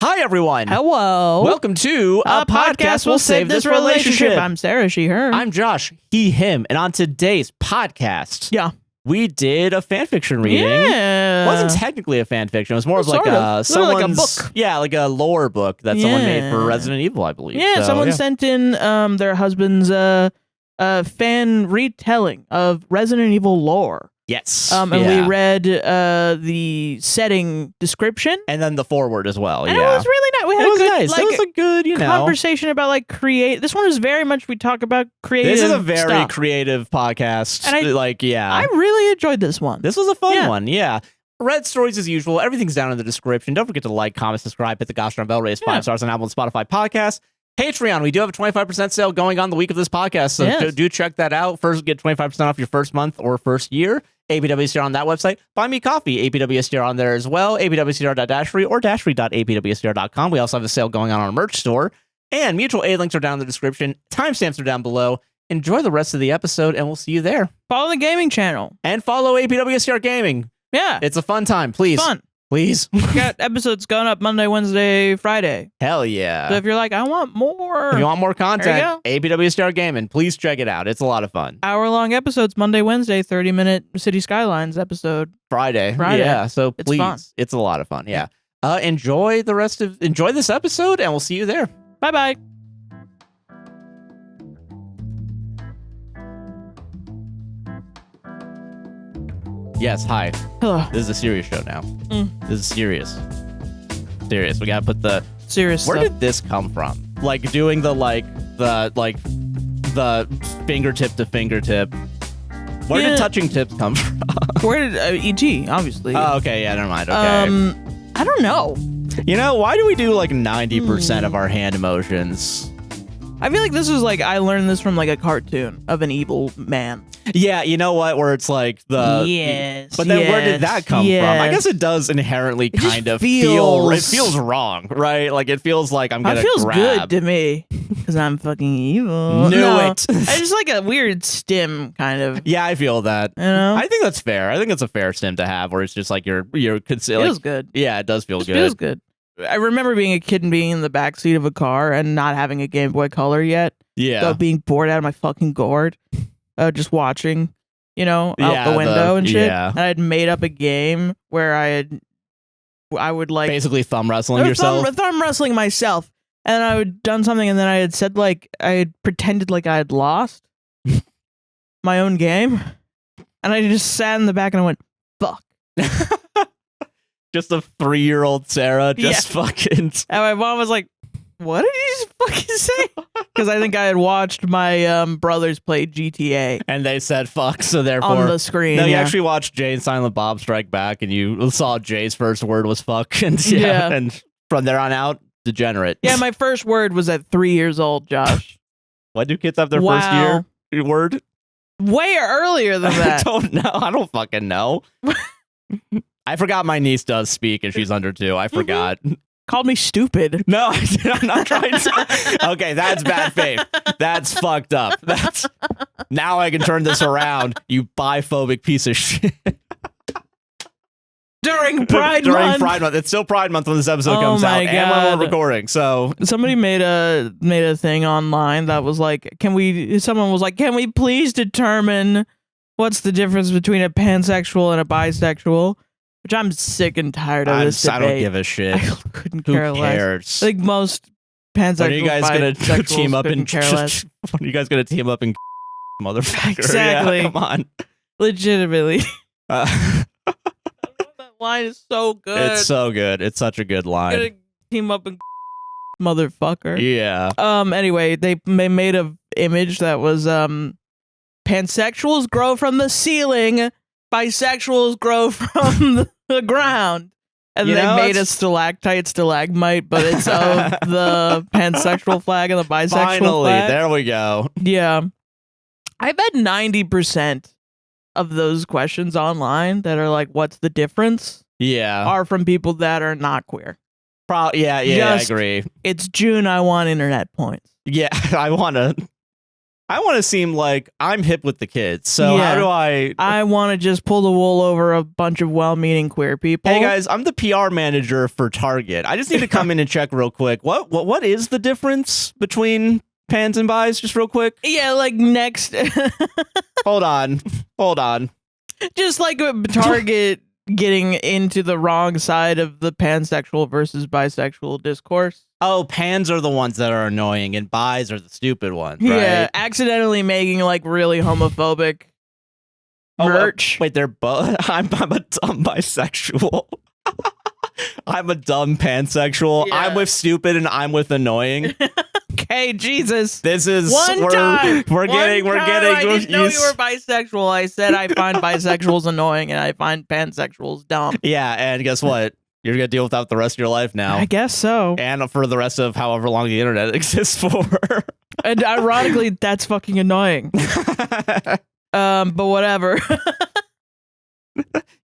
Hi, everyone. Hello. Welcome to A Podcast Will Save This Relationship. I'm Sarah, she, her. I'm Josh, he, him. And on today's podcast, we did a fanfiction reading. Yeah. It wasn't technically a fanfiction. It was more of like someone's, like a book. Yeah, like a lore book that someone made for Resident Evil, I believe. Yeah, so, someone sent in their husband's fan retelling of Resident Evil lore. Yes. And we read the setting description. And then the foreword as well. And it was really nice. We had a good, nice. It was a good, conversation about like create. This one was very much, we talk about creative This is a very stuff. creative podcast. And I really enjoyed this one. This was a fun one. Yeah. Read stories as usual. Everything's down in the description. Don't forget to like, comment, subscribe, hit the gosh darn bell, raise 5 stars on Apple and Spotify podcast. Patreon, we do have a 25% sale going on the week of this podcast, so do check that out. First, get 25% off your first month or first year. APWSTR on that website. Buy me coffee. APWSTR on there as well. APWSTR.dashfree or dashfree.apwstr.com. We also have a sale going on our merch store. And mutual aid links are down in the description. Timestamps are down below. Enjoy the rest of the episode, and we'll see you there. Follow the gaming channel. And follow APWSTR Gaming. Yeah. It's a fun time. Please. Fun. Please. We got episodes going up Monday, Wednesday, Friday. Hell yeah. So if you're like, I want more. If you want more content, APWSTR Gaming. Please check it out. It's a lot of fun. Hour-long episodes, Monday, Wednesday, 30-minute City Skylines episode. Friday. Yeah, so please. Fun. It's a lot of fun. Yeah. Enjoy this episode, and we'll see you there. Bye-bye. Yes, hi. Hello. This is a serious show now. This is serious. Serious. We gotta put the serious Where stuff. did this come from? Like doing the fingertip to fingertip. Where did touching tips come from? Where did ET, obviously. Oh, okay, yeah, never mind. Okay. I don't know. You know, why do we do like 90% of our hand emotions? I feel like this was like, I learned this from like a cartoon of an evil man. Yeah, you know what? Where it's like the but then where did that come from? I guess it does inherently kind of feel. It feels wrong, right? Like it feels like I'm gonna. It feels grab. good to me because I'm fucking evil. Knew it. I just like a weird stim kind of. Yeah, I feel that. You know? I think that's fair. I think it's a fair stim to have, where it's just like you're feels good. Yeah, it does feel good. Feels good. I remember being a kid and being in the backseat of a car and not having a Game Boy Color yet. Yeah. So being bored out of my fucking gourd, just watching, out the window and shit. Yeah. And I had made up a game where I would like basically thumb wrestling yourself. Thumb wrestling myself, and I had done something, and then I had said like I had pretended like I had lost my own game, and I just sat in the back and I went, "Fuck." Just a 3-year-old Sarah, fucking. And my mom was like, "What did you just fucking say?" Because I think I had watched my brothers play GTA, and they said "fuck," so therefore on the screen. No, you actually watched Jay and Silent Bob Strike Back, and you saw Jay's first word was "fuck," and and from there on out, degenerate. Yeah, my first word was at 3 years old, Josh. Why do kids have their first year word? Way earlier than that. I don't know. I don't fucking know. I forgot my niece does speak, and she's under 2. I forgot. Called me stupid. No, I'm not trying to. Okay, that's bad faith. That's fucked up. Now I can turn this around, you biphobic piece of shit. During Pride Month. It's still Pride Month when this episode comes out, and we're recording. So somebody made a thing online that was like, someone was like, can we please determine what's the difference between a pansexual and a bisexual? Which I'm sick and tired of this debate. I don't give a shit. I couldn't care less. Like most pansexuals, when are you guys gonna team up and care less? When are you guys gonna team up and motherfucker? Exactly. Yeah, come on. Legitimately. That line is so good. It's so good. It's such a good line. Gonna team up and motherfucker. Yeah. Anyway, they made an image that was pansexuals grow from the ceiling, bisexuals grow from the ground. And they made a stalagmite, but it's of the pansexual flag and the bisexual flag. There we go. Yeah. I bet 90% of those questions online that are like, what's the difference? Yeah. Are from people that are not queer. I agree. It's June, I want internet points. Yeah, I want to I want to seem like I'm hip with the kids. So how do I? I want to just pull the wool over a bunch of well-meaning queer people. Hey guys, I'm the PR manager for Target. I just need to come in and check real quick. What is the difference between pans and buys? Just real quick. Yeah, like next. Hold on. Just like Target getting into the wrong side of the pansexual versus bisexual discourse. Oh, pans are the ones that are annoying and buys are the stupid ones, right? Yeah, accidentally making like really homophobic merch. Wait, they're both. I'm a dumb bisexual. I'm a dumb pansexual. Yeah. I'm with stupid and I'm with annoying. Okay, Jesus. This is we're getting. I didn't know you were bisexual. I said I find bisexuals annoying and I find pansexuals dumb. Yeah, and guess what? You're gonna deal with that the rest of your life now. I guess so. And for the rest of however long the internet exists for. And ironically, that's fucking annoying. But whatever.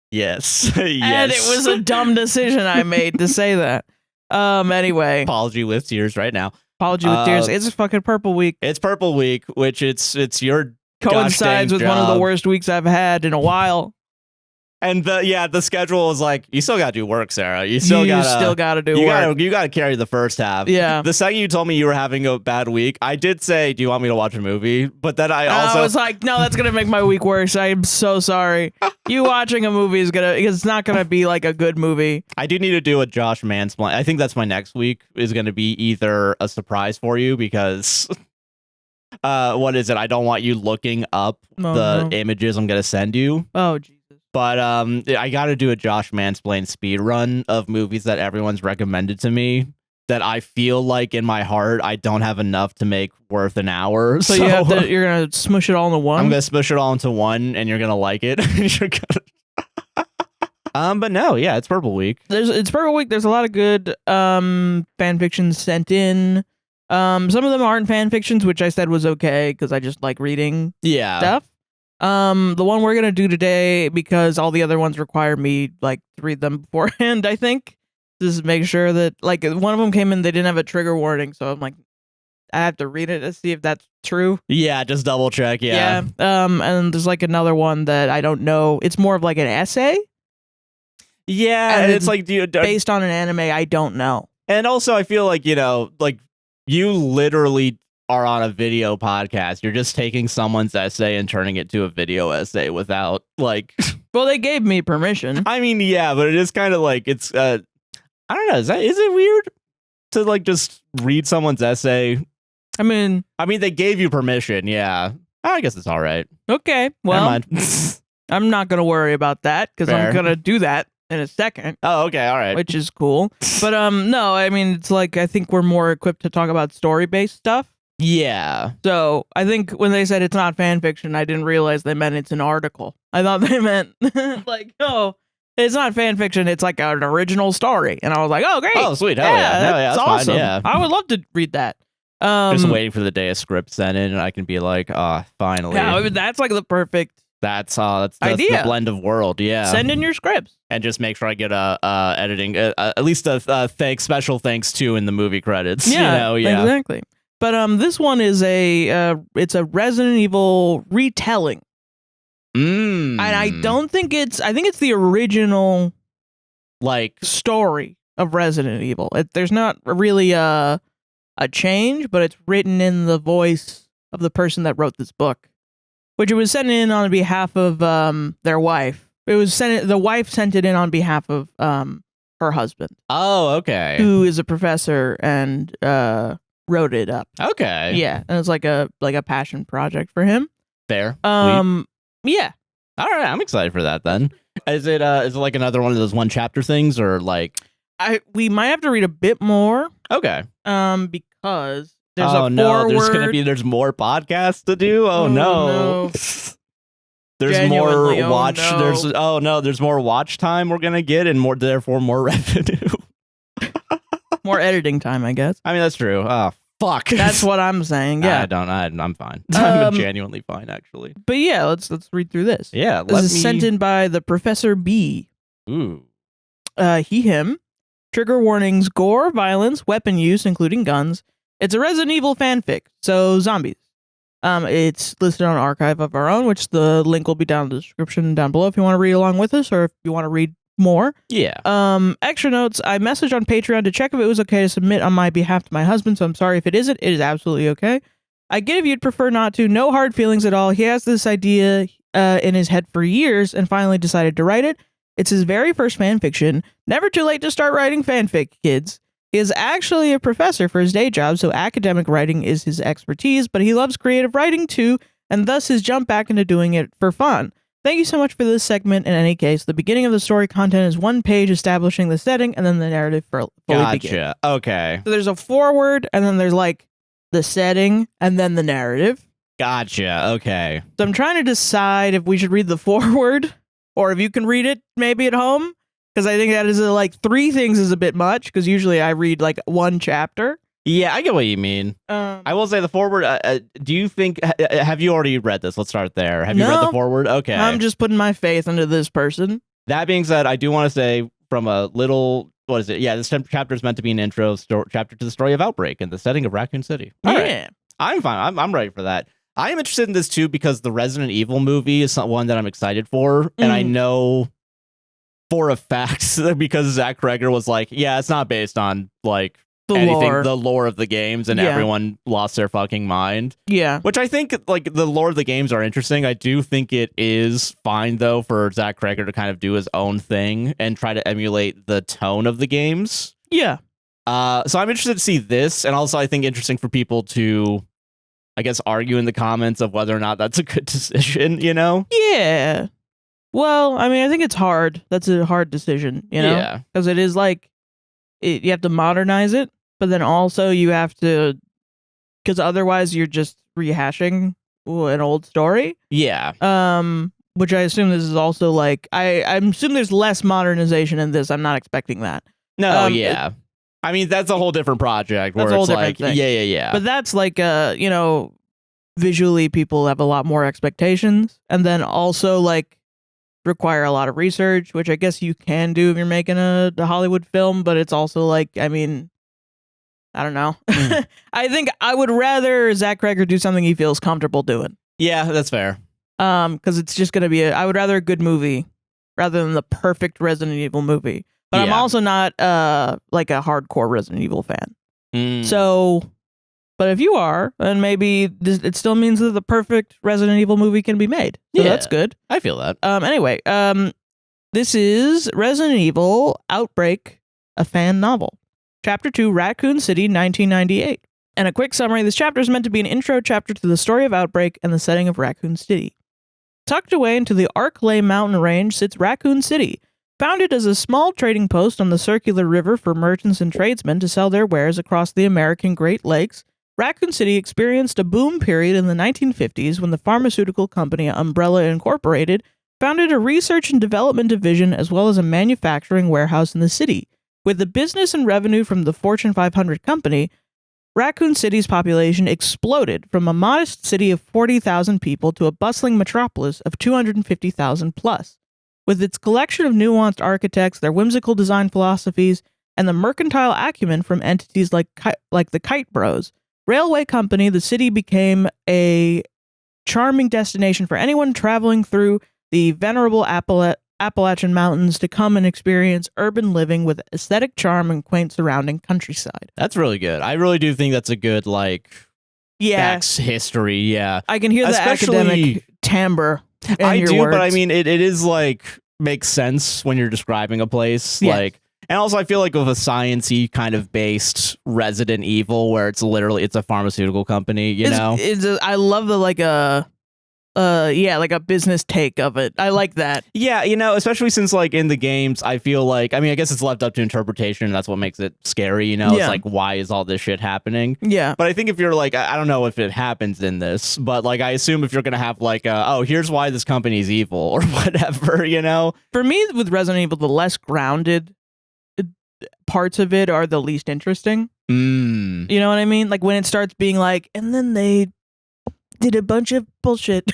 Yes. And it was a dumb decision I made to say that. Anyway. Apology with tears right now. Apology with tears. It's fucking Purple Week. It's Purple Week, which it's your coincides with one of the worst weeks I've had in a while. And the schedule is like, you still gotta do work, Sarah. You still gotta do work. You gotta carry the first half. Yeah. The second you told me you were having a bad week, I did say, do you want me to watch a movie? But then I was like, no, that's gonna make my week worse. I'm so sorry. You watching a movie it's not gonna be like a good movie. I do need to do a Josh mansplain. I think that's my next week is gonna be either a surprise for you because what is it? I don't want you looking up images I'm gonna send you. Oh, Jesus. But I got to do a Josh Mansplain speed run of movies that everyone's recommended to me that I feel like in my heart I don't have enough to make worth an hour. So you're gonna smush it all into one. I'm gonna smush it all into one, and you're gonna like it. But no, yeah, it's Purple Week. It's Purple Week. There's a lot of good fan fictions sent in. Some of them aren't fan fictions, which I said was okay because I just like reading stuff. The one we're gonna do today, because all the other ones require me like to read them beforehand, I think, just make sure that like one of them came in, they didn't have a trigger warning, so I'm like, I have to read it to see if that's true. Yeah, just double check. Yeah. And there's like another one that I don't know. It's more of like an essay. Yeah, and it's like based on an anime I don't know. And also, I feel like like you literally are on a video podcast. You're just taking someone's essay and turning it to a video essay without like. Well, they gave me permission. I mean, yeah, but it is kind of like it's. I don't know. Is it weird to like just read someone's essay? I mean, they gave you permission. Yeah, I guess it's all right. Okay, well, I'm not gonna worry about that because I'm gonna do that in a second. Oh, okay, all right. Which is cool. But no, I mean, it's like I think we're more equipped to talk about story-based stuff. Yeah. So I think when they said it's not fan fiction, I didn't realize they meant it's an article. I thought they meant like, oh, it's not fan fiction. It's like an original story. And I was like, oh, great. Oh, sweet. Hell yeah. That's awesome. Fine, yeah. I would love to read that. Just waiting for the day a script sent in and I can be like, finally. Yeah, that's like the perfect that's idea. The blend of world. Yeah. Send in your scripts. And just make sure I get a editing, at least a special thanks to in the movie credits. Yeah, exactly. But this one is it's a Resident Evil retelling. And I think it's the original like story of Resident Evil. There's not really a change, but it's written in the voice of the person that wrote this book, which it was sent in on behalf of their wife. The wife sent it in on behalf of her husband. Oh, okay. Who is a professor and wrote it up. Okay. Yeah, and it's like a passion project for him. Fair. Yeah. All right, I'm excited for that then. Is it like another one of those one chapter things or like we might have to read a bit more. Okay. Because there's foreword. There's more podcasts to do. Oh no. There's Genuinely, more watch. No. There's more watch time we're gonna get, and therefore more revenue. More editing time, I guess. I mean, that's true. Oh, fuck. That's what I'm saying. Yeah. I'm fine. I'm genuinely fine, actually. But yeah, let's read through this. Yeah. This is sent in by the Professor B. Ooh. He, him. Trigger warnings, gore, violence, weapon use, including guns. It's a Resident Evil fanfic, so zombies. It's listed on Archive of Our Own, which the link will be down in the description down below if you want to read along with us or if you want to read more. Yeah. Extra notes, I messaged on Patreon to check if it was okay to submit on my behalf to my husband, so I'm sorry if it isn't. It is absolutely okay. I get if you'd prefer not to. No hard feelings at all. He has this idea in his head for years and finally decided to write it. It's his very first fan fiction. Never too late to start writing fanfic, kids. He is actually a professor for his day job, so academic writing is his expertise, but he loves creative writing too, and thus his jump back into doing it for fun. Thank you so much for this segment. In any case, the beginning of the story content is one page establishing the setting, and then the narrative fully begins. Gotcha. Okay. So there's a foreword, and then there's like the setting, and then the narrative. Gotcha. Okay. So I'm trying to decide if we should read the foreword, or if you can read it maybe at home. Because I think that is like 3 things is a bit much, because usually I read like 1 chapter. Yeah, I get what you mean. I will say the foreword, do you think, have you already read this? Let's start there. Have you read the foreword? Okay. I'm just putting my faith into this person. That being said, I do want to say from a little, what is it? Yeah, this chapter is meant to be an intro chapter to the story of Outbreak and the setting of Raccoon City. All right. I'm fine. I'm ready for that. I am interested in this too because the Resident Evil movie is one that I'm excited for. And I know for a fact because Zach Kreger was like, yeah, it's not based on like the lore of the games, and everyone lost their fucking mind. Yeah. Which I think like the lore of the games are interesting. I do think it is fine though for Zach Kreger to kind of do his own thing and try to emulate the tone of the games. Yeah. So I'm interested to see this, and also I think interesting for people to, I guess, argue in the comments of whether or not that's a good decision, you know? Yeah. Well, I mean, I think it's hard. That's a hard decision, you know? Yeah. Because it is like, you have to modernize it, but then also you have to, because otherwise you're just rehashing an old story. Yeah. Which I assume this is also like, I assume there's less modernization in this. I'm not expecting that. No, yeah. I mean, that's a whole different project where it's like, thing. Yeah. But that's like, you know, visually people have a lot more expectations, and then also like require a lot of research, which I guess you can do if you're making a Hollywood film, but it's also like, I mean, I don't know. I think I would rather Zach Kreger do something he feels comfortable doing. Yeah, that's fair. Because it's just going to be I would rather a good movie rather than the perfect Resident Evil movie. But I'm also not like a hardcore Resident Evil fan. So, but if you are, then maybe it still means that the perfect Resident Evil movie can be made. So that's good. I feel that. Anyway, this is Resident Evil Outbreak, a fan novel. Chapter 2, Raccoon City, 1998. And a quick summary, this chapter is meant to be an intro chapter to the story of Outbreak and the setting of Raccoon City. Tucked away into the Arklay mountain range sits Raccoon City, founded as a small trading post on the circular river for merchants and tradesmen to sell their wares across the American Great Lakes. Raccoon City experienced a boom period in the 1950s when the pharmaceutical company Umbrella Incorporated founded a research and development division as well as a manufacturing warehouse in the city. With the business and revenue from the Fortune 500 company, Raccoon City's population exploded from a modest city of 40,000 people to a bustling metropolis of 250,000 plus. With its collection of nuanced architects, their whimsical design philosophies, and the mercantile acumen from entities like the Kite Bros Railway Company, the city became a charming destination for anyone traveling through the venerable Appalachian Mountains to come and experience urban living with aesthetic charm and quaint surrounding countryside. That's really good. I really do think that's a good, like, history, yeah. I can hear the academic timbre in your words. But I mean, it is, like, makes sense when you're describing a place, like... And also, I feel like with a science-y kind of based Resident Evil, where it's a pharmaceutical company, you know? I love the like a business take of it. I like that. Yeah, you know, especially since like in the games, I feel like, I mean, I guess it's left up to interpretation. And that's what makes it scary, you know? Yeah. It's like, why is all this shit happening? Yeah. But I think if you're like, I don't know if it happens in this, but like, I assume if you're going to have like, here's why this company's evil or whatever, you know? For me, with Resident Evil, the less grounded parts of it are the least interesting. You know what I mean? Like when it starts being like, and then they did a bunch of bullshit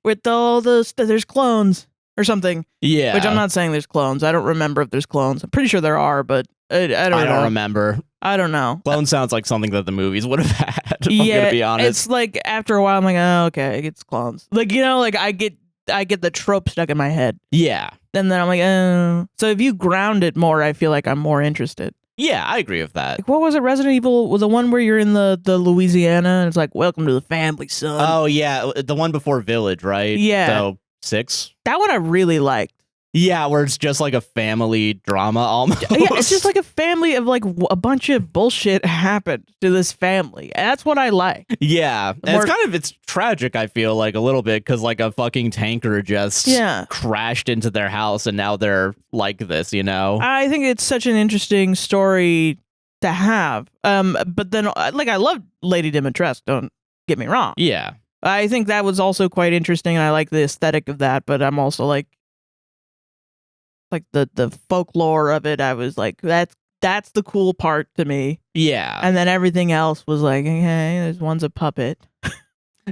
with all there's clones or something. Yeah. Which I'm not saying there's clones. I don't remember if there's clones. I'm pretty sure there are, but I don't remember. I don't know. Clone sounds like something that the movies would have had. I'm gonna be honest. It's like after a while, I'm like, oh, okay, it's clones. Like, you know, like I get the trope stuck in my head. Yeah. And then I'm like, oh. So if you ground it more, I feel like I'm more interested. Yeah, I agree with that. Like, what was it? Resident Evil was the one where you're in the Louisiana and it's like, welcome to the family, son. Oh, yeah. The one before Village, right? Yeah. So 6. That one I really liked. Yeah, where it's just like a family drama almost. Yeah, it's just like a family of like a bunch of bullshit happened to this family. And that's what I like. Yeah. And it's tragic, I feel like, a little bit, because like a fucking tanker just crashed into their house and now they're like this, you know? I think it's such an interesting story to have. But then, like, I love Lady Dimitrescu, don't get me wrong. Yeah. I think that was also quite interesting and I like the aesthetic of that, but I'm also like the folklore of it, I was like, that's the cool part to me. Yeah. And then everything else was like, hey, there's one's a puppet.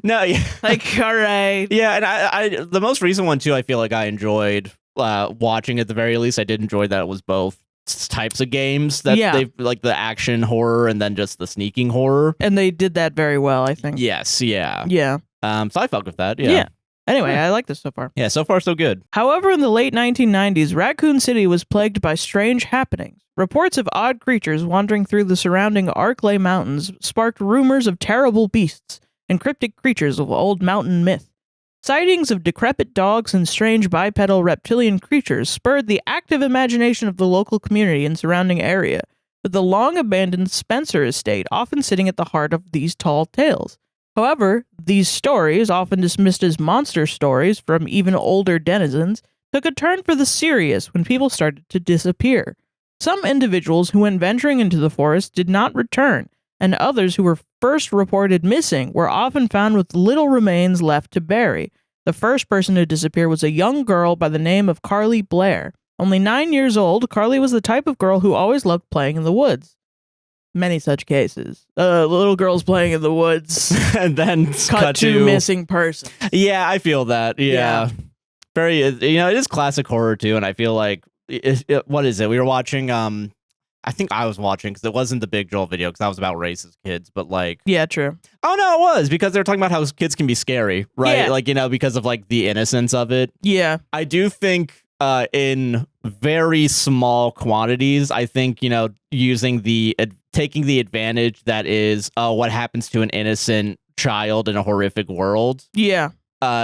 No, yeah. Like, all right. Yeah, and I the most recent one too, I feel like I enjoyed watching at the very least. I did enjoy that it was both types of games that they like, the action horror and then just the sneaking horror. And they did that very well, I think. Yes, yeah. Yeah. So I fucked with that, yeah. Anyway, I like this so far. Yeah, so far so good. However, in the late 1990s, Raccoon City was plagued by strange happenings. Reports of odd creatures wandering through the surrounding Arklay Mountains sparked rumors of terrible beasts and cryptic creatures of old mountain myth. Sightings of decrepit dogs and strange bipedal reptilian creatures spurred the active imagination of the local community and surrounding area, with the long-abandoned Spencer estate often sitting at the heart of these tall tales. However, these stories, often dismissed as monster stories from even older denizens, took a turn for the serious when people started to disappear. Some individuals who went venturing into the forest did not return, and others who were first reported missing were often found with little remains left to bury. The first person to disappear was a young girl by the name of Carly Blair. Only 9 years old, Carly was the type of girl who always loved playing in the woods. Many such cases. Little girls playing in the woods. And then cut to missing persons. Yeah, I feel that. Yeah. Very, it is classic horror too. And I feel like, what is it? We were watching, I think I was watching, because it wasn't the Big Joel video, because that was about racist kids, but like. Yeah, true. Oh, no, it was, because they were talking about how kids can be scary, right? Yeah. Like, because of like the innocence of it. Yeah. I do think in very small quantities, I think, using taking the advantage that is what happens to an innocent child in a horrific world. Yeah.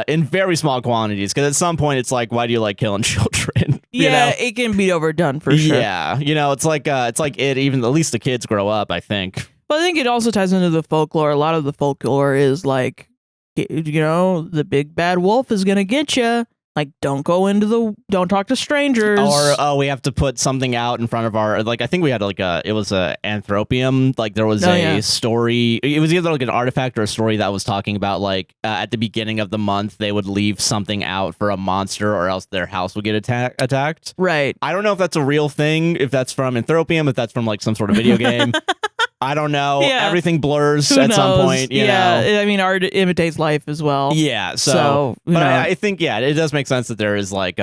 In very small quantities, because at some point it's like, why do you like killing children? Yeah, it can be overdone for sure. Yeah, it's like even at least the kids grow up, I think. Well, I think it also ties into the folklore. A lot of the folklore is like, the big bad wolf is gonna get you. Like, don't talk to strangers. Or, we have to put something out in front of our, like, I think we had it was a Anthropium. Like, there was story. It was either like an artifact or a story that was talking about, like, at the beginning of the month, they would leave something out for a monster or else their house would get attacked. Right. I don't know if that's a real thing, if that's from Anthropium, if that's from, like, some sort of video game. I don't know. Yeah. Everything blurs at some point. You know? I mean, art imitates life as well. Yeah. But I think, it does make sense that there is like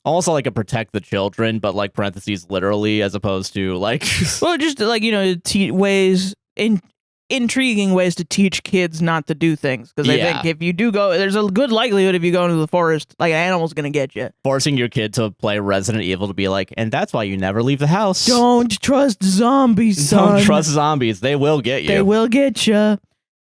also like a protect the children, but like parentheses literally, as opposed to like. Well, just like, intriguing ways to teach kids not to do things, because I think if you do go, there's a good likelihood if you go into the forest, like, an animal's gonna get you. Forcing your kid to play Resident Evil to be like, and that's why you never leave the house. Don't trust zombies, son. Don't trust zombies. They will get you. They will get you.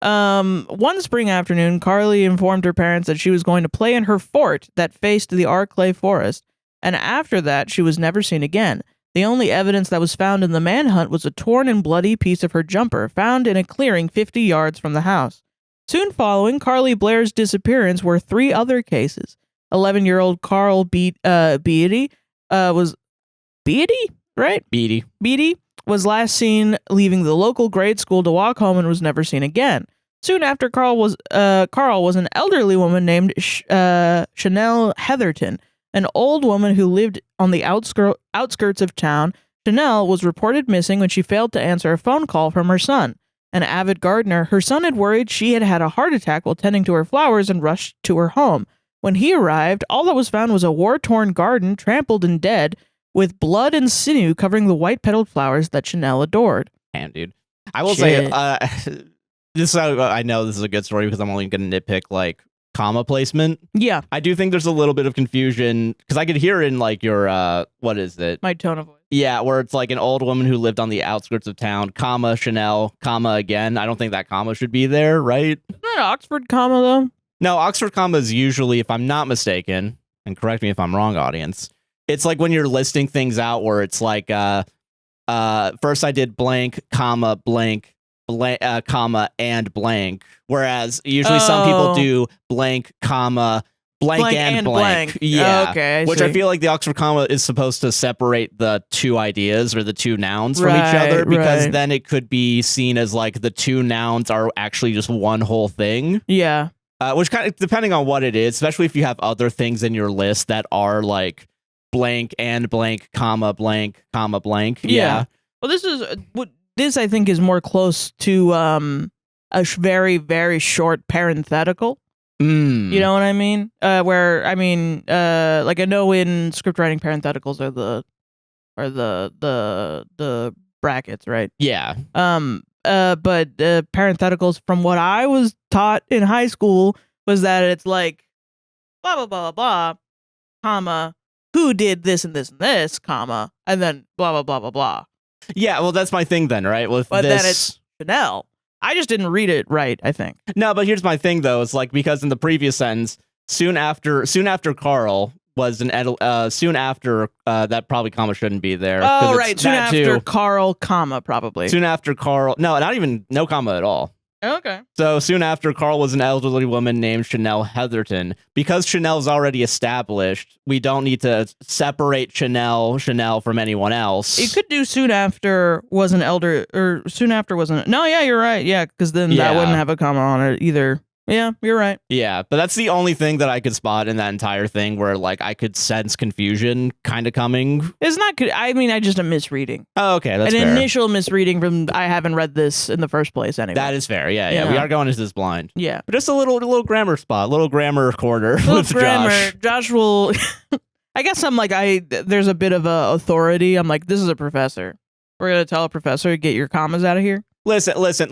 One spring afternoon, Carly informed her parents that she was going to play in her fort that faced the Arklay forest, and after that, she was never seen again. The only evidence that was found in the manhunt was a torn and bloody piece of her jumper found in a clearing 50 yards from the house. Soon following Carly Blair's disappearance were 3 other cases. 11-year-old Carl Beatty was Beatty, right? Beatty was last seen leaving the local grade school to walk home and was never seen again. Soon after, Carl was an elderly woman named Chanel Heatherton, an old woman who lived on the outskirts of town. Chanel was reported missing when she failed to answer a phone call from her son. An avid gardener, her son had worried she had had a heart attack while tending to her flowers and rushed to her home. When he arrived, all that was found was a war-torn garden, trampled and dead, with blood and sinew covering the white-petaled flowers that Chanel adored. Damn, dude. I will say, I know this is a good story because I'm only going to nitpick, like, comma placement. Yeah. I do think there's a little bit of confusion because I could hear in, like, your, what is it? My tone of voice. Yeah, where it's like an old woman who lived on the outskirts of town, comma, Chanel, comma, again. I don't think that comma should be there, right? Isn't that Oxford comma, though? No, Oxford comma is usually, if I'm not mistaken, and correct me if I'm wrong, audience, it's like when you're listing things out where it's like, first I did blank, comma, blank, comma, and blank. Whereas usually some people do blank, comma, blank and blank. Yeah. Okay. I feel like the Oxford comma is supposed to separate the two ideas or the two nouns from each other, because then it could be seen as like the two nouns are actually just one whole thing. Yeah. Which kind of, depending on what it is, especially if you have other things in your list that are like blank and blank, comma, blank. Yeah. Well, this I think is more close to a very, very short parenthetical. You know what I mean? Where I mean, like I know in script writing, parentheticals are the brackets, right? Yeah. But parentheticals, from what I was taught in high school, was that it's like blah blah blah blah blah, comma, who did this and this and this, comma, and then blah blah blah blah blah. Yeah. Well, that's my thing then, right? But then it's Chanel. I just didn't read it right, I think. No, but here's my thing though. It's like, because in the previous sentence, soon after Carl was soon after that probably comma shouldn't be there. Oh, right. Soon after Carl, comma, probably. Soon after Carl. No, not even no comma at all. Okay. So soon after Carl was an elderly woman named Chanel Heatherton. Because Chanel's already established, we don't need to separate Chanel from anyone else. You could do soon after was an elder, or soon after wasn't. No, yeah, you're right. Yeah, because then that wouldn't have a comma on it either. Yeah, you're right. Yeah, but that's the only thing that I could spot in that entire thing where, like, I could sense confusion kind of coming. It's not good. I mean, I just a misreading. Oh, okay, that's fair. An initial misreading from I haven't read this in the first place anyway. That is fair. Yeah. We are going into this blind. Yeah. But just a little grammar spot, little grammar corner with Josh. Josh will... I guess I'm like, there's a bit of a authority. I'm like, this is a professor. We're going to tell a professor to get your commas out of here. Listen. I'm just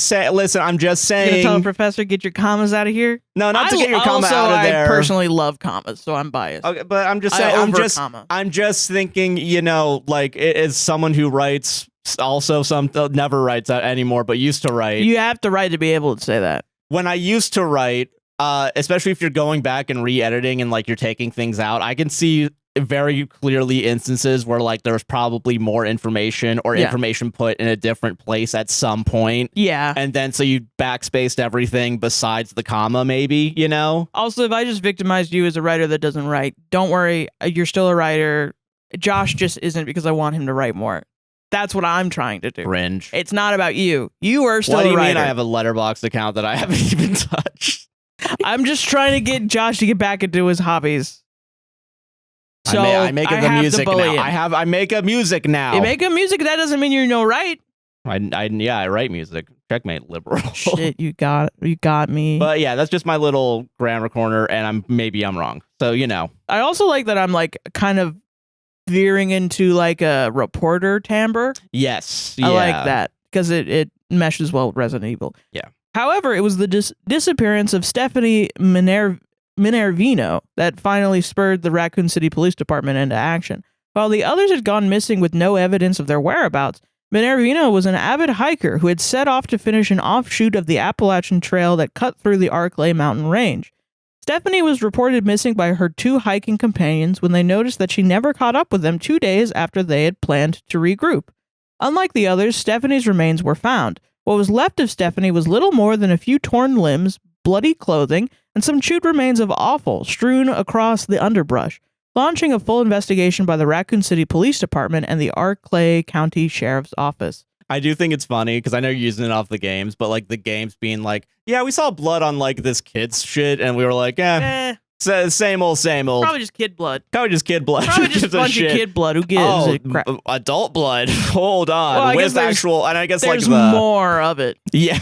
saying. Listen, I'm just saying. You're gonna tell a professor, get your commas out of here? No, not to get your comma out of there. I personally love commas, so I'm biased. Okay, but I'm just saying. I'm just thinking. You know, like, as someone who writes, also never writes anymore, but used to write. You have to write to be able to say that. When I used to write, especially if you're going back and re-editing and like you're taking things out, I can see very clearly instances where like there's probably more information or information put in a different place at some point. Yeah. And then so you backspaced everything besides the comma, maybe, you know? Also, if I just victimized you as a writer that doesn't write, don't worry, you're still a writer. Josh just isn't, because I want him to write more. That's what I'm trying to do. Cringe. It's not about you. You are still a writer. What do you mean I have a Letterboxd account that I haven't even touched? I'm just trying to get Josh to get back into his hobbies. So I make the music now. I make a music now. You make a music, that doesn't mean you know right. I write music. Checkmate, liberal. Shit, you got me. But yeah, that's just my little grammar corner, and I'm wrong. So, you know. I also like that I'm like kind of veering into like a reporter timbre. Yes. I like that because it meshes well with Resident Evil. Yeah. However, it was the disappearance of Stephanie Minervino that finally spurred the Raccoon City Police Department into action. While the others had gone missing with no evidence of their whereabouts, Minervino was an avid hiker who had set off to finish an offshoot of the Appalachian Trail that cut through the Arklay mountain range. Stephanie was reported missing by her two hiking companions when they noticed that she never caught up with them 2 days after they had planned to regroup. Unlike the others, Stephanie's remains were found. What was left of Stephanie was little more than a few torn limbs, bloody clothing, and some chewed remains of offal strewn across the underbrush, launching a full investigation by the Raccoon City Police Department and the Arklay County Sheriff's Office. I do think it's funny because I know you're using it off the games, but like the games being like, yeah, we saw blood on like this kid's shit, and we were like, same old. Probably just kid blood. Probably just a bunch of kid blood. Who gives a crap? Adult blood. Hold on. Well, Where's the actual? And I guess there's like more of it. Yeah.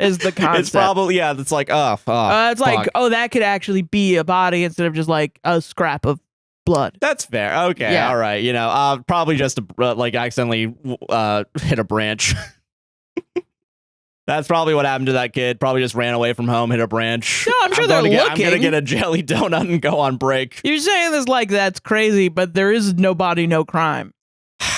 is the concept. It's probably, yeah, it's like, it's fuck. like, oh, that could actually be a body instead of just like a scrap of blood. That's fair. Okay, all right. You know, probably just like accidentally hit a branch. That's probably what happened to that kid. Probably just ran away from home, hit a branch. No, I'm sure they're looking. I'm gonna get a jelly donut and go on break. You're saying this like that's crazy, but there is no body, no crime.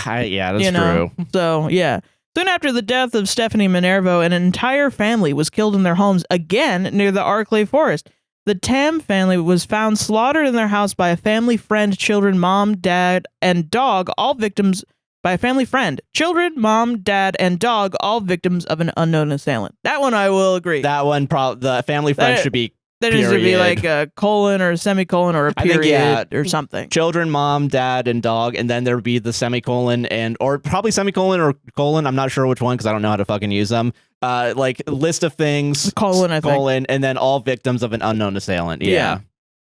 Yeah, that's true. So, yeah. Soon after the death of Stephanie Minervo, an entire family was killed in their homes again near the Arklay Forest. The Tam family was found slaughtered in their house by a family friend, children, mom, dad, and dog, all victims by a family friend. Children, mom, dad, and dog, all victims of an unknown assailant. That one I will agree. That one, the family friend should be there needs to be like a colon or a semicolon or a period or something. Children, mom, dad, and dog, and then there would be the semicolon or probably semicolon or colon. I'm not sure which one because I don't know how to fucking use them. Like list of things, colon, I think, and then all victims of an unknown assailant. Yeah.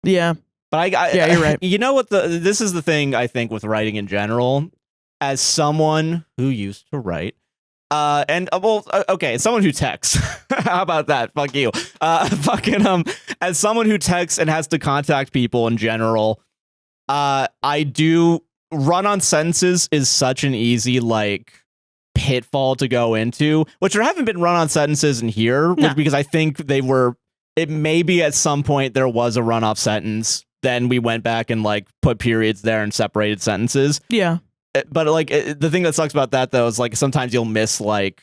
But yeah, you're right. You know what? This is the thing I think with writing in general. As someone who used to write, as someone who texts, how about that? Fuck you. As someone who texts and has to contact people in general, I do run-on sentences is such an easy like pitfall to go into. Which there haven't been run-on sentences in here, because I think it maybe at some point there was a run-off sentence. Then we went back and like put periods there and separated sentences. Yeah. But like the thing that sucks about that though is like sometimes you'll miss like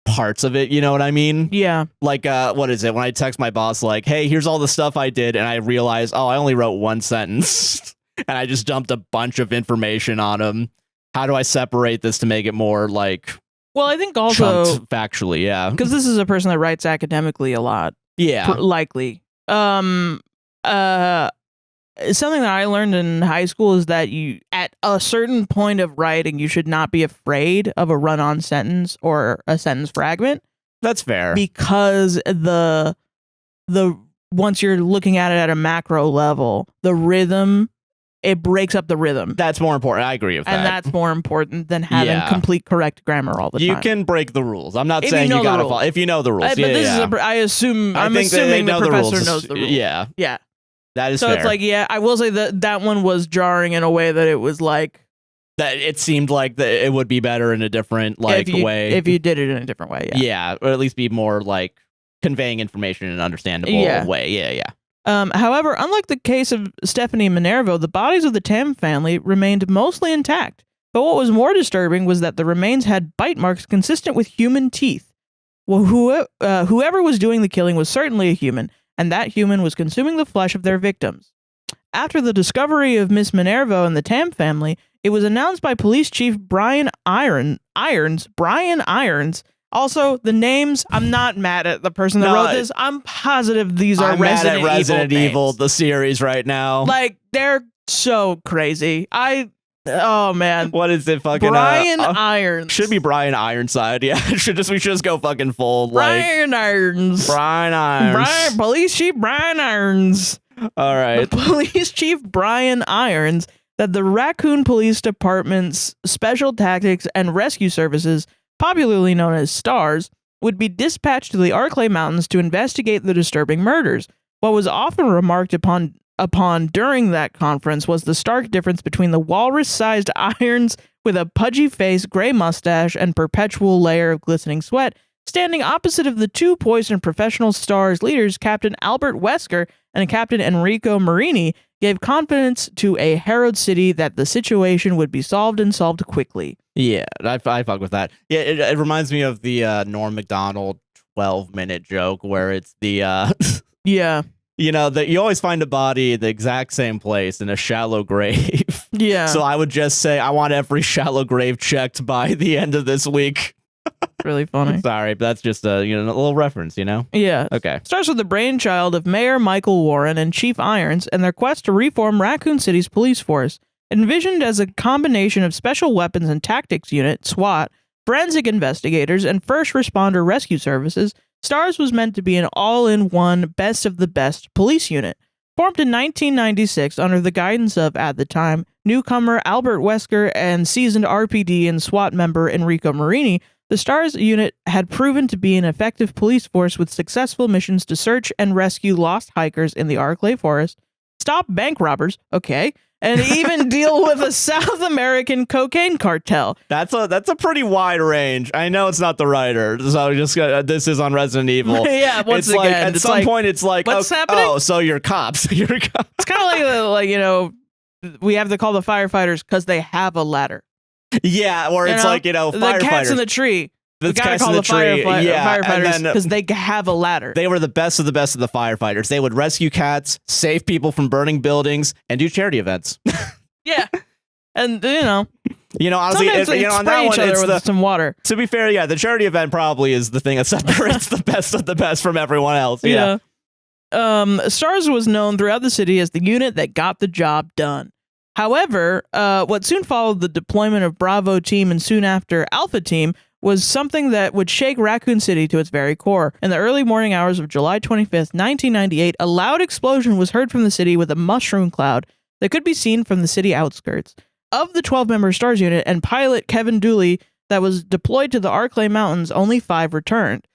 parts of it, you know what I mean? Yeah. Like what is it when I text my boss like, hey, here's all the stuff I did, and I realize, oh, I only wrote one sentence and I just dumped a bunch of information on him. How do I separate this to make it more like I think also factually, yeah, because this is a person that writes academically a lot, likely. Something that I learned in high school is that you, at a certain point of writing, you should not be afraid of a run-on sentence or a sentence fragment. That's fair. Because the once you're looking at it at a macro level, the rhythm, it breaks up the rhythm. That's more important. I agree with that. And that's more important than having complete correct grammar all the time. You can break the rules. I'm not saying you gotta follow if you know the rules. I'm assuming the professor knows the rules. Yeah. Yeah. That is fair. So it's like, I will say that one was jarring in a way that it was like that it seemed like it would be better in a different way if you did it in a different way. Yeah, or at least be more like conveying information in an understandable way. Yeah. However, unlike the case of Stephanie Minervo, the bodies of the Tam family remained mostly intact. But what was more disturbing was that the remains had bite marks consistent with human teeth. Well, whoever was doing the killing was certainly a human, and that human was consuming the flesh of their victims. After the discovery of Miss Minervo and the Tam family, it was announced by Police Chief Brian Irons. Also, the names, I'm not mad at the person that wrote this. I'm positive these are Resident Evil the series right now. Like, they're so crazy. Oh man, what is it? Fucking Brian Irons should be Brian Ironside. Yeah, we should just go fucking full Brian Irons. Police Chief Brian Irons. All right, the Police Chief Brian Irons that the Raccoon Police Department's Special Tactics and Rescue Services, popularly known as STARS, would be dispatched to the Arklay Mountains to investigate the disturbing murders. What was often remarked upon during that conference was the stark difference between the walrus-sized Irons with a pudgy face, gray mustache, and perpetual layer of glistening sweat, standing opposite of the two poised and professional STARS leaders, Captain Albert Wesker and Captain Enrico Marini, gave confidence to a Harrowed City that the situation would be solved and solved quickly. Yeah, I fuck with that. Yeah, it reminds me of the Norm Macdonald 12-minute joke where it's the... yeah. You know, that you always find a body in the exact same place in a shallow grave. Yeah. So I would just say, I want every shallow grave checked by the end of this week. Really funny. Sorry, but that's just a little reference, you know? Yeah. Okay. Starts with the brainchild of Mayor Michael Warren and Chief Irons and their quest to reform Raccoon City's police force. Envisioned as a combination of Special Weapons and Tactics Unit, SWAT, forensic investigators, and first responder rescue services, STARS was meant to be an all-in-one, best-of-the-best police unit. Formed in 1996 under the guidance of, at the time, newcomer Albert Wesker and seasoned RPD and SWAT member Enrico Marini, The STARS unit had proven to be an effective police force with successful missions to search and rescue lost hikers in the Arklay Forest, stop bank robbers, okay, and even deal with a South American cocaine cartel. That's a pretty wide range. I know it's not the writer, so just this is on Resident Evil. Yeah, once it's again, like at some point it's like, what's happening? Oh, so you're cops. You're cops. It's kind of like you know, we have to call the firefighters because they have a ladder. Yeah, or it's like, you know, firefighters. The cat's in the tree. We gotta call the firefighters because they have a ladder. They were the best of the firefighters. They would rescue cats, save people from burning buildings, and do charity events. Yeah, and you know, honestly, on that one, it's with some water. To be fair, yeah, the charity event probably is the thing that separates the best of the best from everyone else. Yeah. STARS was known throughout the city as the unit that got the job done. However, what soon followed the deployment of Bravo Team and soon after Alpha Team was something that would shake Raccoon City to its very core. In the early morning hours of July 25th, 1998, a loud explosion was heard from the city with a mushroom cloud that could be seen from the city outskirts. Of the 12-member STARS unit and pilot Kevin Dooley that was deployed to the Arklay Mountains, only 5 returned.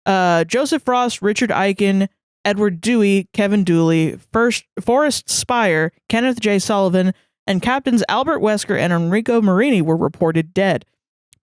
Joseph Frost, Richard Eichen, Edward Dewey, Kevin Dooley, Forrest Spire, Kenneth J. Sullivan, and Captains Albert Wesker and Enrico Marini were reported dead.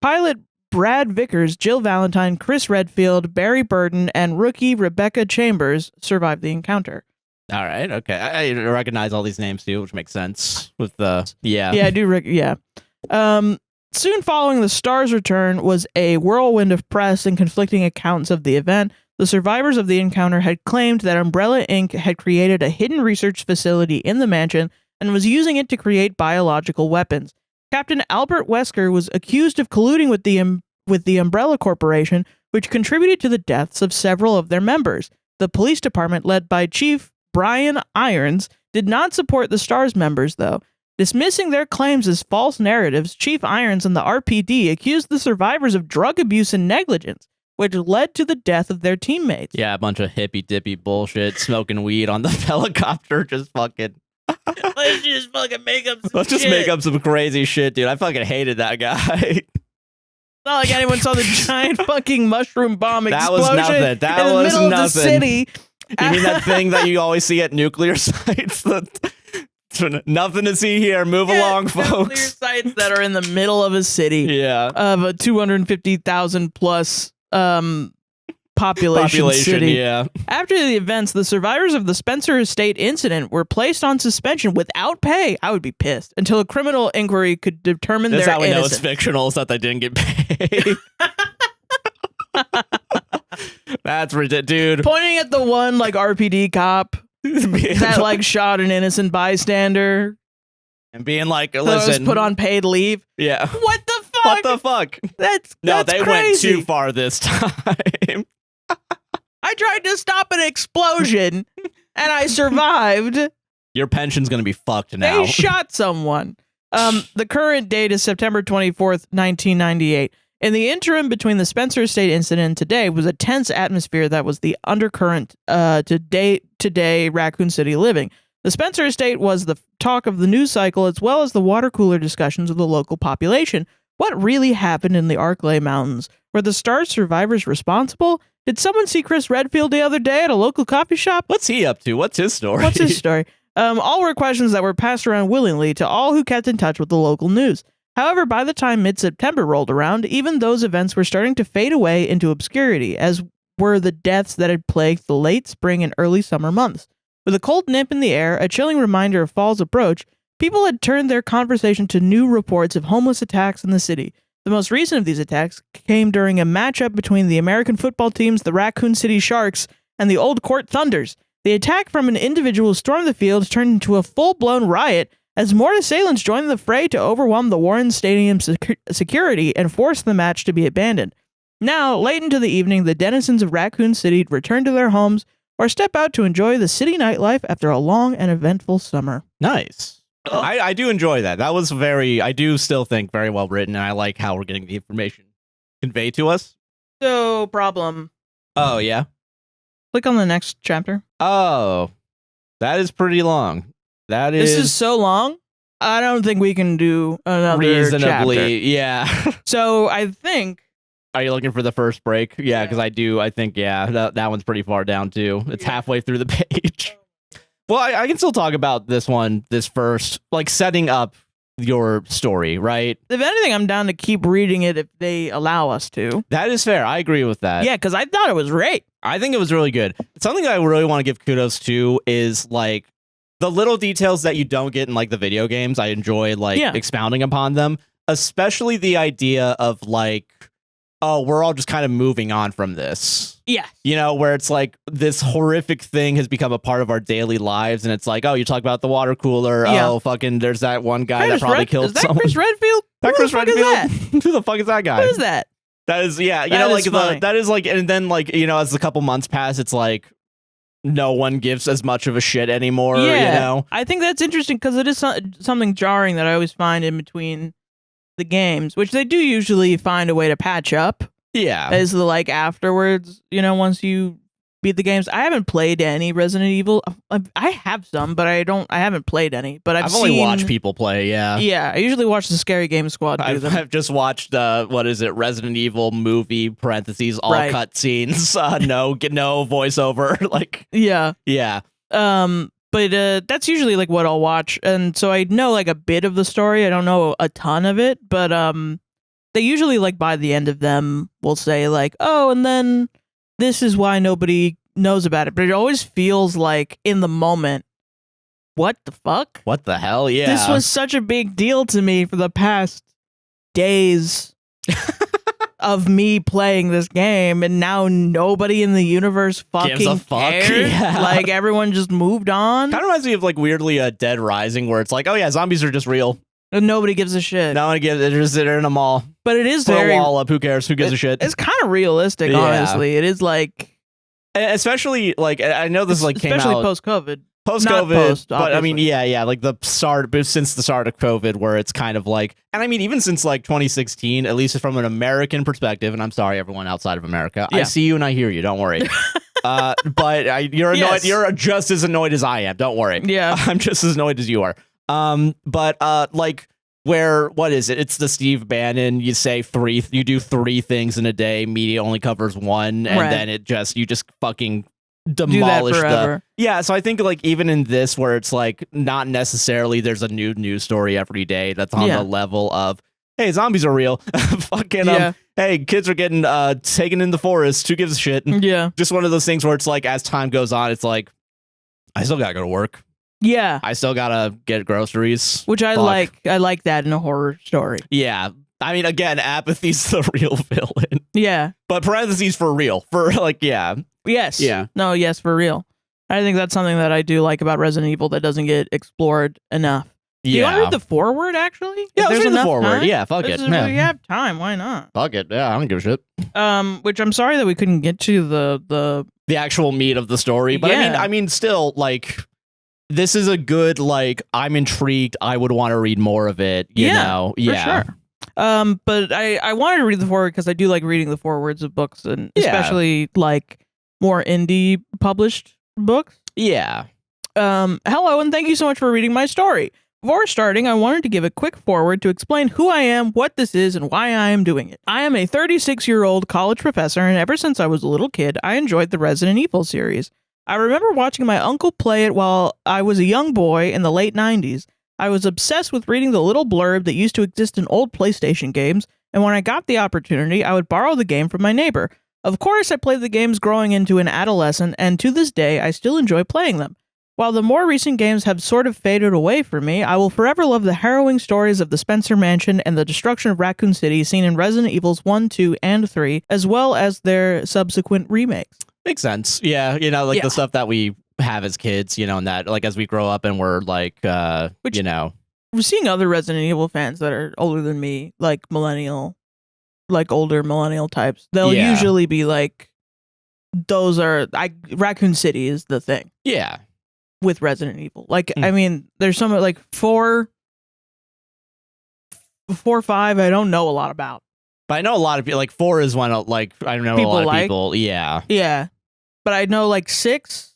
Pilot Brad Vickers, Jill Valentine, Chris Redfield, Barry Burden, and rookie Rebecca Chambers survived the encounter. All right, okay. I recognize all these names too, which makes sense with the Yeah, I do. Soon following the STARS return was a whirlwind of press and conflicting accounts of the event. The survivors of the encounter had claimed that Umbrella Inc. had created a hidden research facility in the mansion and was using it to create biological weapons. Captain Albert Wesker was accused of colluding with the Umbrella Corporation, which contributed to the deaths of several of their members. The police department, led by Chief Brian Irons, did not support the STARS members, though. Dismissing their claims as false narratives, Chief Irons and the RPD accused the survivors of drug abuse and negligence, which led to the death of their teammates. Yeah, a bunch of hippy-dippy bullshit, smoking weed on the helicopter, just fucking... Let's just fucking make up some Let's just shit. make up some crazy shit, dude. I fucking hated that guy. Not like anyone saw the giant fucking mushroom bomb That explosion was nothing. That in the was middle nothing. of the city. You mean that thing that you always see at nuclear sites? Nothing to see here. Move along, folks. Nuclear sites that are in the middle of a city. Yeah. Of a 250,000 plus population city. Yeah. After the events, the survivors of the Spencer Estate incident were placed on suspension without pay. I would be pissed until a criminal inquiry could determine their innocence. That's how we know it's fictional, is that they didn't get paid. That's ridiculous, dude. Pointing at the one like RPD cop that like shot an innocent bystander and being like, listen, that was put on paid leave. Yeah. What the fuck? What the fuck? That's they crazy. went too far this time. I tried to stop an explosion and I survived. Your pension's gonna be fucked now. They shot someone. The current date is September 24th, 1998. In the interim between the Spencer Estate incident and today was a tense atmosphere that was the undercurrent today Raccoon City living. The Spencer Estate was the talk of the news cycle as well as the water cooler discussions of the local population. What really happened in the Arklay Mountains? Were the STARS survivors responsible? Did someone see Chris Redfield the other day at a local coffee shop? What's he up to? What's his story? What's his story? All were questions that were passed around willingly to all who kept in touch with the local news. However, by the time mid-September rolled around, even those events were starting to fade away into obscurity, as were the deaths that had plagued the late spring and early summer months. With a cold nip in the air, a chilling reminder of fall's approach, people had turned their conversation to new reports of homeless attacks in the city. The most recent of these attacks came during a matchup between the American football teams, the Raccoon City Sharks, and the Old Court Thunders. The attack from an individual who stormed the field turned into a full-blown riot as more assailants joined the fray to overwhelm the Warren Stadium security and force the match to be abandoned. Now, late into the evening, the denizens of Raccoon City return to their homes or step out to enjoy the city nightlife after a long and eventful summer. Nice. I do enjoy that. That was I do still think very well written, and I like how we're getting the information conveyed to us. So, problem. Oh, yeah? Click on the next chapter. Oh, that is pretty long. This is so long. I don't think we can do another reasonably chapter. Yeah. So I think Are you looking for the first break? Yeah, because I think, that one's pretty far down, too. It's halfway through the page. Well, I can still talk about this first, like, setting up your story, right? If anything, I'm down to keep reading it if they allow us to. That is fair. I agree with that. Yeah, because I thought it was great. I think it was really good. Something I really want to give kudos to is, like, the little details that you don't get in, like, the video games. I enjoy, like, expounding upon them, especially the idea of, like, oh, we're all just kind of moving on from this. Yeah. You know, where it's like this horrific thing has become a part of our daily lives. And it's like, oh, you talk about the water cooler. Yeah. Oh, fucking, there's that one guy that probably killed someone. Chris Redfield? That Chris Redfield? Who the fuck is that guy? Who is that? That is, yeah. You know, like, that is like, and then, like, you know, as a couple months pass, it's like, no one gives as much of a shit anymore, you know? I think that's interesting because it is something jarring that I always find in between the games, which they do usually find a way to patch up. Yeah. As the, like, afterwards, you know, once you beat the games. I haven't played any Resident Evil. I have some, but I haven't played any. But I've only watched people play, Yeah, I usually watch the Scary Game Squad do them. I've just watched, Resident Evil movie, parentheses, all cutscenes, no voiceover, like... Yeah. Yeah. But that's usually like what I'll watch, and so I know like a bit of the story. I don't know a ton of it, but they usually like by the end of them will say like, oh, and then this is why nobody knows about it. But it always feels like in the moment, what the fuck? What the hell? Yeah, this was such a big deal to me for the past days of me playing this game, and now nobody in the universe fucking gives a fuck. cares. Yeah. Like everyone just moved on. Kind of reminds me of like weirdly Dead Rising, where it's like, oh yeah, zombies are just real. And nobody gives a shit. No one gives. They're in a mall. But it is Put very a wall up. Who cares? Who gives a shit? It's kind of realistic, honestly. It is like, especially like I know this like came out especially post-COVID. Post-COVID, but I mean, like the start, since the start of COVID, where it's kind of like, and I mean, even since like 2016, at least from an American perspective, and I'm sorry, everyone outside of America, I see you and I hear you. Don't worry. But you're annoyed. Yes. You're just as annoyed as I am. Don't worry. Yeah, I'm just as annoyed as you are. But like, where what is it? It's the Steve Bannon. You do three things in a day. Media only covers one, and then you just fucking demolish so I think like even in this where it's like not necessarily there's a new news story every day that's on the level of, hey, zombies are real. Fucking hey, kids are getting taken in the forest. Who gives a shit? Yeah, just one of those things where it's like as time goes on, it's like I still gotta go to work. Yeah, I still gotta get groceries, which I like. I like that in a horror story. Yeah, I mean, again, apathy's the real villain. Yeah, but parentheses for real, for like Yes. Yeah. No, yes, for real. I think that's something that I do like about Resident Evil that doesn't get explored enough. Do you want to read the foreword, actually? Yeah, let's read the foreword. Yeah, fuck it. If we have time, why not? Fuck it. Yeah, I don't give a shit. Which I'm sorry that we couldn't get to the actual meat of the story. But I mean, still, like, this is a good, like, I'm intrigued. I would want to read more of it, you know? Yeah, for sure. But I wanted to read the foreword because I do like reading the forewords of books, and especially, like, more indie published books. Yeah. Hello, and thank you so much for reading my story. Before starting, I wanted to give a quick foreword to explain who I am, what this is, and why I am doing it. I am a 36-year-old college professor, and ever since I was a little kid, I enjoyed the Resident Evil series. I remember watching my uncle play it while I was a young boy in the late 90s. I was obsessed with reading the little blurb that used to exist in old PlayStation games, and when I got the opportunity, I would borrow the game from my neighbor. Of course, I played the games growing into an adolescent, and to this day, I still enjoy playing them. While the more recent games have sort of faded away from me, I will forever love the harrowing stories of the Spencer Mansion and the destruction of Raccoon City seen in Resident Evils 1, 2, and 3, as well as their subsequent remakes. Makes sense. Yeah, you know, like the stuff that we have as kids, you know, and that, like, as we grow up and we're, like, you know. We're seeing other Resident Evil fans that are older than me, like older millennial types. They'll usually be like, Raccoon City is the thing. Yeah. With Resident Evil. Like, I mean, there's some like 4, 5, I don't know a lot about. But I know a lot of people, like 4 is one, like, I know people a lot of people. Yeah. Yeah. But I know like 6.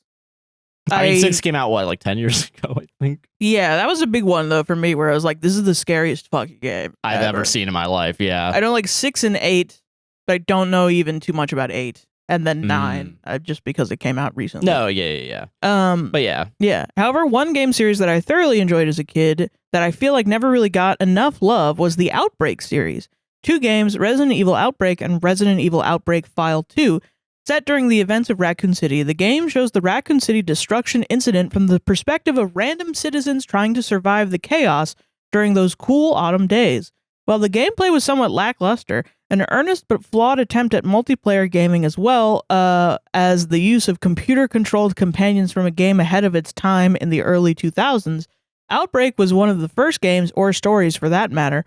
I mean, 6 came out, what, like 10 years ago, I think? Yeah, that was a big one, though, for me, where I was like, this is the scariest fucking game I've ever seen in my life, yeah. I know, like, 6 and 8 but I don't know even too much about 8 and then 9, just because it came out recently. No, yeah. But yeah. Yeah. However, one game series that I thoroughly enjoyed as a kid that I feel like never really got enough love was the Outbreak series. 2 games, Resident Evil Outbreak and Resident Evil Outbreak File 2, set during the events of Raccoon City. The game shows the Raccoon City destruction incident from the perspective of random citizens trying to survive the chaos during those cool autumn days. While the gameplay was somewhat lackluster, an earnest but flawed attempt at multiplayer gaming as well as the use of computer-controlled companions from a game ahead of its time in the early 2000s, Outbreak was one of the first games, or stories for that matter,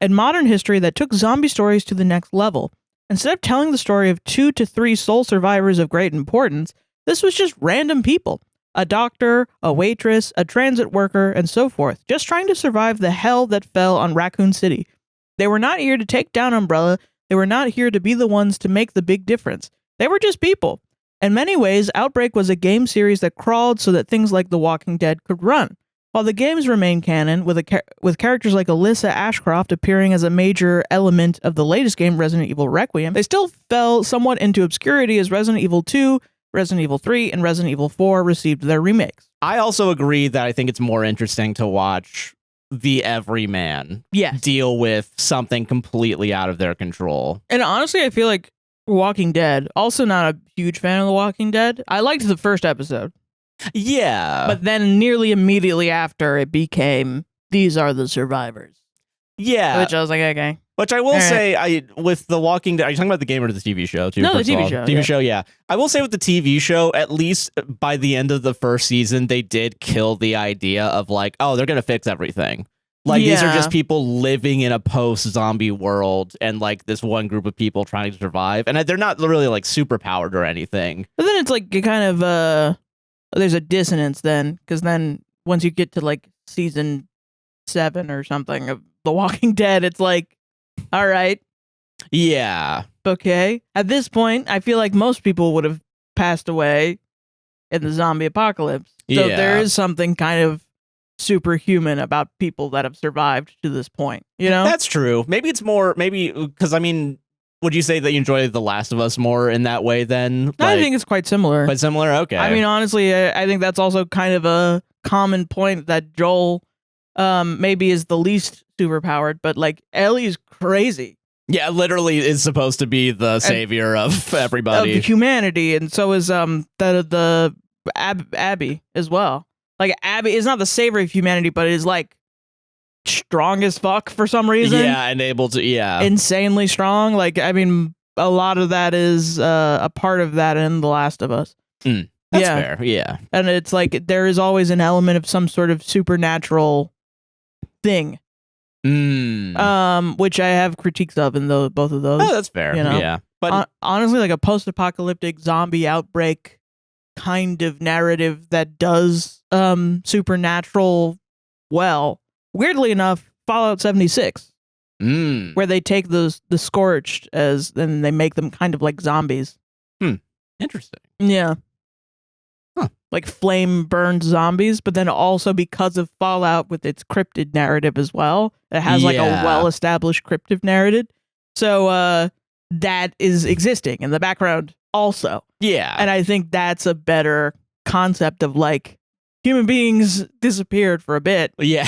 in modern history that took zombie stories to the next level. Instead of telling the story of 2 to 3 sole survivors of great importance, this was just random people. A doctor, a waitress, a transit worker, and so forth, just trying to survive the hell that fell on Raccoon City. They were not here to take down Umbrella. They were not here to be the ones to make the big difference. They were just people. In many ways, Outbreak was a game series that crawled so that things like The Walking Dead could run. While the games remain canon, with characters like Alyssa Ashcroft appearing as a major element of the latest game, Resident Evil Requiem, they still fell somewhat into obscurity as Resident Evil 2, Resident Evil 3, and Resident Evil 4 received their remakes. I also agree that I think it's more interesting to watch the everyman deal with something completely out of their control. And honestly, I feel like Walking Dead, also not a huge fan of The Walking Dead. I liked the first episode. Yeah. But then nearly immediately after, it became, these are the survivors. Yeah. Which I was like, okay. Which I will say, with The Walking Dead, are you talking about the game or the TV show too? No, the TV show. TV show, yeah. I will say with the TV show, at least by the end of the first season, they did kill the idea of like, oh, they're going to fix everything. Like, these are just people living in a post-zombie world and like this one group of people trying to survive. And they're not really like super powered or anything. But then it's like you kind of, there's a dissonance then, because then once you get to like season 7 or something of The Walking Dead, it's like, all right. Yeah. Okay. At this point, I feel like most people would have passed away in the zombie apocalypse. So there is something kind of superhuman about people that have survived to this point, you know? That's true. Maybe it's more, because I mean, would you say that you enjoy The Last of Us more in that way then? Like, I think it's quite similar. Quite similar? Okay. I mean, honestly, I think that's also kind of a common point that Joel maybe is the least superpowered, but like Ellie's crazy. Yeah, literally is supposed to be the savior of everybody. Of humanity, and so is the Abby as well. Like, Abby is not the savior of humanity, but is like strong as fuck for some reason. Yeah, and able to, insanely strong. Like, I mean, a lot of that is a part of that in The Last of Us. That's fair, yeah. And it's like there is always an element of some sort of supernatural thing. Which I have critiques of in both of those. Oh, that's fair, you know? Yeah. But honestly, like a post-apocalyptic zombie outbreak kind of narrative that does supernatural well. Weirdly enough, Fallout 76, where they take the Scorched and they make them kind of like zombies. Interesting. Yeah. Huh. Like flame-burned zombies, but then also because of Fallout with its cryptid narrative as well, it has like a well-established cryptid narrative. So that is existing in the background also. Yeah. And I think that's a better concept of like human beings disappeared for a bit. Yeah.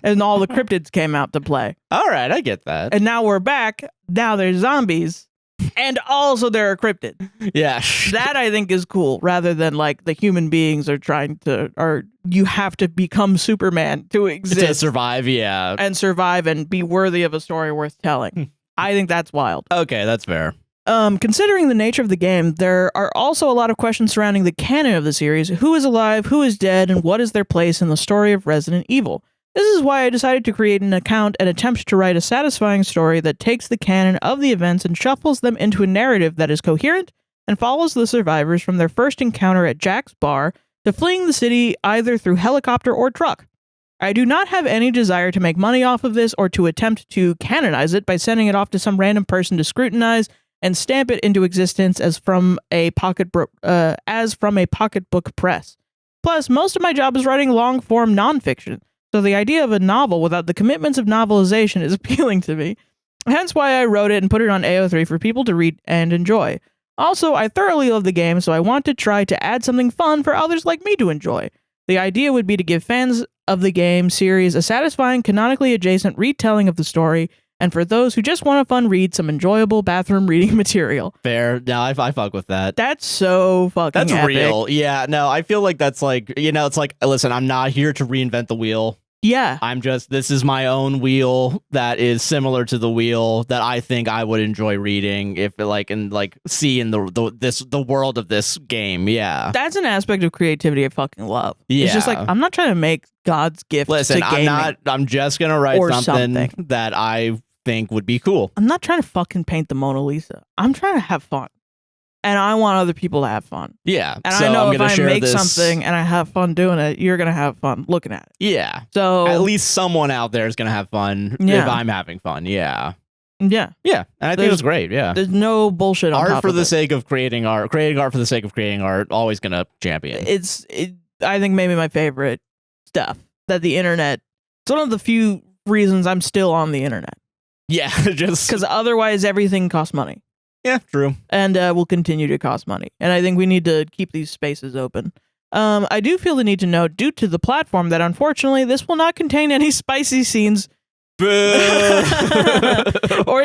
And all the cryptids came out to play. All right, I get that. And now we're back. Now there's zombies. And also there are cryptids. Yeah. That I think is cool, rather than like the human beings are you have to become Superman to exist. To survive, yeah. And survive and be worthy of a story worth telling. I think that's wild. Okay, that's fair. Considering the nature of the game, there are also a lot of questions surrounding the canon of the series. Who is alive, who is dead, and what is their place in the story of Resident Evil? This is why I decided to create an account and attempt to write a satisfying story that takes the canon of the events and shuffles them into a narrative that is coherent and follows the survivors from their first encounter at Jack's bar to fleeing the city either through helicopter or truck. I do not have any desire to make money off of this or to attempt to canonize it by sending it off to some random person to scrutinize and stamp it into existence as from a pocketbook press. Plus, most of my job is writing long-form nonfiction, so the idea of a novel without the commitments of novelization is appealing to me. Hence why I wrote it and put it on AO3 for people to read and enjoy. Also, I thoroughly love the game, so I want to try to add something fun for others like me to enjoy. The idea would be to give fans of the game series a satisfying, canonically adjacent retelling of the story, and for those who just want a fun read, some enjoyable bathroom reading material. Fair. No, I fuck with that. That's so fucking That's epic. real. Yeah, no, I feel like that's like, it's like, listen, I'm not here to reinvent the wheel. Yeah. This is my own wheel that is similar to the wheel that I think I would enjoy reading if see in the world of this game. Yeah. That's an aspect of creativity I fucking love. Yeah. It's just like, I'm not trying to make God's gift to gaming. I'm just going to write something that I think would be cool. I'm not trying to fucking paint the Mona Lisa. I'm trying to have fun. And I want other people to have fun. Yeah. And I know if I make something and I have fun doing it, you're going to have fun looking at it. Yeah. So at least someone out there is going to have fun if I'm having fun. Yeah. Yeah. Yeah. And I think it's great. Yeah. There's no bullshit on art for the sake of creating art. Creating art for the sake of creating art. Always going to champion. I think maybe my favorite stuff that the internet, it's one of the few reasons I'm still on the internet. Yeah. Just because otherwise everything costs money. Yeah, true. And will continue to cost money. And I think we need to keep these spaces open. I do feel the need to note, due to the platform, that unfortunately this will not contain any spicy scenes or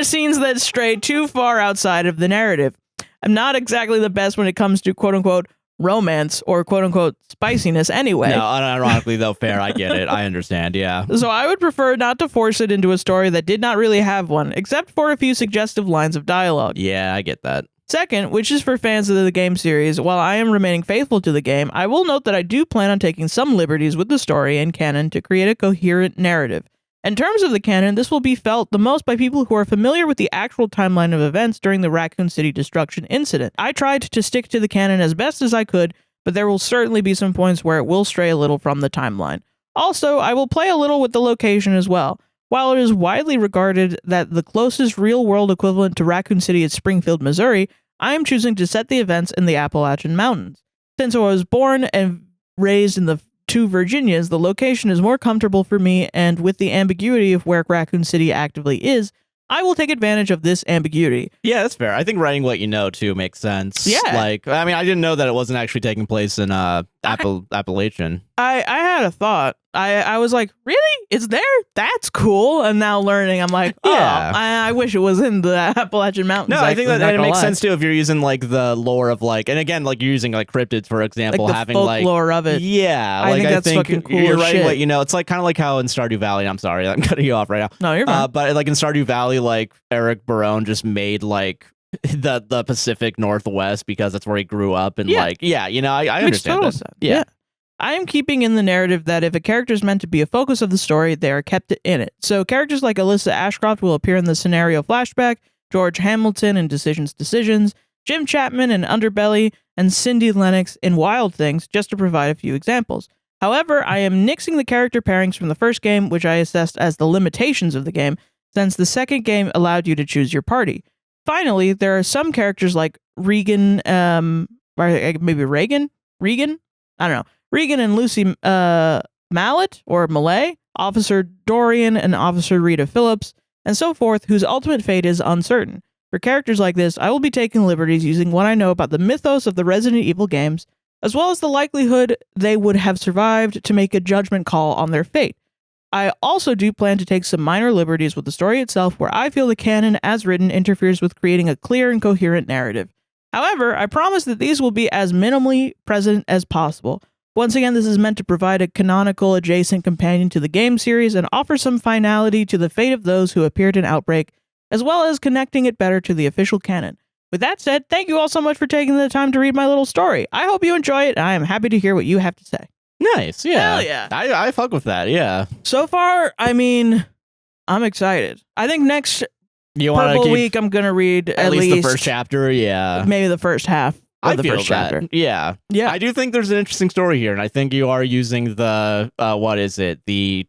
scenes that stray too far outside of the narrative. I'm not exactly the best when it comes to quote-unquote romance or quote-unquote spiciness anyway. No, unironically though, fair. I get it. I understand, yeah. So I would prefer not to force it into a story that did not really have one, except for a few suggestive lines of dialogue. Yeah, I get that. Second, which is for fans of the game series, while I am remaining faithful to the game, I will note that I do plan on taking some liberties with the story and canon to create a coherent narrative. In terms of the canon, this will be felt the most by people who are familiar with the actual timeline of events during the Raccoon City destruction incident. I tried to stick to the canon as best as I could, but there will certainly be some points where it will stray a little from the timeline. Also, I will play a little with the location as well. While it is widely regarded that the closest real-world equivalent to Raccoon City is Springfield, Missouri, I am choosing to set the events in the Appalachian Mountains. Since I was born and raised in the two Virginias, the location is more comfortable for me, and with the ambiguity of where Raccoon City actively is, I will take advantage of this ambiguity. Yeah, that's fair. I think writing what you know, too, makes sense. Yeah. Like, I mean, I didn't know that it wasn't actually taking place in Appalachian. I had a thought. I was like, really? It's there? That's cool. And now learning, I'm like, yeah. I wish it was in the Appalachian Mountains. No, I think that it makes sense, too, if you're using, like, the lore of, like, and again, like, you're using, like, cryptids, for example, like the having, folklore of it. Yeah. I think that's fucking cool. You're writing shit. what you know. It's, like, kind of like how in Stardew Valley, I'm sorry, I'm cutting you off right now. No, you're fine. But, like, in Stardew Valley, like, Eric Barone just made, like, the Pacific Northwest because that's where he grew up. And, like, yeah, you know, I understand that. Sense. Yeah. I am keeping in the narrative that if a character is meant to be a focus of the story, they are kept in it. So characters like Alyssa Ashcroft will appear in the scenario flashback, George Hamilton in Decisions, Jim Chapman in Underbelly, and Cindy Lennox in Wild Things, just to provide a few examples. However, I am nixing the character pairings from the first game, which I assessed as the limitations of the game, since the second game allowed you to choose your party. Finally, there are some characters like Regan, maybe Regan? I don't know. Regan and Lucy Mallet, or Malay, Officer Dorian and Officer Rita Phillips, and so forth, whose ultimate fate is uncertain. For characters like this, I will be taking liberties using what I know about the mythos of the Resident Evil games, as well as the likelihood they would have survived to make a judgment call on their fate. I also do plan to take some minor liberties with the story itself, where I feel the canon as written interferes with creating a clear and coherent narrative. However, I promise that these will be as minimally present as possible. Once again, this is meant to provide a canonical adjacent companion to the game series and offer some finality to the fate of those who appeared in Outbreak, as well as connecting it better to the official canon. With that said, thank you all so much for taking the time to read my little story. I hope you enjoy it, and I am happy to hear what you have to say. Nice, yeah. Hell yeah. I fuck with that, yeah. So far, I mean, I'm excited. I think next Purple Week, I'm going to read at least the first chapter, yeah. Maybe the first half. I feel that. Yeah. I do think there's an interesting story here, and I think you are using the the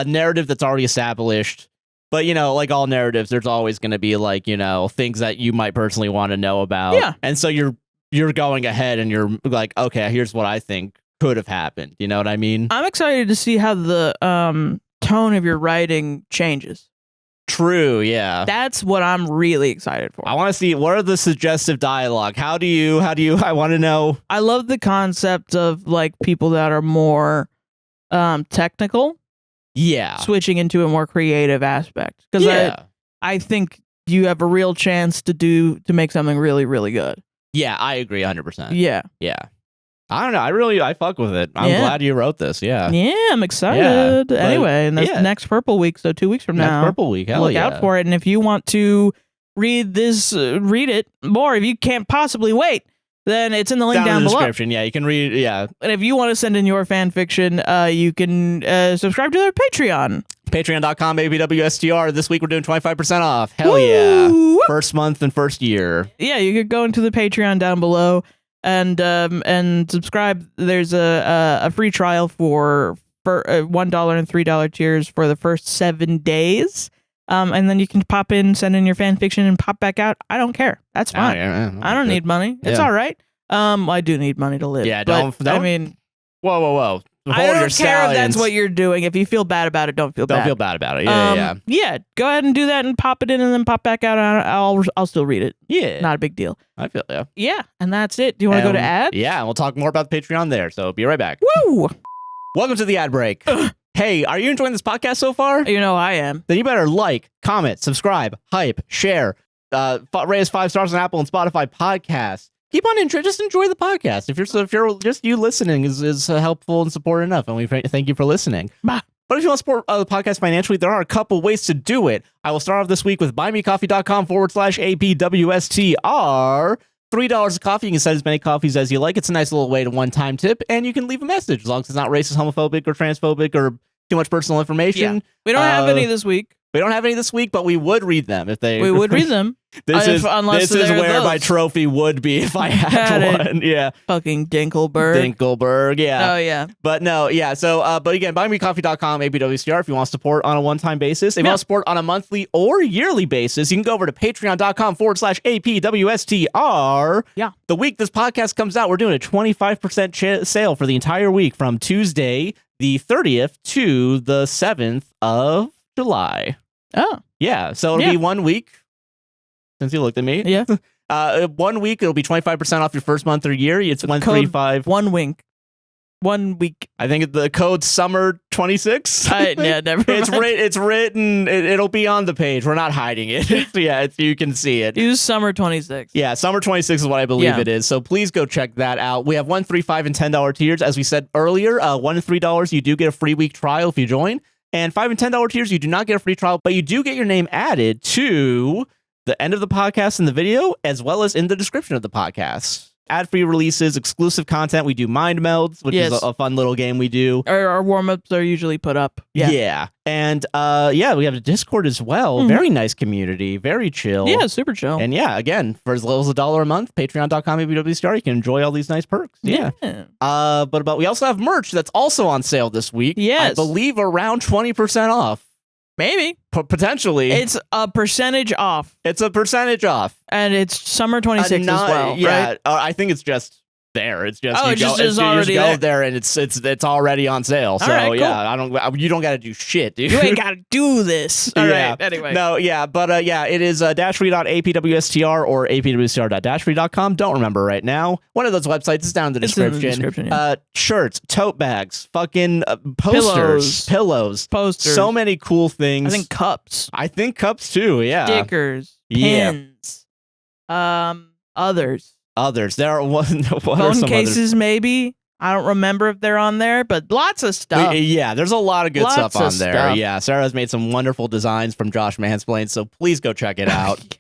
narrative that's already established. But you know, like all narratives, there's always going to be like, you know, things that you might personally want to know about. Yeah. And so you're going ahead and you're like, okay, here's what I think could have happened. You know what I mean? I'm excited to see how the tone of your writing changes. True, yeah. That's what I'm really excited for. I want to see, what are the suggestive dialogue? How do you, I want to know. I love the concept of like people that are more technical. Yeah. Switching into a more creative aspect. Because I think you have a real chance to make something really, really good. Yeah, I agree 100%. Yeah. Yeah. I don't know. I fuck with it. I'm glad you wrote this. Yeah. Yeah, I'm excited. Yeah, anyway, and that's next Purple Week, so 2 weeks from now. Next Purple Week. Hell look out for it. And if you want to read this, read it more, if you can't possibly wait, then it's in the link down in the below. Description. Yeah, you can read. Yeah. And if you want to send in your fan fiction, you can subscribe to their Patreon. Patreon.com, WSTR. This week we're doing 25% off. Hell Woo! Yeah. First month and first year. Yeah, you could go into the Patreon down below and subscribe. There's a free trial for $1 and $3 tiers for the first 7 days. And then you can pop in, send in your fan fiction, and pop back out. I don't care. That's fine. I don't need money. It's all right. I do need money to live. Yeah, don't. I mean, whoa. I don't care if that's what you're doing. If you feel bad about it, don't feel bad. Don't feel bad about it. Yeah. Yeah, go ahead and do that and pop it in and then pop back out. I'll still read it. Yeah. Not a big deal. I feel Yeah, and that's it. Do you want to go to ads? Yeah, and we'll talk more about the Patreon there. So be right back. Woo! Welcome to the ad break. Hey, are you enjoying this podcast so far? You know I am. Then you better like, comment, subscribe, hype, share, rate us 5 stars on Apple and Spotify podcasts. Keep on just enjoy the podcast. If you're just you listening is helpful and support enough, and we thank you for listening. Bah. But if you want to support the podcast financially, there are a couple ways to do it. I will start off this week with buymecoffee.com/APWSTR. $3 a coffee. You can send as many coffees as you like. It's a nice little way to one-time tip, and you can leave a message as long as it's not racist, homophobic, or transphobic, or too much personal information. Yeah. We don't have any this week. We don't have any this week, but we would read them if they. We would read them. This is where my trophy would be if I had one. Yeah. Fucking Dinkelberg. Yeah. Oh yeah. But no, yeah. So, but again, buymecoffee.com, APWSTR, if you want support on a one-time basis. If you want support on a monthly or yearly basis, you can go over to patreon.com/APWSTR. Yeah. The week this podcast comes out, we're doing a 25% sale for the entire week from Tuesday, the 30th to the 7th of July. Oh. Yeah. So it'll be 1 week. Since you looked at me. Yeah. 1 week, it'll be 25% off your first month or year. It's 135. 1 week. 1 week. I think the code's summer 26. Yeah, never mind. It's written. It'll be on the page. We're not hiding it. You can see it. Use summer 26. Yeah, summer 26 is what I believe it is. So please go check that out. We have $1, $3, $5, and $10 tiers. As we said earlier, $1 and $3, you do get a free week trial if you join. And $5 and $10 tiers, you do not get a free trial, but you do get your name added to the end of the podcast in the video, as well as in the description of the podcast. Ad-free releases, exclusive content. We do mind melds, which is a fun little game we do. Our warm-ups are usually put up. Yeah. And we have a Discord as well. Mm-hmm. Very nice community. Very chill. Yeah, super chill. And yeah, again, for as little as $1 a month, patreon.com/APWSTR, you can enjoy all these nice perks. Yeah. But we also have merch that's also on sale this week. Yes. I believe around 20% off. Maybe. Potentially. It's a percentage off. It's a percentage off. And it's summer 26 as well, yeah, right? I think it's just there. It's just you just go there and it's already on sale. So right, cool. Yeah, you don't got to do shit, dude. You ain't got to do this. All right. Anyway. No, yeah, but it is dashfree.apwstr or apwstr.dashfree.com. Don't remember right now. One of those websites is down in the description. Shirts, tote bags, fucking posters, pillows, so many cool things. I think cups. Too. Yeah. Stickers, pins, others. There are phone cases, maybe. I don't remember if they're on there, but lots of stuff. Yeah, there's a lot of good stuff on there. Stuff. Yeah, Sarah's made some wonderful designs from Josh Mansplain, so please go check it out.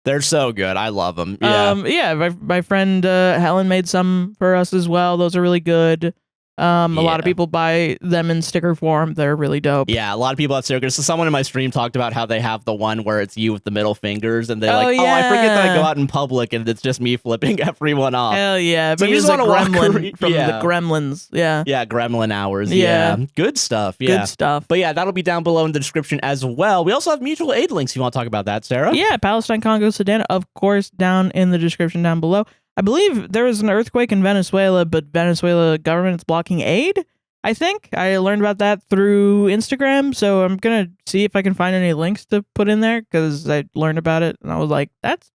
They're so good. I love them. Yeah, my friend Helen made some for us as well. Those are really good. A lot of people buy them in sticker form. They're really dope. Yeah, a lot of people have stickers. So someone in my stream talked about how they have the one where it's you with the middle fingers, and they're I forget that I go out in public and it's just me flipping everyone off. Hell yeah. So you just want a gremlin from the Gremlins. Yeah. Yeah, gremlin hours. Yeah. Good stuff. Yeah. Good stuff. But yeah, that'll be down below in the description as well. We also have mutual aid links. You want to talk about that, Sarah? Yeah, Palestine, Congo, Sudan, of course, down in the description down below. I believe there was an earthquake in Venezuela, but Venezuela government is blocking aid. I think I learned about that through Instagram, so I'm gonna see if I can find any links to put in there because I learned about it and I was like, "That's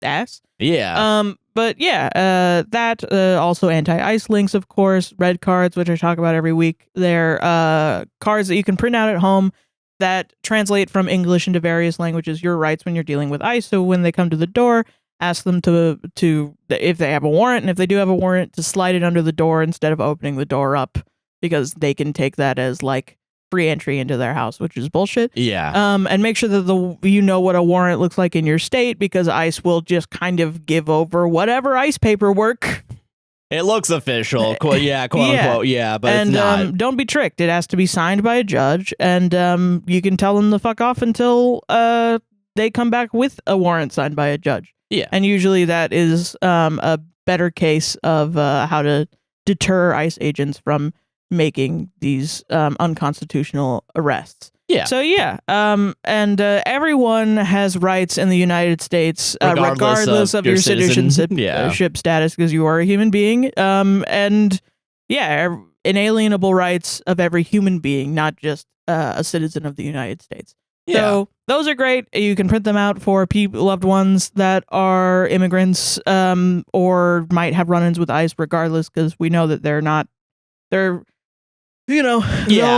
ass." Yeah. But yeah, that also anti-ice links, of course, red cards, which I talk about every week. They're cards that you can print out at home that translate from English into various languages. Your rights when you're dealing with ICE. So when they come to the door, ask them to if they have a warrant, and if they do have a warrant, to slide it under the door instead of opening the door up, because they can take that as like free entry into their house, which is bullshit. Yeah. And make sure that you know what a warrant looks like in your state, because ICE will just kind of give over whatever ICE paperwork. It looks official, quote unquote, yeah, but and it's not. Don't be tricked. It has to be signed by a judge, and you can tell them to fuck off until they come back with a warrant signed by a judge. Yeah. And usually that is a better case of how to deter ICE agents from making these unconstitutional arrests. Yeah. So yeah, and everyone has rights in the United States, regardless of your citizenship status, because you are a human being. And yeah, inalienable rights of every human being, not just a citizen of the United States. Yeah. So those are great. You can print them out for loved ones that are immigrants, or might have run-ins with ICE, regardless, because we know that they'll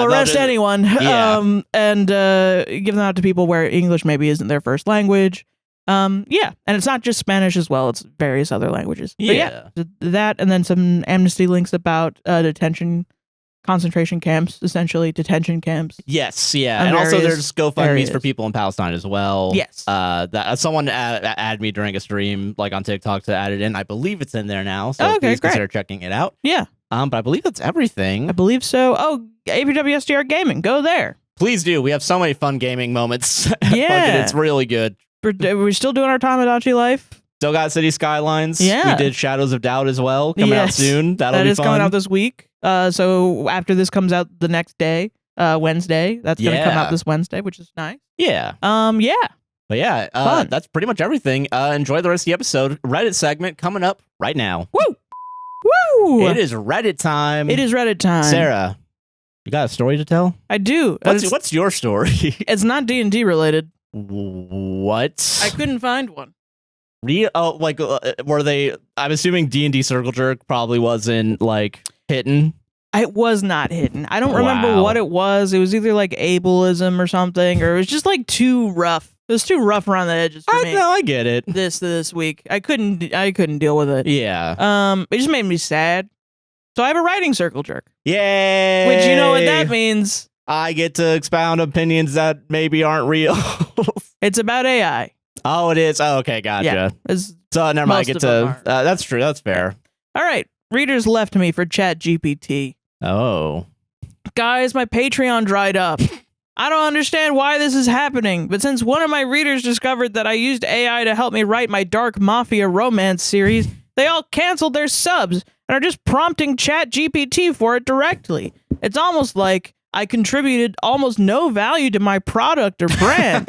arrest anyone, and give them out to people where English maybe isn't their first language. And it's not just Spanish as well; it's various other languages. Yeah, that, and then some amnesty links about detention, concentration camps, essentially detention camps. Yes, yeah, and also there's GoFundMe's for people in Palestine as well. Yes, that someone added me during a stream, like on TikTok, to add it in. I believe it's in there now, so please consider checking it out. Yeah. But I believe that's everything. I believe so. Oh, APWSDR Gaming, go there. Please do. We have so many fun gaming moments. Yeah. It's really good. We're still doing our Tamagotchi life. Still got City Skylines. Yeah. We did Shadows of Doubt as well. Coming out soon. That is coming out this week. So after this comes out the next day, Wednesday, that's going to come out this Wednesday, which is nice. Yeah. Yeah. But yeah, that's pretty much everything. Enjoy the rest of the episode. Reddit segment coming up right now. Woo! Woo! It is Reddit time. It is Reddit time. Sarah, you got a story to tell? I do. What's your story? It's not D&D related. What? I couldn't find one. Were they? I'm assuming D&D Circle Jerk probably wasn't like hidden. It was not hidden. I don't remember what it was. It was either like ableism or something, or it was just like too rough. It was too rough around the edges for me. No, I get it. This week, I couldn't deal with it. Yeah. It just made me sad. So I have a writing circle jerk. Yay! Which, you know what that means? I get to expound opinions that maybe aren't real. It's about AI. Oh, it is. Oh, okay, gotcha. Yeah, so never mind. I get to. That's true. That's fair. All right. Readers left me for ChatGPT. Oh. Guys, my Patreon dried up. I don't understand why this is happening, but since one of my readers discovered that I used AI to help me write my dark mafia romance series, they all canceled their subs and are just prompting ChatGPT for it directly. It's almost like I contributed almost no value to my product or brand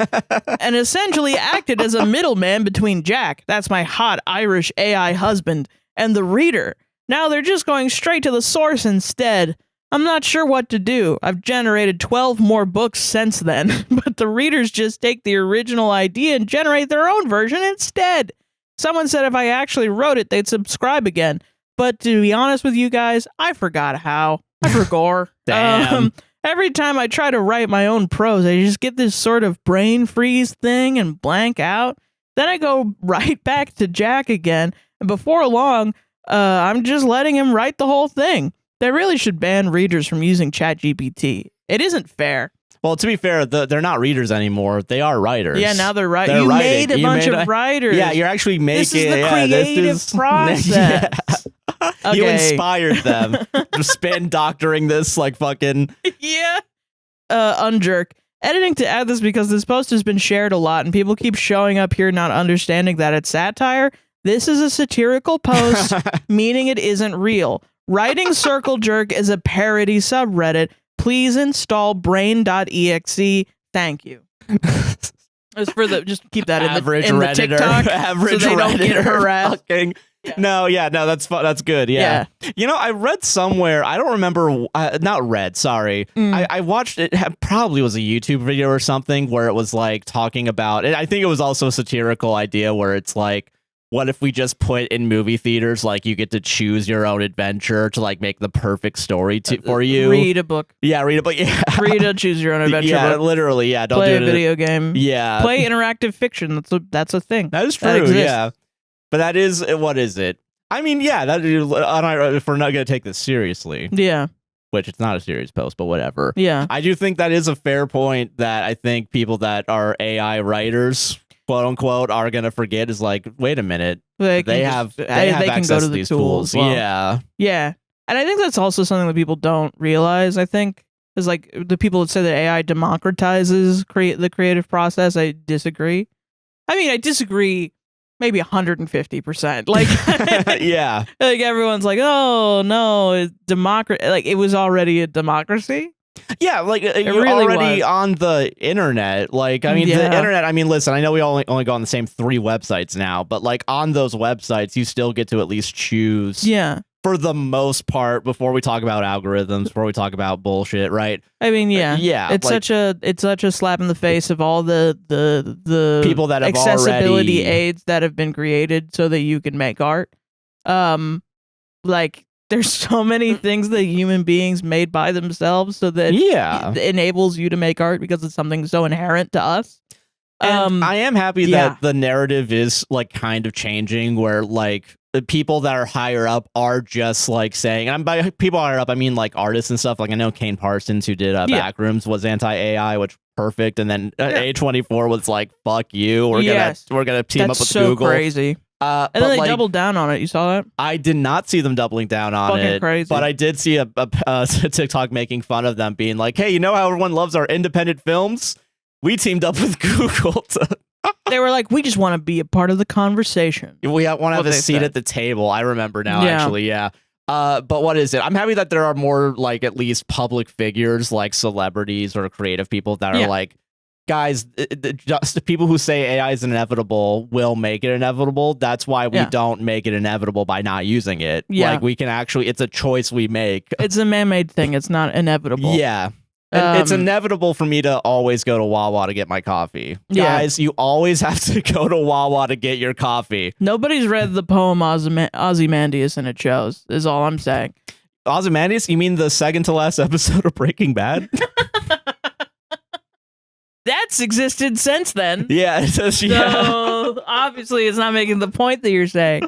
and essentially acted as a middleman between Jack, that's my hot Irish AI husband, and the reader. Now they're just going straight to the source instead. I'm not sure what to do. I've generated 12 more books since then, but the readers just take the original idea and generate their own version instead. Someone said if I actually wrote it, they'd subscribe again. But to be honest with you guys, I forgot how. I forgot. Damn. Every time I try to write my own prose, I just get this sort of brain freeze thing and blank out. Then I go right back to Jack again, and before long, I'm just letting him write the whole thing. They really should ban readers from using ChatGPT. It isn't fair. Well, to be fair, they're not readers anymore. They are writers. Yeah, now they're writing. You made a bunch of writers. Yeah, you're actually making... This is the creative process. Yeah. Okay. You inspired them. Just spin doctoring this like fucking... Yeah. Unjerk. Editing to add this because this post has been shared a lot and people keep showing up here not understanding that it's satire. This is a satirical post, meaning it isn't real. Writing Circle Jerk is a parody subreddit. Please install brain.exe. Thank you. It's for just keep that average in the Redditor, TikTok, average so they don't get Redditor harassed. fucking- No, that's fun. That's good. Yeah. You know, I read somewhere. I don't remember. Not read. Sorry. I watched it. Probably was a YouTube video or something where it was like talking about it. I think it was also a satirical idea where it's like, what if we just put in movie theaters like you get to choose your own adventure to like make the perfect story for you? Read a book. Yeah, read a book. Yeah, read a choose your own adventure book. Literally. Yeah, don't play do a video game. Yeah, play interactive fiction. That's a thing. That is true. Yeah. But that is, what is it? I mean, yeah, if we're not going to take this seriously. Yeah. Which it's not a serious post, but whatever. Yeah. I do think that is a fair point that I think people that are AI writers, quote unquote, are going to forget is like, wait a minute. They can go to these tools. Well. Yeah. Yeah. And I think that's also something that people don't realize, I think, is like the people that say that AI democratizes the creative process. I disagree. I mean, I disagree maybe 150%. Like, yeah, like everyone's like, oh no, it's like it was already a democracy. Yeah, like you're really already on the internet. Like, I mean, the internet. I mean, listen, I know we only go on the same 3 websites now, but like on those websites, you still get to at least choose. Yeah. For the most part, before we talk about algorithms, before we talk about bullshit, right? I mean, yeah. It's like, such a slap in the face of all the people that have accessibility aids that have been created so that you can make art. Like there's so many things that human beings made by themselves so that it enables you to make art because it's something so inherent to us. And I am happy that the narrative is like kind of changing where like the people that are higher up are just like saying, and by people higher up, I mean like artists and stuff. Like I know Kane Parsons, who did Backrooms, was anti-AI, which perfect. And then A24 was like, fuck you. We're gonna team up with so Google. Crazy. And then they doubled down on it. You saw that? I did not see them doubling down on Fucking it. Crazy. But I did see a TikTok making fun of them, being like, hey, you know how everyone loves our independent films? We teamed up with Google to... They were like, we just want to be a part of the conversation. We want to have a seat at the table. I remember now, actually, but what is it? I'm happy that there are more, like, at least public figures, like celebrities or creative people that are like, guys, just people who say AI is inevitable will make it inevitable. That's why we don't make it inevitable by not using it. Yeah. Like, we can actually, it's a choice we make. It's a man-made thing. It's not inevitable. Yeah. It's inevitable for me to always go to Wawa to get my coffee. Guys, you always have to go to Wawa to get your coffee. Nobody's read the poem Ozymandias and it shows, is all I'm saying. Ozymandias? You mean the second to last episode of Breaking Bad? That's existed since then. Yeah, it says, so obviously it's not making the point that you're saying.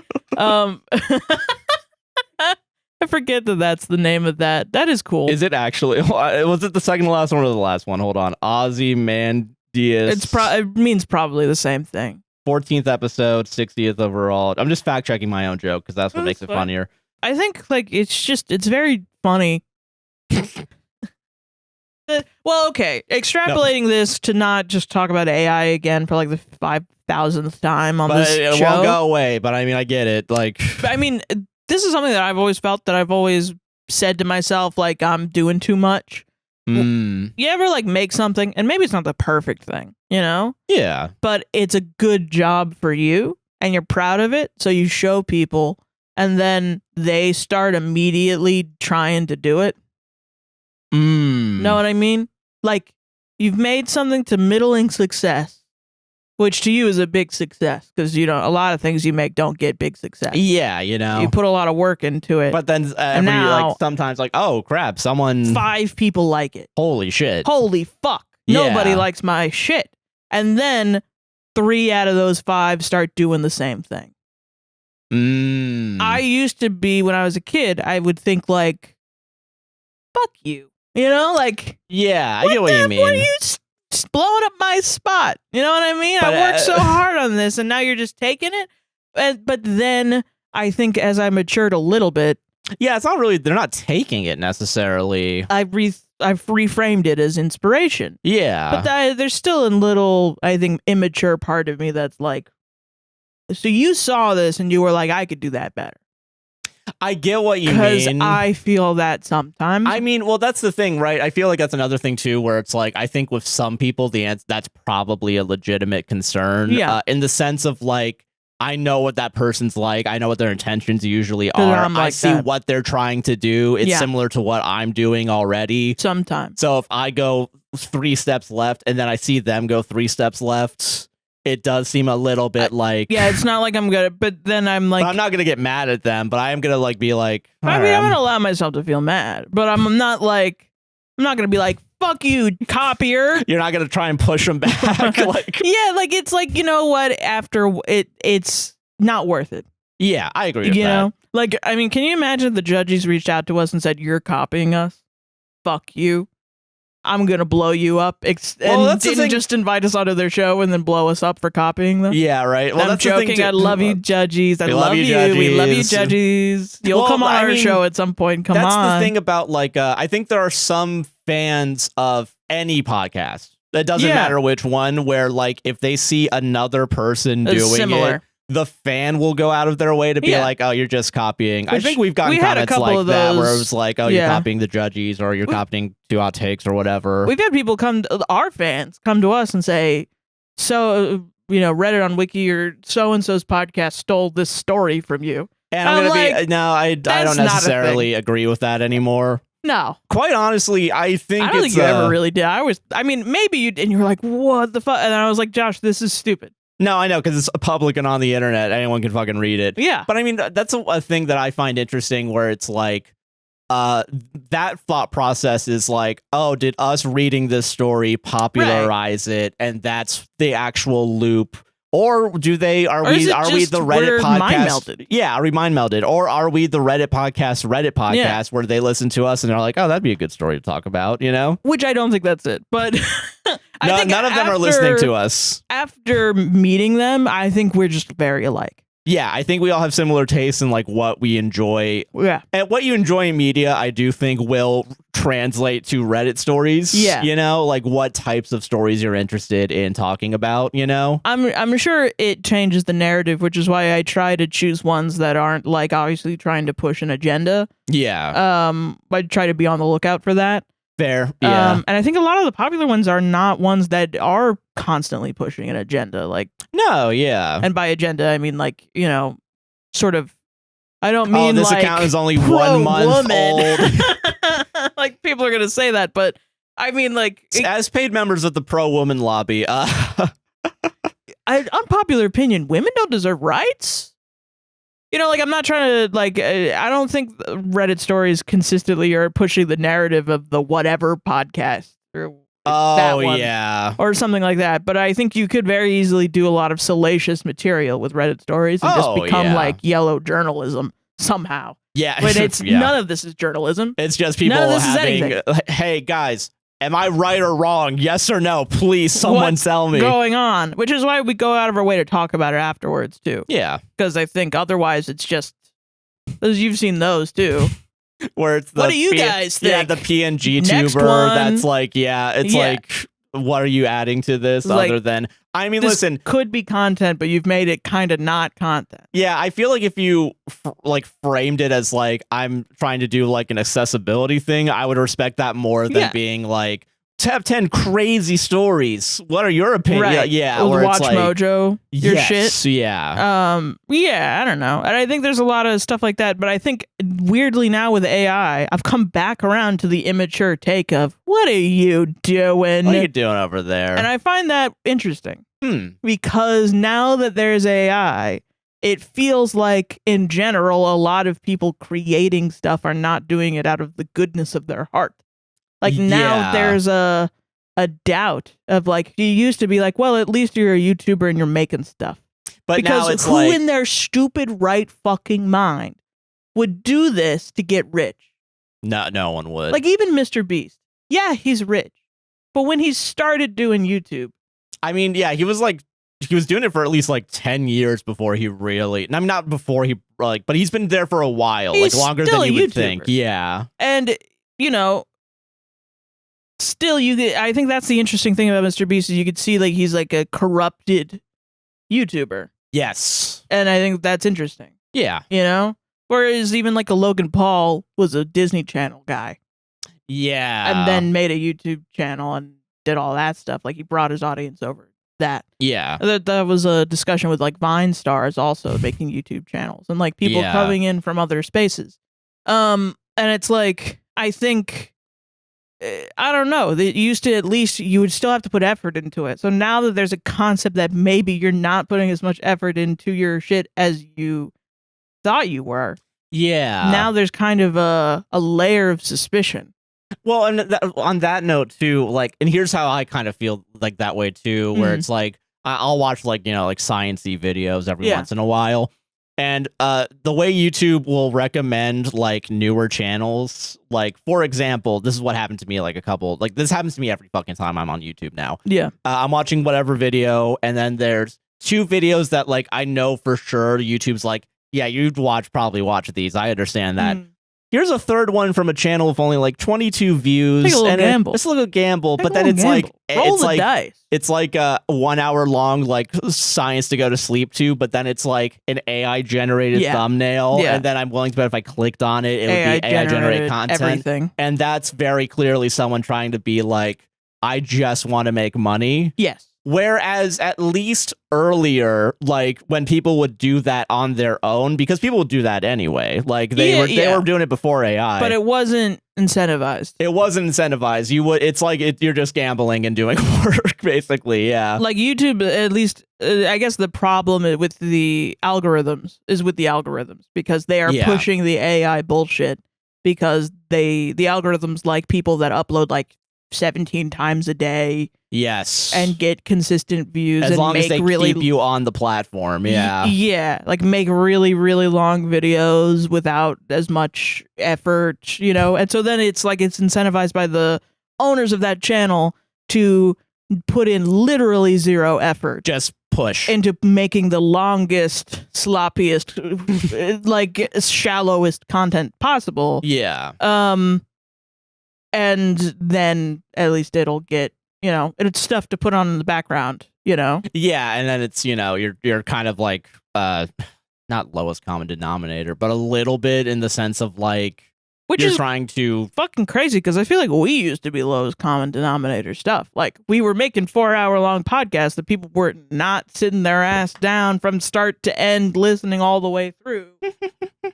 I forget that that's the name of that. That is cool. Is it actually? Was it the second to last one or the last one? Hold on. Ozymandias. It means probably the same thing. 14th episode, 60th overall. I'm just fact checking my own joke because that's what makes it funnier. I think like it's very funny. Well, okay. Extrapolating this to not just talk about AI again for like the 5,000th time on this show. It won't go away, but I mean, I get it. Like, I mean, this is something that I've always felt, that I've always said to myself, like, I'm doing too much. You ever like make something, and maybe it's not the perfect thing, you know? Yeah. But it's a good job for you, and you're proud of it, so you show people, and then they start immediately trying to do it. Know what I mean? Like, you've made something to middling success, which to you is a big success, because, you know, a lot of things you make don't get big success. Yeah, you know. You put a lot of work into it. But then now, like, sometimes, like, oh, crap, 5 people like it. Holy shit. Holy fuck. Yeah. Nobody likes my shit. And then 3 out of those 5 start doing the same thing. I used to be, when I was a kid, I would think, like, fuck you. You know, like... Yeah, I get what you mean. What are you blowing up my spot? You know what I mean? But, I worked so hard on this, and now you're just taking it? But then, I think as I matured a little bit... Yeah, it's not really... They're not taking it, necessarily. I've reframed it as inspiration. Yeah. But there's still a little, I think, immature part of me that's like... So you saw this, and you were like, I could do that better. I get what you Because mean. I feel that sometimes. I mean, well, that's the thing, right? I feel like that's another thing too, where it's like, I think with some people, that's probably a legitimate concern. Yeah. In the sense of like, I know what that person's like. I know what their intentions usually are. Like I see what they're trying to do. It's similar to what I'm doing already. Sometimes. So if I go 3 steps left and then I see them go 3 steps left, it does seem a little bit like... Yeah, it's not like I'm gonna... But then I'm like... But I'm not going to get mad at them, but I am going to like be like... I mean, I'm going to allow myself to feel mad, but I'm not like... I'm not going to be like, fuck you, copier. You're not going to try and push them back. Like, yeah, like it's like, you know what? After it's not worth it. Yeah, I agree with that. You know? Like, I mean, can you imagine if the judges reached out to us and said, you're copying us? Fuck you. I'm going to blow you up. And didn't just invite us onto their show and then blow us up for copying them? Yeah, right. Well, I'm that's joking. The thing I love you, judges. I love you. Judges. We love you, judges. You'll come on our show at some point. Come on. That's the thing about, like, I think there are some fans of any podcast. It doesn't matter which one, where, like, if they see another person doing it, the fan will go out of their way to be like, oh, you're just copying. I think we've gotten comments like that where it was like, oh, you're copying the judges, or you're copying 2 Hot Takes or whatever. We've had people our fans come to us and say, so, you know, Reddit on Wiki or so-and-so's podcast stole this story from you. And I'm going to be, no, I don't necessarily agree with that anymore. No. Quite honestly, I don't think you ever really did. I mean, maybe you did, and you were like, what the fuck? And then I was like, Josh, this is stupid. No, I know, because it's public and on the internet. Anyone can fucking read it. Yeah. But I mean, that's a thing that I find interesting, where it's like, that thought process is like, oh, did us reading this story popularize it? And that's the actual loop. Or are we the Reddit podcast? Mind melded? Yeah, are we mind melded? Or are we the Reddit podcast where they listen to us and they're like, oh, that'd be a good story to talk about, you know? Which I don't think that's it. But I think none of them are listening to us. After meeting them, I think we're just very alike. Yeah, I think we all have similar tastes in like what we enjoy. Yeah. And what you enjoy in media, I do think will translate to Reddit stories. Yeah. You know, like what types of stories you're interested in talking about, you know? I'm sure it changes the narrative, which is why I try to choose ones that aren't like obviously trying to push an agenda. Yeah. I try to be on the lookout for that. Fair. Yeah. And I think a lot of the popular ones are not ones that are constantly pushing an agenda. Like, no, yeah. And by agenda, I mean like, you know, sort of. I don't mean this like account is only 1 month old. Like people are gonna say that, but I mean like as paid members of the pro woman lobby. Unpopular opinion: women don't deserve rights. You know, like I'm not trying to like. I don't think Reddit stories consistently are pushing the narrative of the whatever podcast or that one, or something like that. But I think you could very easily do a lot of salacious material with Reddit stories and just become like yellow journalism somehow. Yeah, but it's none of this is journalism. It's just people having. Hey guys, am I right or wrong? Yes or no? Please, someone tell me. What's going on? Which is why we go out of our way to talk about it afterwards too. Yeah, because I think otherwise it's just. As you've seen those too. Where it's what do you guys think? Yeah, the PNG tuber that's like, it's like, what are you adding to this other than, I mean, listen. Could be content, but you've made it kind of not content. Yeah, I feel like if you framed it as like, I'm trying to do like an accessibility thing, I would respect that more than being like, Top 10 crazy stories. What are your opinions? Right. Yeah. Or Watch like, Mojo. Your shit. Yeah. Yeah, I don't know. And I think there's a lot of stuff like that. But I think weirdly now with AI, I've come back around to the immature take of, what are you doing? What are you doing over there? And I find that interesting. Because now that there's AI, it feels like in general, a lot of people creating stuff are not doing it out of the goodness of their heart. Like now there's a doubt of like, you used to be like, well, at least you're a YouTuber and you're making stuff. But because now it's who like, in their stupid right fucking mind would do this to get rich? No one would. Like even Mr. Beast. Yeah, he's rich. But when he started doing YouTube. I mean, yeah, he was doing it for at least like 10 years before he really, I'm not before he like, but he's been there for a while, he's like longer than you would think. Yeah. And, you know, still, I think that's the interesting thing about Mr. Beast is you could see like he's like a corrupted YouTuber. Yes. And I think that's interesting. Yeah. You know? Whereas even like a Logan Paul was a Disney Channel guy. Yeah. And then made a YouTube channel and did all that stuff. Like he brought his audience over that. Yeah. That was a discussion with like Vine stars also making YouTube channels and like people coming in from other spaces. And it's like, I think, I don't know, they used to, at least you would still have to put effort into it. So now that there's a concept that maybe you're not putting as much effort into your shit as you thought you were. Yeah. Now there's kind of a layer of suspicion. Well, and on that note too, like, and here's how I kind of feel like that way too, where it's like I'll watch like, you know, like sciencey videos every once in a while, and the way YouTube will recommend like newer channels, like for example, this is what happened to me like this happens to me every fucking time I'm on YouTube now. Yeah, I'm watching whatever video, and then there's 2 videos that like I know for sure YouTube's like, yeah, you'd probably watch these. I understand that. Here's a third one from a channel with only like 22 views. Take a little gamble. It's a little gamble, but then it's gamble. like Roll the dice. It's like a 1 hour long like science to go to sleep to, but then it's like an AI generated thumbnail, and then I'm willing to bet if I clicked on it, it would be AI generated content. Everything. And that's very clearly someone trying to be like, I just want to make money. Yes. Whereas at least earlier, like when people would do that on their own, because people would do that anyway. Like they were doing it before AI, but it wasn't incentivized. It wasn't incentivized. It's like you're just gambling and doing work, basically. Yeah. Like YouTube, at least, I guess the problem with the algorithms is with the algorithms, because they are pushing the AI bullshit, because the algorithms like people that upload like 17 times a day. Yes. And get consistent views. As and long make as they keep you on the platform. Yeah. Yeah. Like make really, really long videos without as much effort, you know? And so then it's like it's incentivized by the owners of that channel to put in literally zero effort. Just push into making the longest, sloppiest, like shallowest content possible. Yeah. And then at least it'll get, you know, it's stuff to put on in the background, you know? Yeah, and then it's, you know, you're kind of like, not lowest common denominator, but a little bit in the sense of like, which you're is trying to fucking crazy, because I feel like we used to be lowest common denominator stuff. Like we were making 4-hour-long podcasts that people were not sitting their ass down from start to end listening all the way through.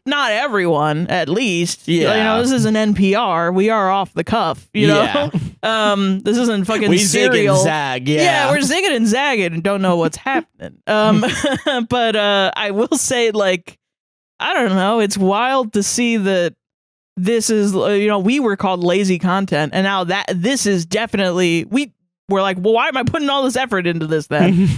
Not everyone, at least. Yeah. You know, this is an NPR. We are off the cuff, you know? This isn't fucking we serial. Zig and zag, Yeah, we're zigging and zagging and don't know what's happening. But I will say, like, I don't know, it's wild to see that this is, you know, we were called lazy content, and now that this is definitely, we're like, well, why am I putting all this effort into this then?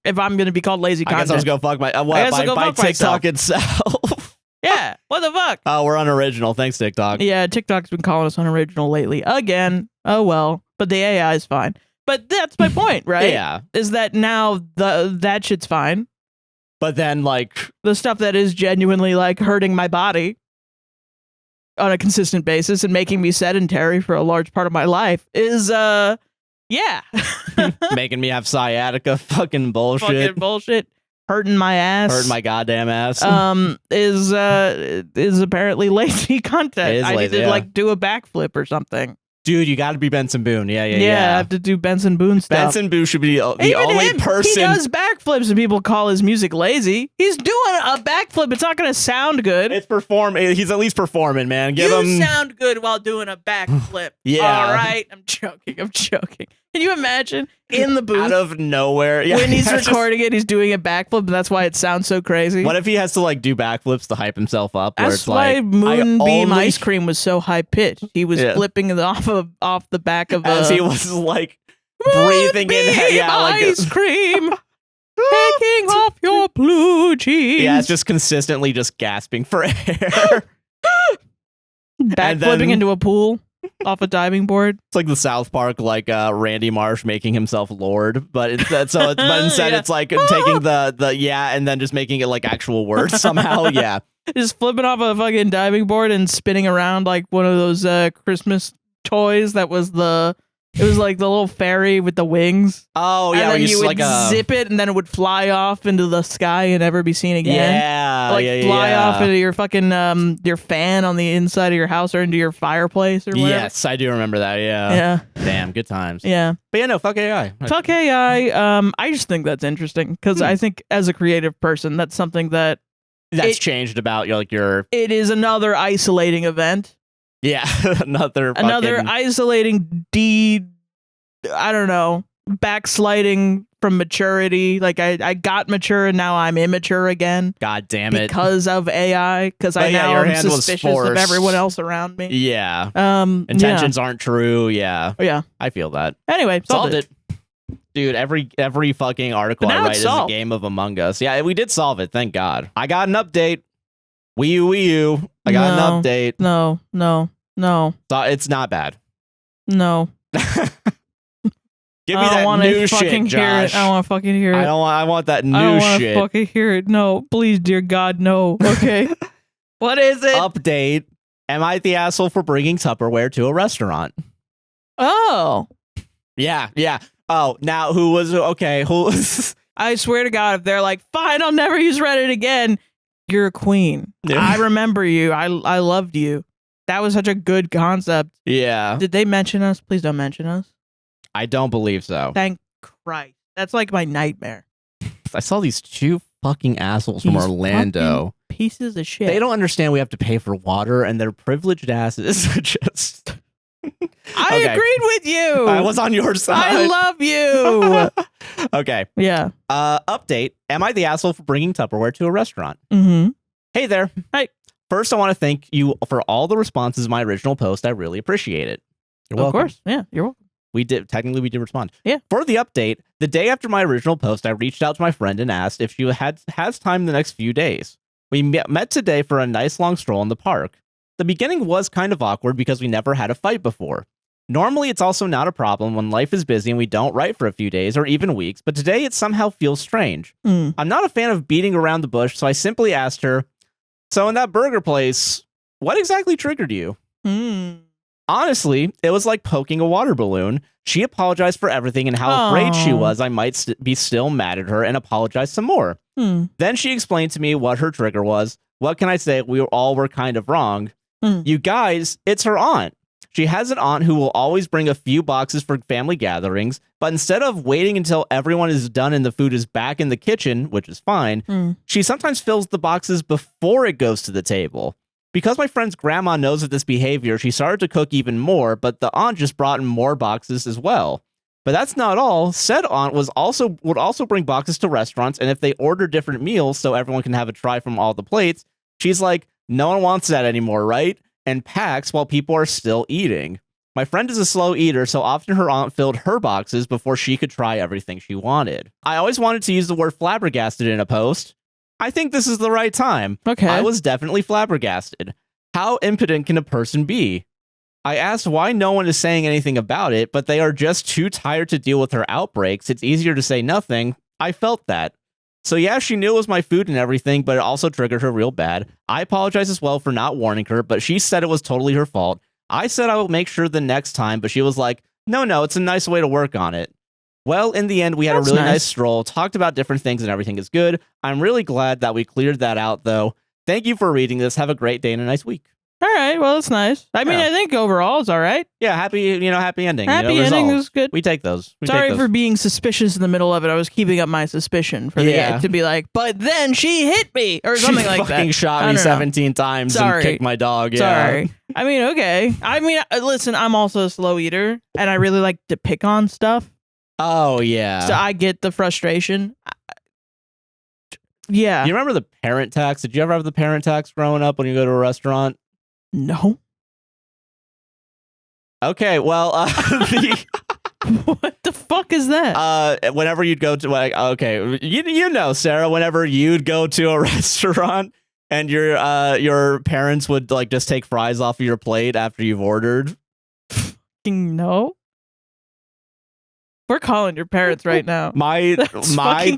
If I'm going to be called lazy content. I guess I was going to fuck my TikTok itself. Yeah, what the fuck? Oh, we're unoriginal. Thanks, TikTok. Yeah, TikTok's been calling us unoriginal lately. Again. Oh, well. But the AI is fine. But that's my point, right? Yeah. Is that now that shit's fine. But then, like, the stuff that is genuinely, like, hurting my body on a consistent basis and making me sedentary for a large part of my life is, yeah. Making me have sciatica, fucking bullshit. Hurting my ass. Hurting my goddamn ass. Is apparently lazy content. I need to like do a backflip or something. Dude, you got to be Benson Boone. Yeah. I have to do Benson Boone stuff. Benson Boone should be the only person. He does backflips and people call his music lazy. He's doing a backflip. It's not going to sound good. He's at least performing, man. You sound good while doing a backflip. Yeah. All right. I'm joking. Can you imagine in the booth? Out of nowhere. Yeah, when he's recording it, he's doing a backflip, and that's why it sounds so crazy. What if he has to like do backflips to hype himself up? That's why Moonbeam Ice Cream was so high pitched. He was flipping it off the back of as he was like breathing in ice cream. Taking off your blue jeans. Yeah, it's just consistently just gasping for air. Backflipping into a pool. Off a diving board. It's like the South Park, like Randy Marsh making himself Lord, but instead it's like taking the and then just making it like actual words somehow. Yeah, just flipping off a fucking diving board and spinning around like one of those Christmas toys that was the It was like the little fairy with the wings. Oh yeah, and then you would zip it, and then it would fly off into the sky and never be seen again. Yeah, fly off into your fucking your fan on the inside of your house or into your fireplace or whatever. Yes, I do remember that. Yeah. Damn, good times. Yeah. But yeah, no, fuck AI. Fuck AI. I just think that's interesting because I think as a creative person, that's something that's changed about your. It is another isolating event. Yeah, another isolating I don't know, backsliding from maturity. Like I got mature and now I'm immature again. God damn it. Because of AI. Because I now am suspicious of everyone else around me. Yeah. Intentions aren't true. Yeah. Yeah. I feel that. Anyway, solved it. Dude, every fucking article I write is a game of Among Us. Yeah, we did solve it. Thank God. I got an update. Wii U. I got an update. No. So it's not bad. No. Give me that new shit, Josh. I don't want to fucking hear it. I want that new shit. I don't want to fucking hear it. No, please, dear God, no. Okay. What is it? Update. Am I the asshole for bringing Tupperware to a restaurant? Oh. Yeah. Oh, now who was I swear to God, if they're like, fine, I'll never use Reddit again. You're a queen. Yeah. I remember you. I loved you. That was such a good concept. Yeah. Did they mention us? Please don't mention us. I don't believe so. Thank Christ. That's like my nightmare. I saw these two fucking assholes from Orlando. Pieces of shit. They don't understand we have to pay for water, and their privileged asses are just... I agreed with you. I was on your side. I love you. Okay. Yeah. Update. Am I the asshole for bringing Tupperware to a restaurant? Mm-hmm. Hey there. Hi. First, I want to thank you for all the responses to my original post. I really appreciate it. You're welcome. Of course. Yeah, you're welcome. We did respond. Yeah. For the update, the day after my original post, I reached out to my friend and asked if she has time the next few days. We met today for a nice long stroll in the park. The beginning was kind of awkward because we never had a fight before. Normally, it's also not a problem when life is busy and we don't write for a few days or even weeks, but today it somehow feels strange. I'm not a fan of beating around the bush, so I simply asked her, so in that burger place, what exactly triggered you? Honestly, it was like poking a water balloon. She apologized for everything and how afraid she was I might be still mad at her and apologized some more. Then she explained to me what her trigger was. What can I say? We all were kind of wrong. You guys, it's her aunt. She has an aunt who will always bring a few boxes for family gatherings, but instead of waiting until everyone is done and the food is back in the kitchen, which is fine, she sometimes fills the boxes before it goes to the table. Because my friend's grandma knows of this behavior, she started to cook even more, but the aunt just brought in more boxes as well. But that's not all. Said aunt would also bring boxes to restaurants, and if they order different meals so everyone can have a try from all the plates, she's like, no one wants that anymore, right? And packs while people are still eating. My friend is a slow eater, so often her aunt filled her boxes before she could try everything she wanted. I always wanted to use the word flabbergasted in a post. I think this is the right time. Okay. I was definitely flabbergasted. How impotent can a person be? I asked why no one is saying anything about it, but they are just too tired to deal with her outbreaks. It's easier to say nothing. I felt that. So yeah, she knew it was my food and everything, but it also triggered her real bad. I apologize as well for not warning her, but she said it was totally her fault. I said I will make sure the next time, but she was like, no, it's a nice way to work on it. Well, in the end, we had a really nice stroll, talked about different things, and everything is good. I'm really glad that we cleared that out, though. Thank you for reading this. Have a great day and a nice week. All right, well, that's nice. I mean, I think overall it's all right. Yeah, happy ending. Happy ending is good. We take those. Sorry for being suspicious in the middle of it. I was keeping up my suspicion for the to be like, but then she hit me or something like that. She fucking shot me 17 times and kicked my dog. Yeah. Sorry. I mean, okay. I mean, listen, I'm also a slow eater, and I really like to pick on stuff. Oh, yeah. So I get the frustration. Yeah. You remember the parent tax? Did you ever have the parent tax growing up when you go to a restaurant? No. Okay, well, what the fuck is that? Whenever you'd go to, you know, Sarah, whenever you'd go to a restaurant and your parents would like just take fries off of your plate after you've ordered. No. We're calling your parents right now. My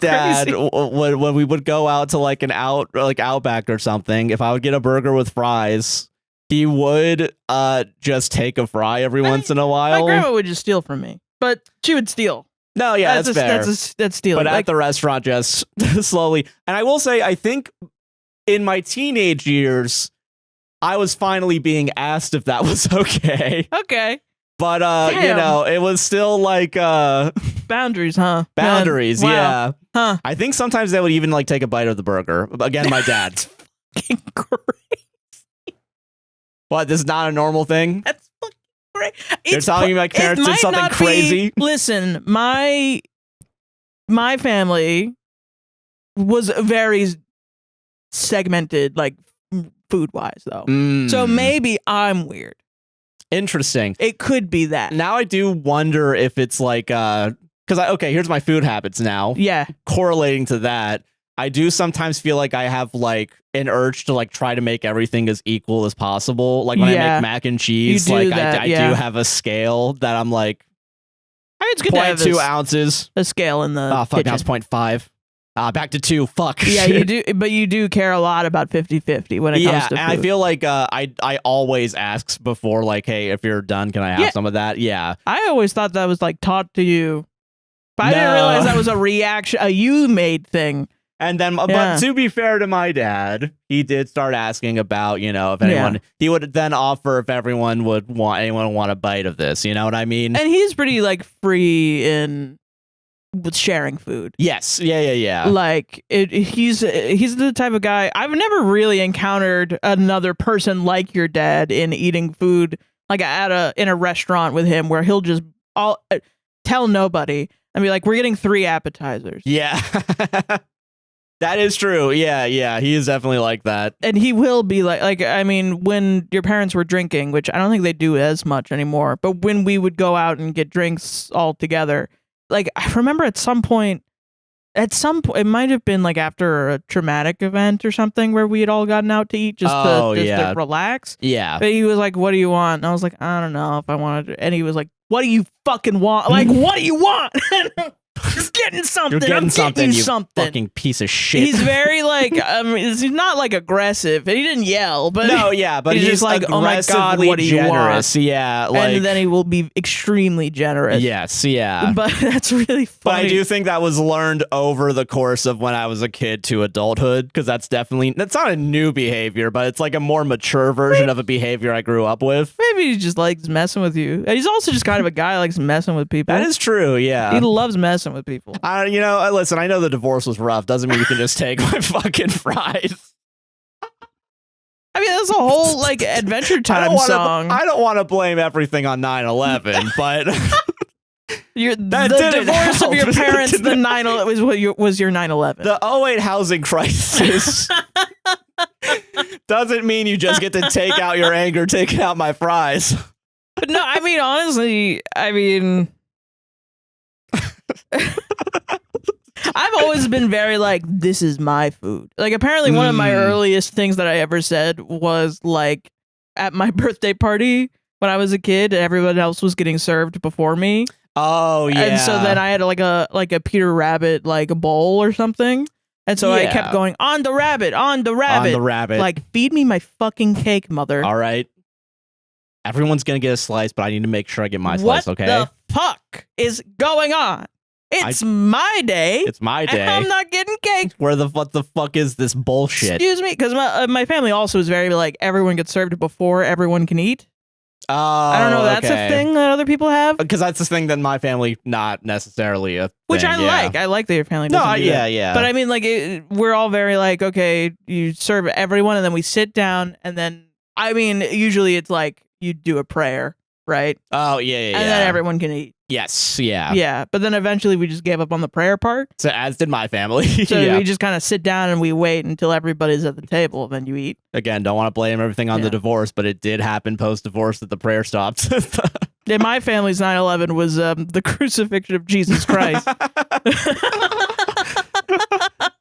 dad, when we would go out to like an Outback or something, if I would get a burger with fries, He would just take a fry every once in a while. My grandma would just steal from me, but she would steal. No, yeah, that's fair. That's stealing. But at the restaurant, just slowly. And I will say, I think in my teenage years, I was finally being asked if that was okay. Okay. But, it was still like... boundaries, huh? Boundaries, wow. yeah. Huh. I think sometimes they would even like take a bite of the burger. Again, my dad. Fucking great. What, this is not a normal thing? That's fucking great. You're telling me my parents did something crazy? Listen, my family was very segmented, like food-wise, though. So maybe I'm weird. Interesting. It could be that. Now I do wonder if it's like, because here's my food habits now. Yeah. Correlating to that, I do sometimes feel like I have like an urge to like try to make everything as equal as possible. Like when I make mac and cheese, like I do have a scale that I'm like, it's good to have 0.2 ounces. A scale in the fuck, kitchen. now it's 0.5. Back to 2. Fuck. Yeah, you do, but you do care a lot about 50-50 when it comes to food. Yeah, and I feel like I always ask before, like, hey, if you're done, can I have some of that? Yeah. I always thought that was like taught to you, but I didn't realize that was a reaction, a you-made thing. And then, but to be fair to my dad, he did start asking about, if anyone, he would then offer if anyone would want a bite of this. You know what I mean? And he's pretty like free with sharing food. Yes. Yeah. Like he's the type of guy. I've never really encountered another person like your dad in eating food like in a restaurant with him where he'll just tell nobody and be like, we're getting 3 appetizers. Yeah. That is true. Yeah. He is definitely like that. And he will be like, I mean, when your parents were drinking, which I don't think they do as much anymore, but when we would go out and get drinks all together, like, I remember at some point, it might have been like after a traumatic event or something where we had all gotten out to eat just to relax. Yeah. But he was like, what do you want? And I was like, I don't know if I wanted to. And he was like, what do you fucking want? Like, what do you want? Just getting something. You're getting something, you something. Fucking piece of shit. He's very like, he's not like aggressive. He didn't yell, but but he's just like, oh my god, what do you generous. want? Yeah, like, and then he will be extremely generous. Yes, yeah. But that's really funny. But I do think that was learned over the course of when I was a kid to adulthood, because that's not a new behavior, but it's like a more mature version of a behavior I grew up with. Maybe he just likes messing with you. He's also just kind of a guy who likes messing with people. That is true. Yeah, he loves messing with people. Listen, I know the divorce was rough. Doesn't mean you can just take my fucking fries. I mean, that's a whole like Adventure Time song. I don't want to blame everything on 9/11, but the divorce of your parents, was your 9/11. The 2008 housing crisis doesn't mean you just get to take out your anger, taking out my fries. But no, I mean, honestly, I've always been very like, this is my food. Like, apparently one of my earliest things that I ever said was like, at my birthday party when I was a kid, everyone else was getting served before me. Oh yeah. And so then I had like a Peter Rabbit like a bowl or something. And so I kept going, on the rabbit. Like, feed me my fucking cake, mother. All right. Everyone's gonna get a slice, but I need to make sure I get my slice, okay? What the fuck is going on? It's my day. It's my day. And I'm not getting cake. What the fuck is this bullshit? Excuse me, because my family also is very like, everyone gets served before everyone can eat. Oh, I don't know. That's a thing that other people have. Because that's the thing that my family not necessarily a thing. Which I like. I like that your family doesn't do that. Yeah. But I mean, like, we're all very like, okay, you serve everyone, and then we sit down, and then I mean, usually it's like you do a prayer, right? Oh yeah. And then everyone can eat. Yes, yeah. Yeah, but then eventually we just gave up on the prayer part. So as did my family. So we just kind of sit down and we wait until everybody's at the table, and then you eat. Again, don't want to blame everything on the divorce, but it did happen post-divorce that the prayer stopped. In my family's 9/11 was the crucifixion of Jesus Christ.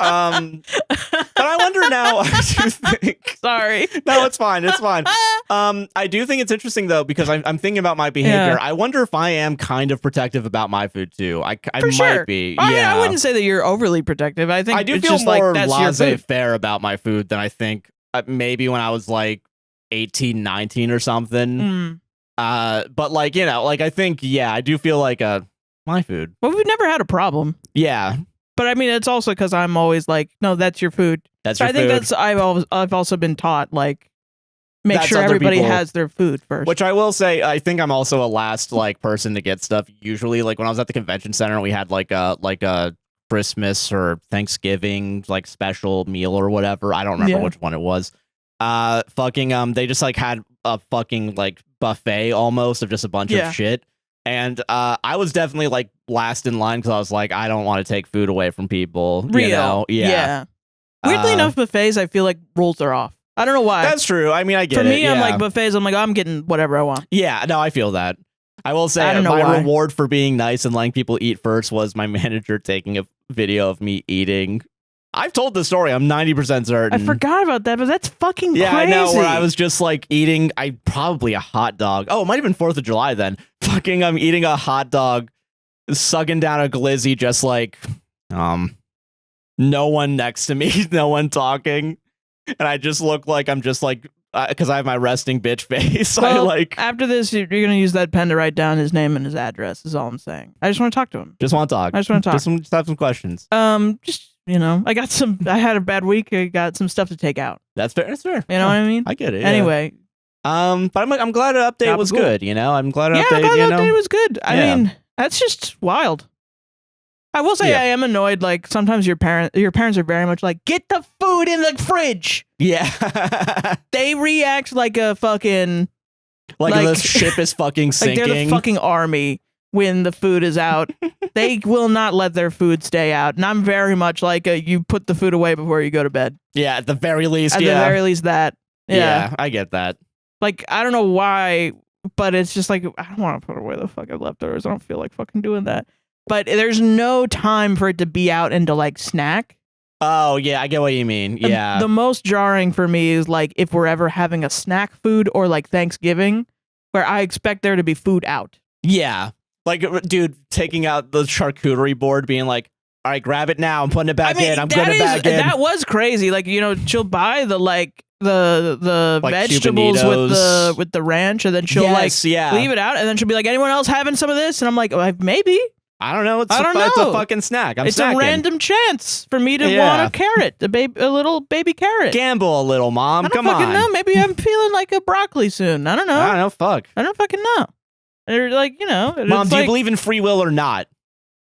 But I wonder now, I do think... Sorry. No, it's fine. It's fine. I do think it's interesting, though, because I'm thinking about my behavior. I wonder if I am kind of protective about my food, too. I might be. I mean, I wouldn't say that you're overly protective. I think I do it's feel just more like, that's your food. laissez-faire about my food than I think maybe when I was like 18, 19 or something. Mm. But like, you know, like I think, yeah, I do feel like my food. Well, we've never had a problem. Yeah. But I mean, it's also because I'm always like, no, that's your food. That's your food. I think that's I've also been taught like make That's sure other everybody people- has their food first. Which I will say, I think I'm also a last like person to get stuff. Usually, like when I was at the convention center, we had like a Christmas or Thanksgiving like special meal or whatever. I don't remember which one it was. They just like had a fucking like buffet almost of just a bunch of shit. And I was definitely like last in line because I was like, I don't want to take food away from people. Real. You know? Yeah. Weirdly enough, buffets, I feel like rules are off. I don't know why. That's true. I mean, I get it. For me, yeah. I'm like buffets. I'm like, I'm getting whatever I want. Yeah, no, I feel that. I will say my reward for being nice and letting people eat first was my manager taking a video of me eating. I've told the story. I'm 90% certain. I forgot about that, but that's fucking crazy. Yeah, I know. Where I was just like eating, probably a hot dog. Oh, it might have been 4th of July then. Fucking, I'm eating a hot dog, sucking down a glizzy, just like, no one next to me, no one talking, and I just look like I'm just like, because I have my resting bitch face. Well, I like. After this, you're gonna use that pen to write down his name and his address. Is all I'm saying. I just want to talk to him. Just want to talk. I just want to talk. Just have some questions. Just. You know, I had a bad week. I got some stuff to take out. That's fair. That's fair. You know what I mean? I get it. Anyway. But I'm glad an update was good. You know, I'm glad an update. I'm glad the update was good. I mean, that's just wild. I will say I am annoyed. Like sometimes your parents are very much like, get the food in the fridge. Yeah. They react like a fucking like the ship is fucking sinking. Like they're the fucking army. When the food is out, they will not let their food stay out. And I'm very much like you put the food away before you go to bed. Yeah, at the very least. At the very least that. Yeah, I get that. Like, I don't know why, but it's just like, I don't want to put away the fucking leftovers. I don't feel like fucking doing that. But there's no time for it to be out and to like snack. Oh, yeah, I get what you mean. Yeah. The most jarring for me is like if we're ever having a snack food or like Thanksgiving where I expect there to be food out. Yeah. Like, dude, taking out the charcuterie board, being like, all right, grab it now. I'm putting it back in. I'm putting it back in. That was crazy. Like, you know, she'll buy the like the like vegetables with the ranch, and then she'll leave it out, and then she'll be like, anyone else having some of this? And I'm like, maybe. I don't know. It's a fucking snack. It's snacking. A random chance for me to want a carrot, a little baby carrot. Gamble a little, Mom. Come on. I don't fucking know. Maybe I'm feeling like a broccoli soon. I don't know. I don't know. Fuck. I don't fucking know. They're like, you know, Mom, do you believe in free will or not?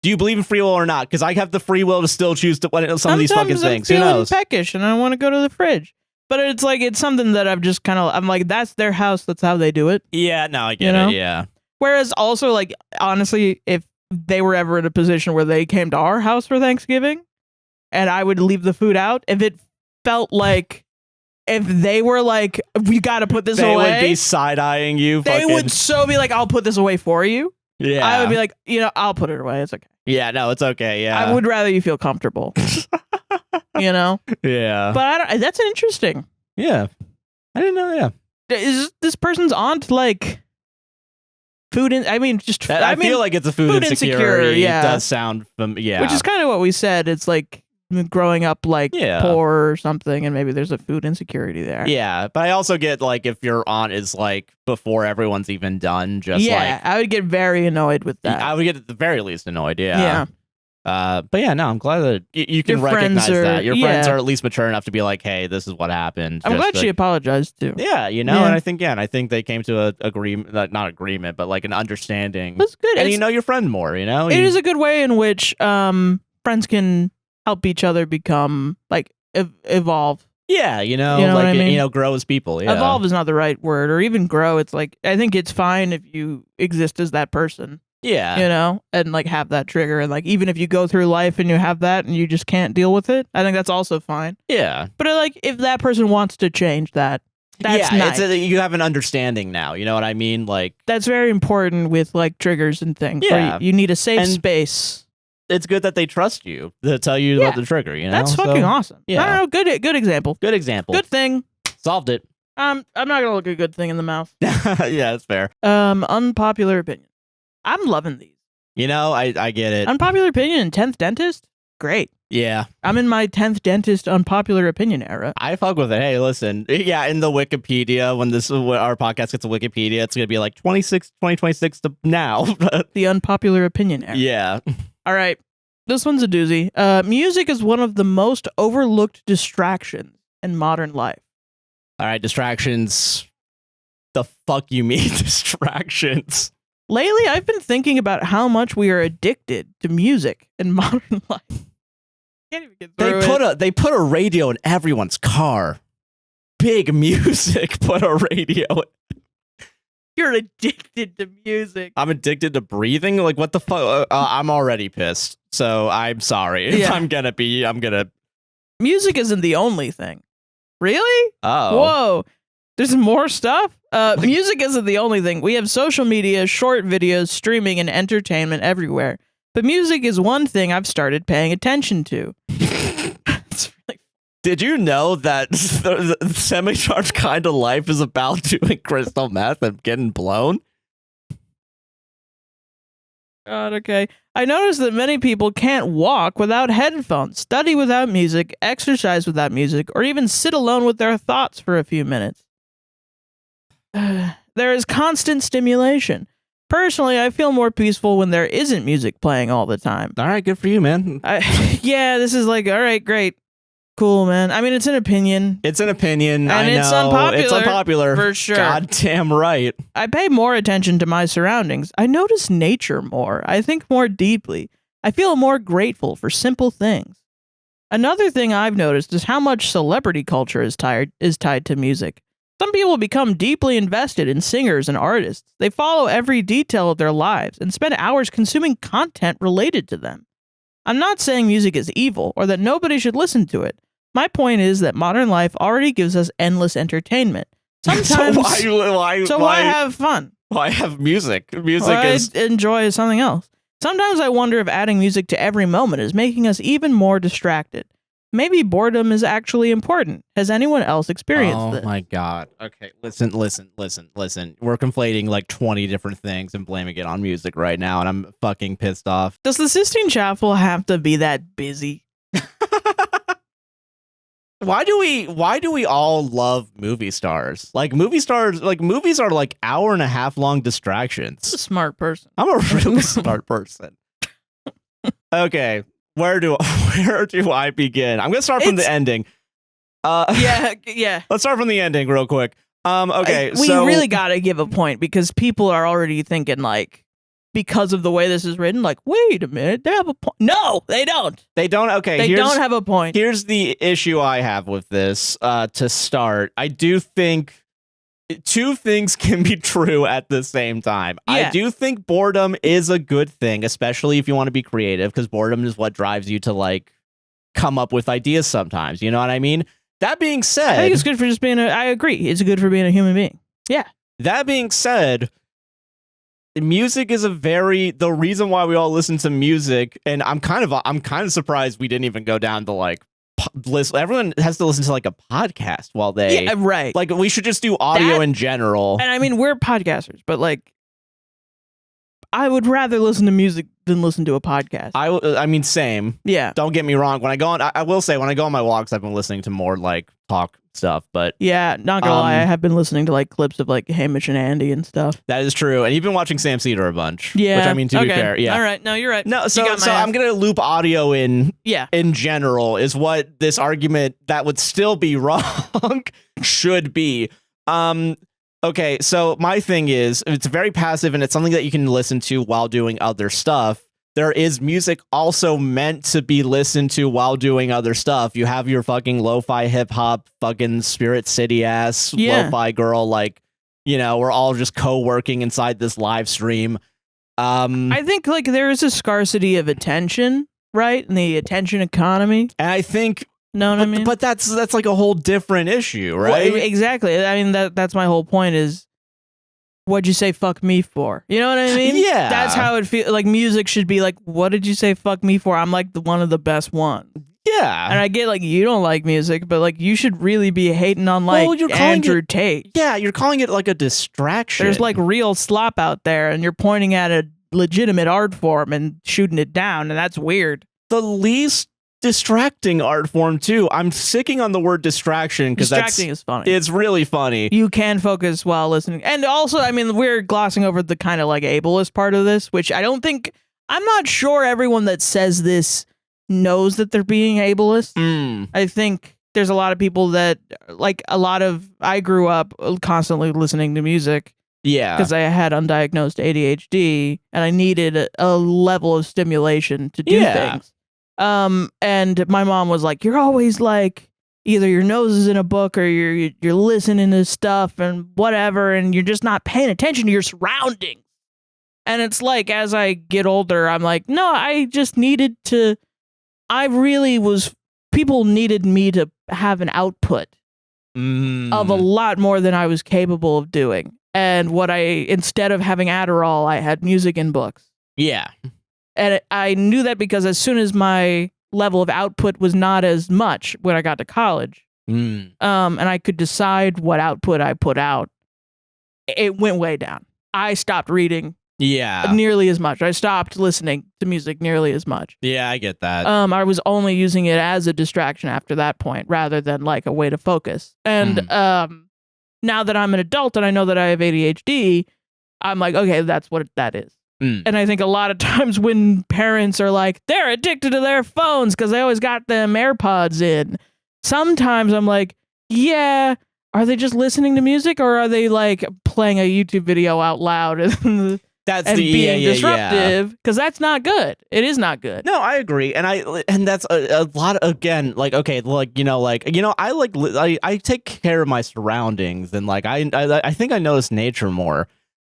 Do you believe in free will or not? Because I have the free will to still choose some of these fucking things. Who knows? I'm peckish and I want to go to the fridge. But it's like, it's something that I'm like, that's their house. That's how they do it. Yeah, no, I get it. Yeah. Whereas also, like, honestly, if they were ever in a position where they came to our house for Thanksgiving and I would leave the food out, if it felt like, if they were like, we got to put this away. They would be side-eyeing you. They would so be like, I'll put this away for you. Yeah. I would be like, you know, I'll put it away. It's okay. Yeah, no, it's okay. Yeah. I would rather you feel comfortable. You know? Yeah. But that's interesting. Yeah. I didn't know, yeah. Is this person's aunt like food I feel like it's a food insecurity. Yeah. It does sound yeah. Which is kind of what we said. It's like growing up like poor or something, and maybe there's a food insecurity there. Yeah, but I also get like if your aunt is like before everyone's even done, I would get very annoyed with that. I would get at the very least annoyed. Yeah. But yeah, no, I'm glad that you can recognize that your friends are at least mature enough to be like, hey, this is what happened. I'm glad she apologized too. Yeah, you know, and I think they came to a agreement, not agreement, but like an understanding. That's good. And you know your friend more. You know, it is a good way in which friends can help each other become like evolve. Yeah, you know what I mean? You know, grow as people. Yeah. Evolve is not the right word, or even grow. It's like, I think it's fine if you exist as that person. Yeah. You know, and like have that trigger, and like even if you go through life and you have that and you just can't deal with it, I think that's also fine. Yeah. But like if that person wants to change that, that's nice. You have an understanding now. You know what I mean? Like that's very important with like triggers and things. Yeah. You need a safe space. It's good that they trust you to tell you about the trigger, you know? That's fucking awesome. Yeah. I don't know, good example. Good example. Good thing. Solved it. I'm not gonna look a good thing in the mouth. Yeah, that's fair. Unpopular opinion. I'm loving these. You know, I get it. Unpopular opinion and 10th dentist. great. Yeah. I'm in my 10th dentist unpopular opinion era. I fuck with it. Hey, listen. Yeah, in the Wikipedia, when our podcast gets to Wikipedia, it's going to be like 2026 to now. The unpopular opinion era. Yeah. All right. This one's a doozy. Music is one of the most overlooked distractions in modern life. All right, distractions. The fuck you mean distractions? Lately, I've been thinking about how much we are addicted to music in modern life. Can't even get through it. They put a radio in everyone's car. Big music. Put a radio. You're addicted to music. I'm addicted to breathing. Like, what the fuck? I'm already pissed. So I'm sorry. If I'm gonna. Music isn't the only thing. Really? Oh. Whoa. There's more stuff? Music isn't the only thing. We have social media, short videos, streaming, and entertainment everywhere. But music is one thing I've started paying attention to. Did you know that the semi-charged kind of life is about doing crystal meth and getting blown? God, okay. I noticed that many people can't walk without headphones, study without music, exercise without music, or even sit alone with their thoughts for a few minutes. There is constant stimulation. Personally, I feel more peaceful when there isn't music playing all the time. All right, good for you, man. Yeah, this is like, all right, great. Cool, man. I mean, it's an opinion. It's an opinion. And I know. It's unpopular. It's unpopular. For sure. Goddamn right. I pay more attention to my surroundings. I notice nature more. I think more deeply. I feel more grateful for simple things. Another thing I've noticed is how much celebrity culture is tied to music. Some people become deeply invested in singers and artists. They follow every detail of their lives and spend hours consuming content related to them. I'm not saying music is evil or that nobody should listen to it. My point is that modern life already gives us endless entertainment. Sometimes, why have fun? Why have music? I enjoy something else. Sometimes I wonder if adding music to every moment is making us even more distracted. Maybe boredom is actually important. Has anyone else experienced this? Oh my god. Okay, listen. We're conflating like 20 different things and blaming it on music right now, and I'm fucking pissed off. Does the Sistine Chapel have to be that busy? Why do we all love movie stars? Like movies are like hour and a half long distractions. That's a smart person. I'm a really smart person. Okay, where do I begin? I'm gonna start from the ending. Yeah. Let's start from the ending real quick. Okay, we really gotta give a point because people are already thinking like, because of the way this is written, like, wait a minute, they have a point. No, they don't. They don't. Okay, they don't have a point. Here's the issue I have with this. To start, I do think two things can be true at the same time. Yeah. I do think boredom is a good thing, especially if you want to be creative, because boredom is what drives you to like come up with ideas sometimes. You know what I mean? That being said, I think it's good for just being I agree. It's good for being a human being. Yeah. That being said, music is the reason why we all listen to music, and I'm kind of surprised we didn't even go down to like list. Everyone has to listen to like a podcast while they right. Like we should just do audio in general. And I mean, we're podcasters, but like I would rather listen to music than listen to a podcast. I mean, same. Yeah. Don't get me wrong. When I go on, I will say when I go on my walks, I've been listening to more like talk stuff. But yeah, not gonna lie, I have been listening to like clips of like Hamish and Andy and stuff. That is true, and you've been watching Sam Cedar a bunch. Yeah. Which I mean, to be fair, yeah. All right. No, you're right. No, so I'm gonna loop audio in. Yeah. In general, is what this argument that would still be wrong should be. Okay, so my thing is, it's very passive and it's something that you can listen to while doing other stuff. There is music also meant to be listened to while doing other stuff. You have your fucking lo-fi hip-hop fucking Spirit City ass lo-fi girl, like, you know, we're all just co-working inside this live stream. I think like there is a scarcity of attention, right? In the attention economy. And I think know what I mean? But that's like a whole different issue, right? Well, exactly. I mean, that's my whole point is, what'd you say fuck me for? You know what I mean? Yeah. That's how it feels. Like music should be like, what did you say fuck me for? I'm like one of the best ones. Yeah. And I get like, you don't like music, but like you should really be hating on like Andrew Tate. Yeah, you're calling it like a distraction. There's like real slop out there and you're pointing at a legitimate art form and shooting it down, and that's weird. the least distracting art form too. I'm sicking on the word distraction because distracting is funny. It's really funny. You can focus while listening. And also, I mean, we're glossing over the kind of like ableist part of this, which I'm not sure everyone that says this knows that they're being ableist. I think there's a lot of people that I grew up constantly listening to music. Yeah. Because I had undiagnosed ADHD and I needed a level of stimulation to do things. And my mom was like, you're always like, either your nose is in a book or you're listening to stuff and whatever, and you're just not paying attention to your surroundings. And it's like, as I get older, I'm like, no, people needed me to have an output of a lot more than I was capable of doing. And instead of having Adderall, I had music and books. Yeah. And I knew that because as soon as my level of output was not as much when I got to college, and I could decide what output I put out, it went way down. I stopped reading nearly as much. I stopped listening to music nearly as much. Yeah, I get that. I was only using it as a distraction after that point rather than like a way to focus. And now that I'm an adult and I know that I have ADHD, I'm like, okay, that's what that is. And I think a lot of times when parents are like, they're addicted to their phones because they always got them AirPods in. Sometimes I'm like, yeah, are they just listening to music or are they like playing a YouTube video out loud and being disruptive? Because that's not good. It is not good. No, I agree. And that's a lot of, again, like, okay, I take care of my surroundings and like, I think I notice nature more.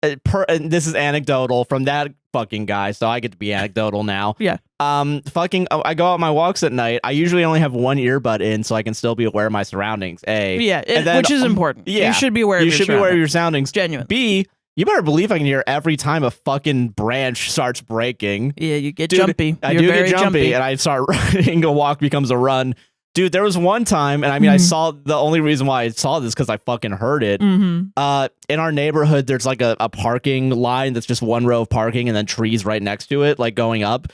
And this is anecdotal from that fucking guy, so I get to be anecdotal now. Yeah. I go out my walks at night. I usually only have one earbud in, so I can still be aware of my surroundings. Which is important. Yeah, you should be aware. Aware of your surroundings. Genuine. B, you better believe I can hear every time a fucking branch starts breaking. Yeah, you get jumpy. You're very jumpy, and I start running. A walk becomes a run. Dude, there was one time, and I mean, I saw, the only reason why I saw this because I fucking heard it. In our neighborhood, there's like a parking line that's just one row of parking and then trees right next to it, like going up.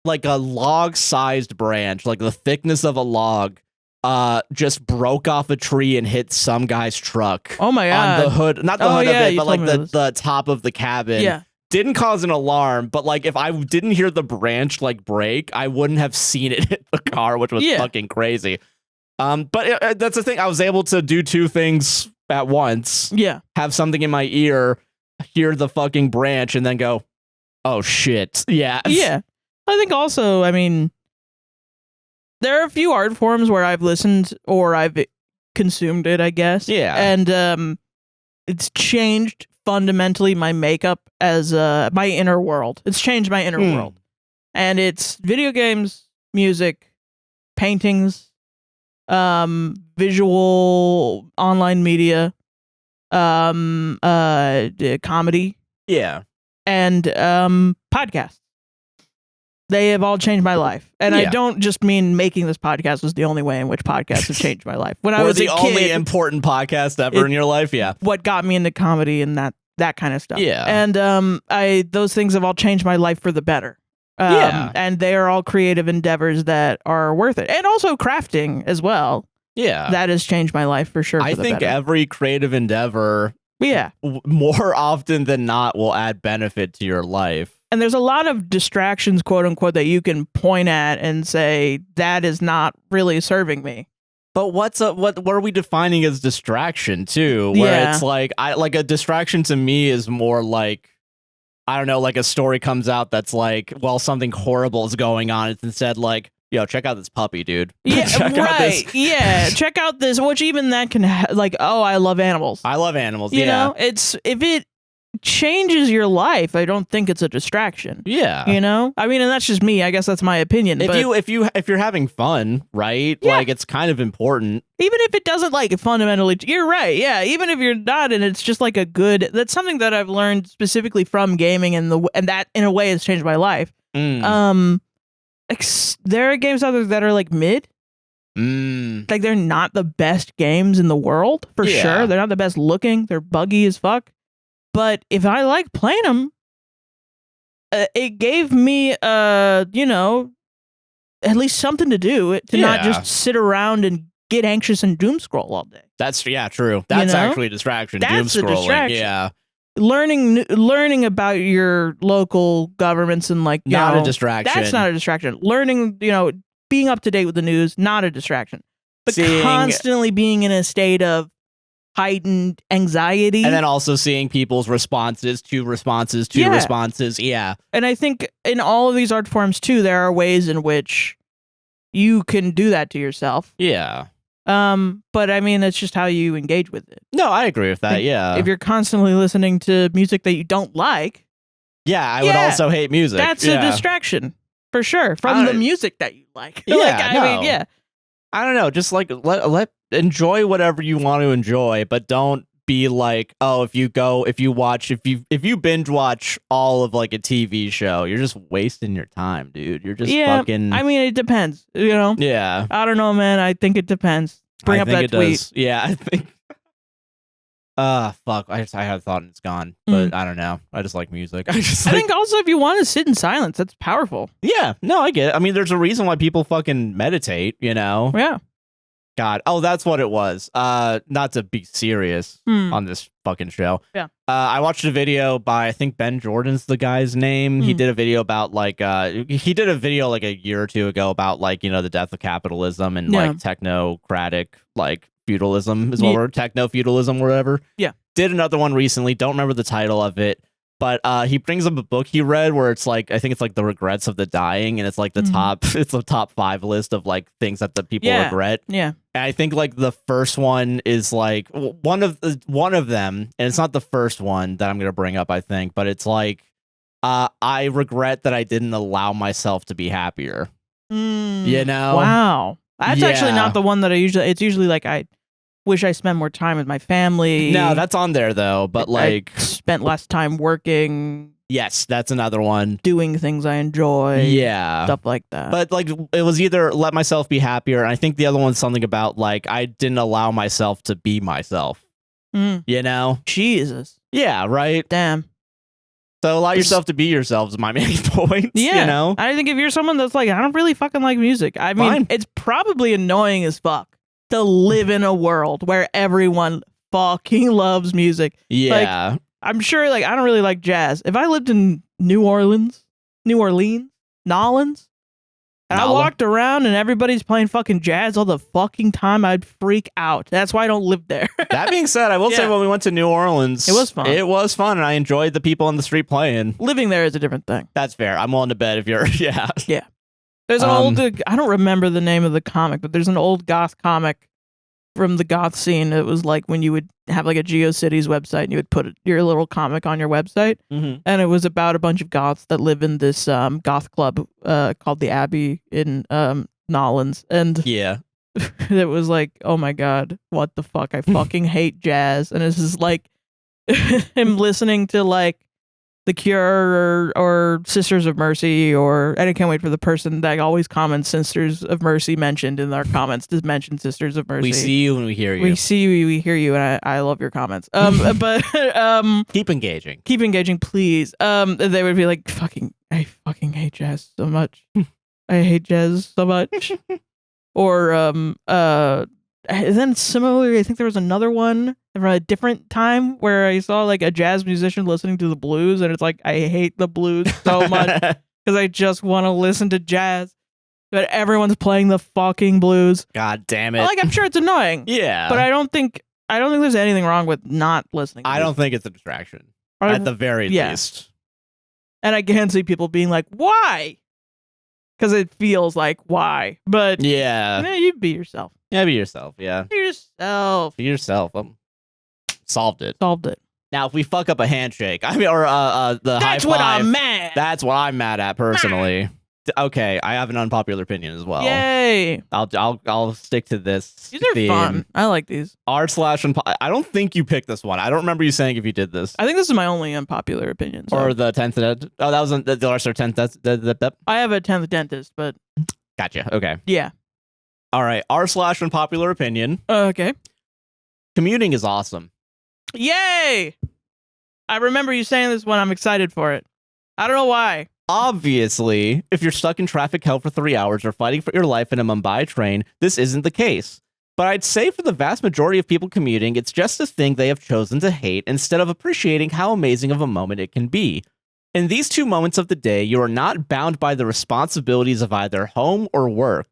Like a log-sized branch, like the thickness of a log, just broke off a tree and hit some guy's truck. Oh my God. On the hood, not the hood of it, but like the top of the cabin. Yeah. Didn't cause an alarm, but like if I didn't hear the branch like break, I wouldn't have seen it hit the car, which was fucking crazy. But that's the thing. I was able to do two things at once. Yeah. Have something in my ear, hear the fucking branch, and then go, oh shit. Yeah. Yeah. I think also, I mean, there are a few art forms where I've listened or I've consumed it, I guess. Yeah. And it's changed fundamentally my makeup as my inner world. It's changed my inner world. And it's video games, music, paintings, visual online media, comedy. Yeah. And podcasts. They have all changed my life. And I don't just mean making this podcast was the only way in which podcasts have changed my life. When I was the only important podcast ever in your life, what got me into comedy and that kind of stuff. Yeah. And those things have all changed my life for the better. And they are all creative endeavors that are worth it. And also crafting as well. Yeah. That has changed my life for sure. I think every creative endeavor, more often than not, will add benefit to your life. And there's a lot of distractions, quote unquote, that you can point at and say, that is not really serving me. But what are we defining as distraction too? Where it's like, a distraction to me is more like, I don't know, like a story comes out that's like, well, something horrible is going on. It's instead like, yo, check out this puppy, dude. Yeah, check out this. Yeah, check out this. Which even that can oh, I love animals. I love animals. You know, it's if it changes your life, I don't think it's a distraction. Yeah. You know? I mean, and that's just me. I guess that's my opinion. If you're having fun, right? Yeah. Like it's kind of important. Even if it doesn't like fundamentally, you're right. Yeah. Even if you're not, and it's just like that's something that I've learned specifically from gaming and that in a way has changed my life. There are games out there that are like mid. Like they're not the best games in the world for sure. They're not the best looking. They're buggy as fuck. But if I like playing them, it gave me, at least something to do, to not just sit around and get anxious and doom scroll all day. That's true. That's actually a distraction. That's doom scrolling. A distraction. Yeah. Learning about your local governments and like not a distraction. That's not a distraction. Learning, being up to date with the news, not a distraction. But constantly being in a state of heightened anxiety. And then also seeing people's responses to responses. Yeah. And I think in all of these art forms too, there are ways in which you can do that to yourself. Yeah. But I mean, that's just how you engage with it. No, I agree with that. Yeah. If you're constantly listening to music that you don't like. Yeah, I would also hate music. That's a distraction for sure from the music that you like. Yeah. I don't know. Just like let enjoy whatever you want to enjoy, but don't be like, oh, if you binge watch all of like a TV show, you're just wasting your time, dude. You're just fucking. I mean, it depends. Yeah. I don't know, man. I think it depends. Bring up that tweet. Does. Yeah, I think. Fuck. I had a thought and it's gone, but I don't know. I just like music. I think also if you want to sit in silence, that's powerful. Yeah. No, I get it. I mean, there's a reason why people fucking meditate. Yeah. God. Oh, that's what it was. Not to be serious on this fucking show. Yeah. I watched a video by, I think Ben Jordan's the guy's name. He did a video about like he did a video like a year or two ago about like, the death of capitalism and like technocratic like feudalism is what we're techno-feudalism or whatever. Yeah. Did another one recently. Don't remember the title of it. But he brings up a book he read where it's like, I think it's like The Regrets of the Dying, and it's like the top 5 list of like things that the people regret. Yeah. And I think like the first one is like one of them, and it's not the first one that I'm gonna bring up, I think, but it's like I regret that I didn't allow myself to be happier. Wow. That's actually not the one that it's usually like I wish I spent more time with my family. No, that's on there though, but like I spent less time working. Yes, that's another one. Doing things I enjoy. Yeah. Stuff like that. But like it was either let myself be happier, and I think the other one's something about like I didn't allow myself to be myself. Jesus. Yeah, right? Damn. So allow yourself to be yourself is my main point. Yeah. I think if you're someone that's like, I don't really fucking like music. I mean, it's probably annoying as fuck to live in a world where everyone fucking loves music. Yeah. Like, I'm sure, like, I don't really like jazz. If I lived in New Orleans, Nolans, and I walked around and everybody's playing fucking jazz all the fucking time, I'd freak out. That's why I don't live there. That being said, I will say when we went to New Orleans, it was fun. It was fun, and I enjoyed the people on the street playing. Living there is a different thing. That's fair. I'm willing to bet if you're, Yeah. There's an old, I don't remember the name of the comic, but there's an old goth comic from the goth scene. It was like when you would have like a GeoCities website and you would put your little comic on your website. And it was about a bunch of goths that live in this goth club called the Abbey in Nolans. And it was like, oh my God, what the fuck? I fucking hate jazz. And it's just like him listening to like The Cure or Sisters of Mercy, and I can't wait for the person that always comments Sisters of Mercy mentioned in our comments to mention Sisters of Mercy. We see you and we hear you. We see you, we hear you, and I love your comments. But keep engaging. Keep engaging, please. They would be like, I fucking hate jazz so much. I hate jazz so much. Or and then similarly, I think there was another one from a different time where I saw like a jazz musician listening to the blues, and it's like, I hate the blues so much because I just want to listen to jazz, but everyone's playing the fucking blues. God damn it! Like, I'm sure it's annoying. Yeah, but I don't think there's anything wrong with not listening. I don't think it's a distraction at the very least. And I can see people being like, "Why?" Because it feels like why, but you be yourself. Yeah, be yourself. Yeah, be yourself. Be yourself. Solved it. Now, if we fuck up a handshake, I mean, or the high five, what I'm mad. That's what I'm mad at personally. Okay, I have an unpopular opinion as well. Yay! I'll stick to this. These are fun. I like these. I don't think you picked this one. I don't remember you saying if you did this. I think this is my only unpopular opinion. So. Or the 10th. Oh, that was the 10th. I have a 10th dentist, but gotcha. Okay. Yeah. All right. r/unpopular opinion. Okay. Commuting is awesome. Yay! I remember you saying this one. I'm excited for it. I don't know why. Obviously, if you're stuck in traffic hell for 3 hours or fighting for your life in a Mumbai train, this isn't the case. But I'd say for the vast majority of people commuting, it's just a thing they have chosen to hate instead of appreciating how amazing of a moment it can be. In these 2 moments of the day, you are not bound by the responsibilities of either home or work.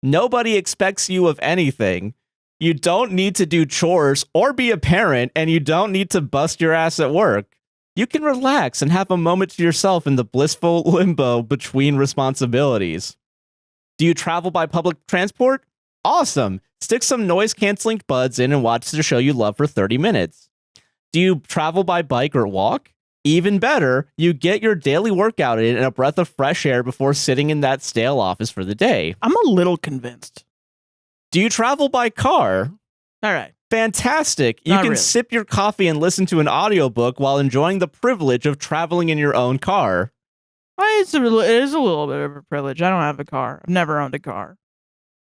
Nobody expects you of anything. You don't need to do chores or be a parent, and you don't need to bust your ass at work. You can relax and have a moment to yourself in the blissful limbo between responsibilities. Do you travel by public transport? Awesome. Stick some noise-canceling buds in and watch the show you love for 30 minutes. Do you travel by bike or walk? Even better, you get your daily workout in and a breath of fresh air before sitting in that stale office for the day. I'm a little convinced. Do you travel by car? All right. Fantastic. You can sip your coffee and listen to an audiobook while enjoying the privilege of traveling in your own car. It is a little bit of a privilege. I don't have a car. I've never owned a car.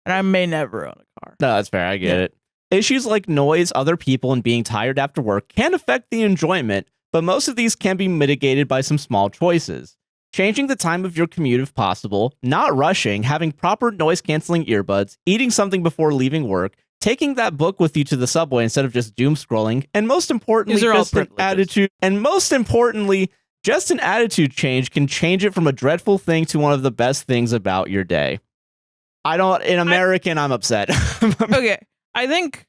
And I may never own a car. No, that's fair. I get it. Issues like noise, other people, and being tired after work can affect the enjoyment, but most of these can be mitigated by some small choices. Changing the time of your commute if possible, not rushing, having proper noise-canceling earbuds, eating something before leaving work, taking that book with you to the subway instead of just doom scrolling, and most importantly, just an attitude. And most importantly, just an attitude change can change it from a dreadful thing to one of the best things about your day. I'm upset. Okay, I think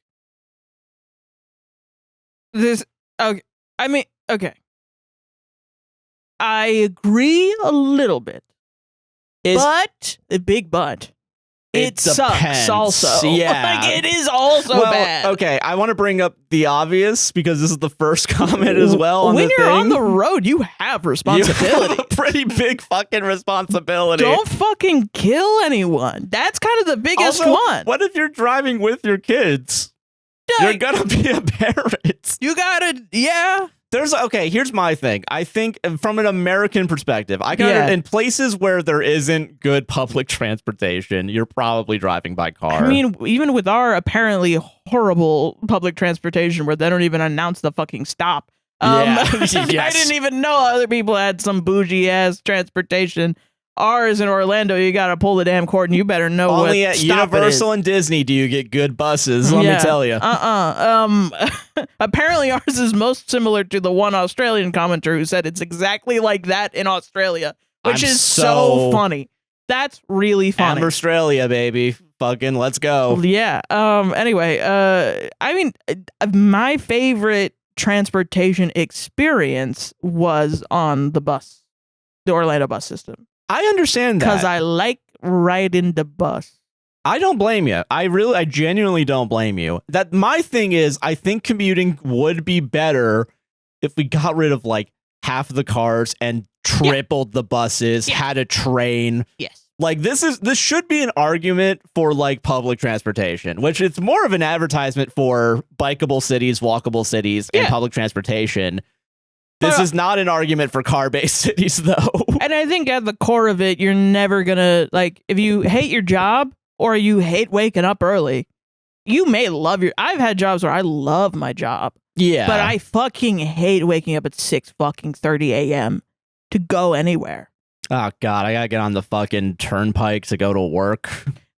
this. Okay, okay. I agree a little bit, but a big but. It sucks also. Yeah. Like, it is also bad. Okay, I want to bring up the obvious because this is the first comment as well. When you're on the road, you have responsibility. You have a pretty big fucking responsibility. Don't fucking kill anyone. That's kind of the biggest one. What if you're driving with your kids? You're gonna be a parent. You gotta, yeah. Here's my thing. I think from an American perspective, in places where there isn't good public transportation, you're probably driving by car. I mean, even with our apparently horrible public transportation where they don't even announce the fucking stop. I didn't even know other people had some bougie ass transportation. Ours in Orlando, you gotta pull the damn cord, and you better know only what at stop Universal and Disney do you get good buses. Let me tell you. Apparently, ours is most similar to the one Australian commenter who said it's exactly like that in Australia, which is so funny. That's really funny. Australia, baby. Fucking let's go. Yeah. Anyway, I mean, my favorite transportation experience was on the bus, the Orlando bus system. I understand that. Because I like riding the bus. I don't blame you. I genuinely don't blame you. That my thing is, I think commuting would be better if we got rid of like half the cars and tripled the buses, had a train. Yes. Like this should be an argument for like public transportation, which it's more of an advertisement for bikeable cities, walkable cities, and public transportation. This is not an argument for car-based cities, though. And I think at the core of it, you're never gonna, like, if you hate your job or you hate waking up early, you may love I've had jobs where I love my job. Yeah. But I fucking hate waking up at 6:30 a.m. to go anywhere. Oh, God, I gotta get on the fucking turnpike to go to work.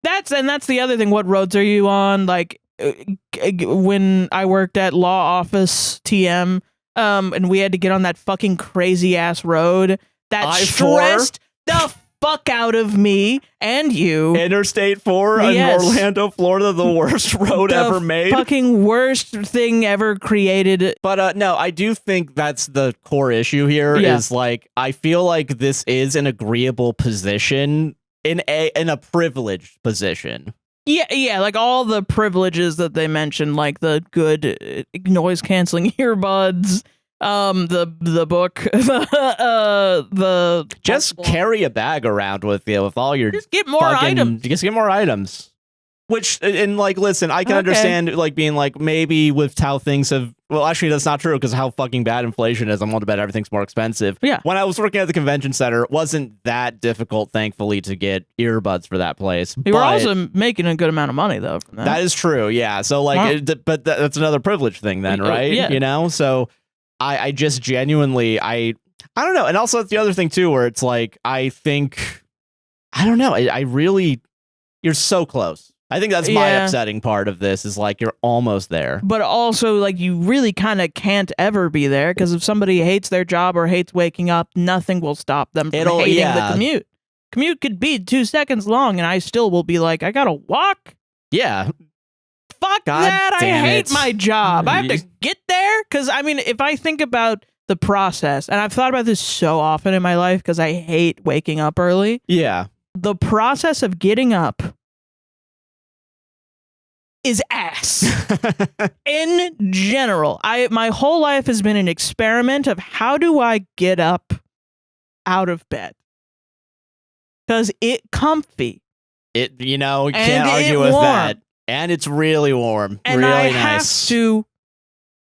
That's the other thing. What roads are you on? Like, when I worked at Law Office TM, and we had to get on that fucking crazy ass road that stressed the fuck out of me and you. Interstate 4 in Orlando, Florida, the worst road ever made. Fucking worst thing ever created. But no, I do think that's the core issue here is like, I feel like this is an agreeable position in a privileged position. Yeah, like all the privileges that they mentioned, like the good noise canceling earbuds, the book, the just carry a bag around with you with all your just get more items. Just get more items. Which, and like, listen, I can understand like being like maybe with how things have. Well, actually, that's not true because how fucking bad inflation is. I'm willing to bet everything's more expensive. Yeah. When I was working at the convention center, it wasn't that difficult, thankfully, to get earbuds for that place. You were also making a good amount of money though from that. That is true. Yeah. So like, but that's another privilege thing then, right? Yeah. You know. So I just genuinely I don't know. And also it's the other thing too, where it's like, I don't know. I really, you're so close. I think that's my upsetting part of this is like, you're almost there. But also like you really kind of can't ever be there because if somebody hates their job or hates waking up, nothing will stop them from hating the commute. Commute could be 2 seconds long and I still will be like, I gotta walk. Yeah. Fuck that. I hate my job. I have to get there. Because I mean, if I think about the process, and I've thought about this so often in my life because I hate waking up early. Yeah. The process of getting up is ass. In general, my whole life has been an experiment of how do I get up out of bed? Because it's comfy. You can't argue with that. And it's really warm. And really I nice. have to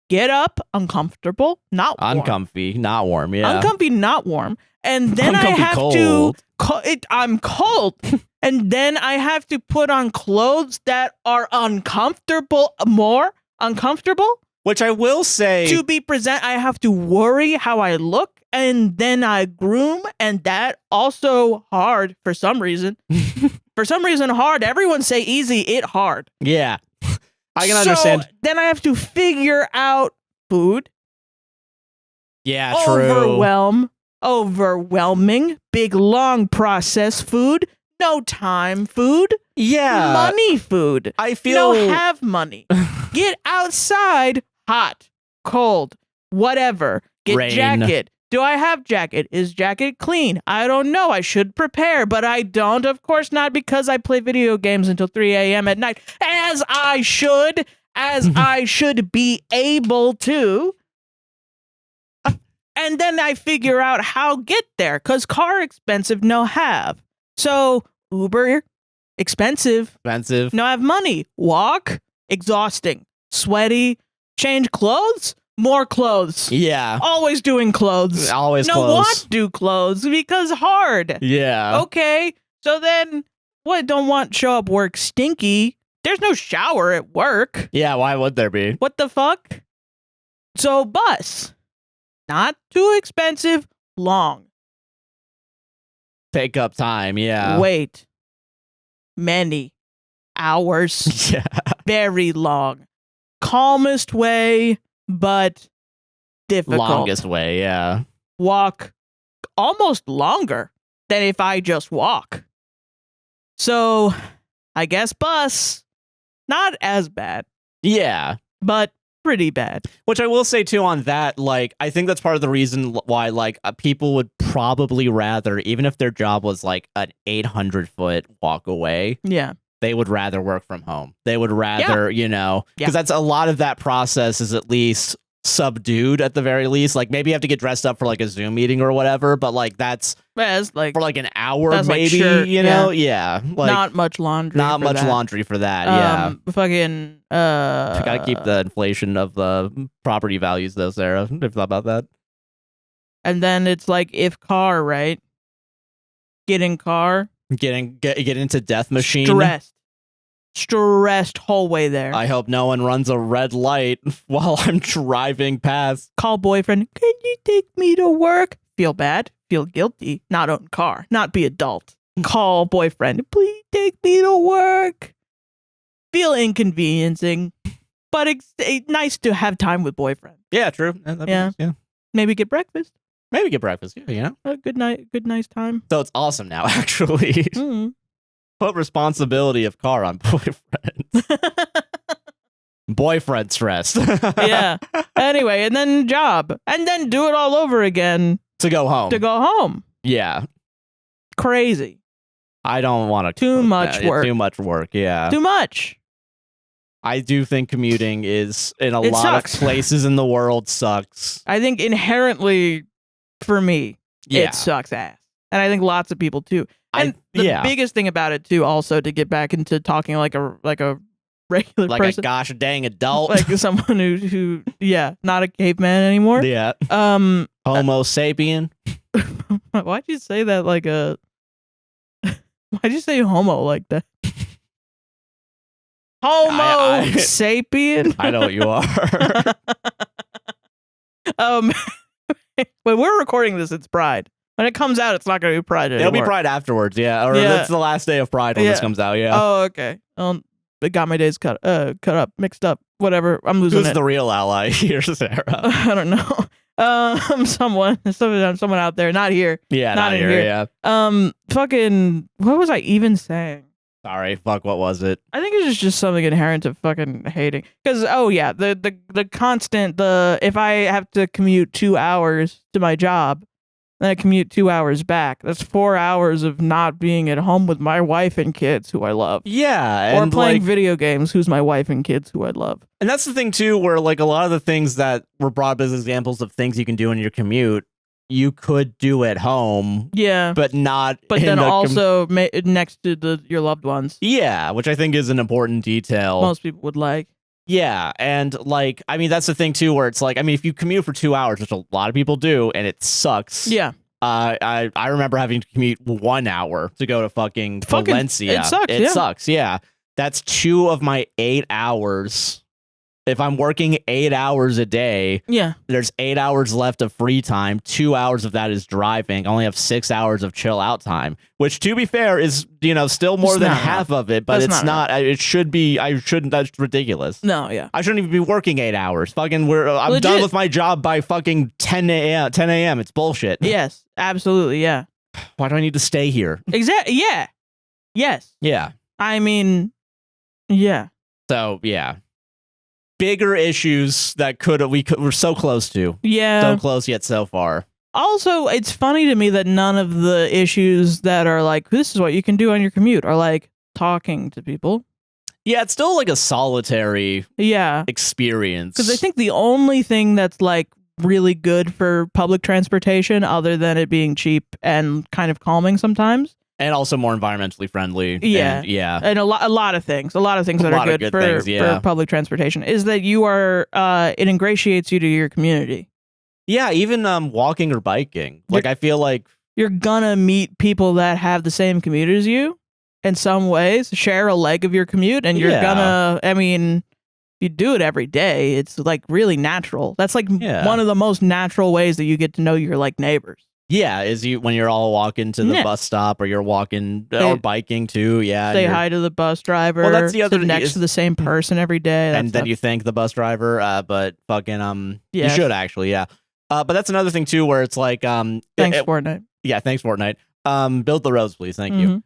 get up uncomfortable, not warm. Uncomfy, not warm, yeah. Uncomfy, not warm. And then I have cold. I'm cold. And then I have to put on clothes that are more uncomfortable. Which I will say. To be I have to worry how I look. And then I groom. And that also hard for some reason. For some reason hard. Everyone say easy, it hard. Yeah. I can understand. Then I have to figure out food. Yeah, true. Overwhelming, big, long processed food, no time food, money food. I feel no have money. Get outside, hot, cold, whatever. Get rain. Jacket. Do I have jacket? Is jacket clean? I don't know. I should prepare, but I don't. Of course not, because I play video games until 3 a.m. at night, as I should be able to. And then I figure out how get there, because car expensive, no have. So Uber, expensive. No have money. Walk, exhausting. Sweaty. Change clothes, more clothes. Yeah. Always doing clothes. Always clothes. No want to do clothes because hard. Yeah. Okay. So then what, don't want show up work stinky. There's no shower at work. Yeah, why would there be? What the fuck? So bus. Not too expensive, long. Take up time, yeah. Wait. Many hours. Yeah. Very long. Calmest way, but difficult. Longest way, yeah. Walk almost longer than if I just walk. So, I guess bus, not as bad. Yeah. But pretty bad. Which I will say too on that, like, I think that's part of the reason why, like, people would probably rather, even if their job was like an 800-foot walk away. Yeah. They would rather work from home. They would rather, because that's a lot of that process is at least subdued at the very least. Like maybe you have to get dressed up for like a Zoom meeting or whatever, but like that's like for like an hour maybe, like, sure, yeah. Like, not much laundry. Not much laundry for that, yeah. Fucking gotta keep the inflation of the property values though, Sarah. Have you thought about that? And then it's like if car, right? Get into death machine. Stressed whole way there. I hope no one runs a red light while I'm driving past. Call boyfriend, can you take me to work? Feel bad, feel guilty, not own car, not be adult. Call boyfriend, please take me to work. Feel inconveniencing, but it's nice to have time with boyfriend. Yeah, true. Yeah. Maybe get breakfast. Yeah, A good nice time. So it's awesome now, actually. Mm-hmm. Put responsibility of car on boyfriend. Boyfriend stressed. Yeah. Anyway, and then job. And then do it all over again. To go home. Yeah. Crazy. I don't want to. Too much work. Too much work, yeah. Too much. I do think commuting is, in a lot of places in the world, sucks. I think inherently, for me, it sucks ass. And I think lots of people too. And the biggest thing about it too, also to get back into talking like a regular like person, a gosh dang adult, like someone who not a caveman anymore. Yeah. Homo sapien. Why'd you say that like a? Why'd you say homo like that? Homo sapien. I know what you are. When we're recording this, it's Pride. When it comes out, it's not going to be Pride anymore. It'll be Pride afterwards, yeah. Or that's the last day of Pride when this comes out, yeah. Oh, okay. It got my days cut up, mixed up, whatever. I'm losing Who's it. the real ally here, Sarah? I don't know. Someone out there, not here. Yeah, not here, yeah. Fucking, what was I even saying? Sorry, fuck, what was it? I think it's just something inherent to fucking hating. Because, the constant, if I have to commute 2 hours to my job, then I commute 2 hours back. That's 4 hours of not being at home with my wife and kids, who I love. Yeah. Or playing video games, who's my wife and kids, who I love. And that's the thing, too, where like a lot of the things that were brought up as examples of things you can do in your commute, you could do at home. Yeah. But not. But then also next to your loved ones. Yeah, which I think is an important detail. Most people would like. Yeah, and like, I mean, that's the thing too, where it's like, I mean, if you commute for 2 hours, which a lot of people do, and it sucks. Yeah. I remember having to commute 1 hour to go to fucking Valencia. It sucks. Yeah. That's 2 of my 8 hours. If I'm working 8 hours a day, there's 8 hours left of free time. 2 hours of that is driving. I only have 6 hours of chill out time, which, to be fair, is, still more than half of it, but it's not. It should be. I shouldn't. That's ridiculous. No, yeah. I shouldn't even be working 8 hours. Fucking, I'm done with my job by fucking 10 a.m. It's bullshit. Yes, absolutely. Yeah. Why do I need to stay here? Exactly. Yeah. Yes. Yeah. I mean, yeah. So yeah. Bigger issues that we're so close to. Yeah. So close yet so far. Also, it's funny to me that none of the issues that are like, this is what you can do on your commute, are like talking to people. Yeah, it's still like a solitary experience. Because I think the only thing that's like really good for public transportation, other than it being cheap and kind of calming sometimes, and also more environmentally friendly. Yeah. And a lot of things that are good for public transportation is that you are, it ingratiates you to your community. Yeah, even walking or biking. Like, I feel like you're gonna meet people that have the same commute as you in some ways, share a leg of your commute, and you're gonna, I mean, you do it every day. It's like really natural. That's like one of the most natural ways that you get to know your like neighbors. Yeah, when you're all walking to the bus stop, or you're walking or biking too. Yeah, say hi to the bus driver. Well, that's the other next to the same person every day, and then you thank the bus driver. But fucking you should actually, yeah. But that's another thing too, where it's like thanks Fortnite. Yeah, thanks Fortnite. Build the roads, please. Thank you.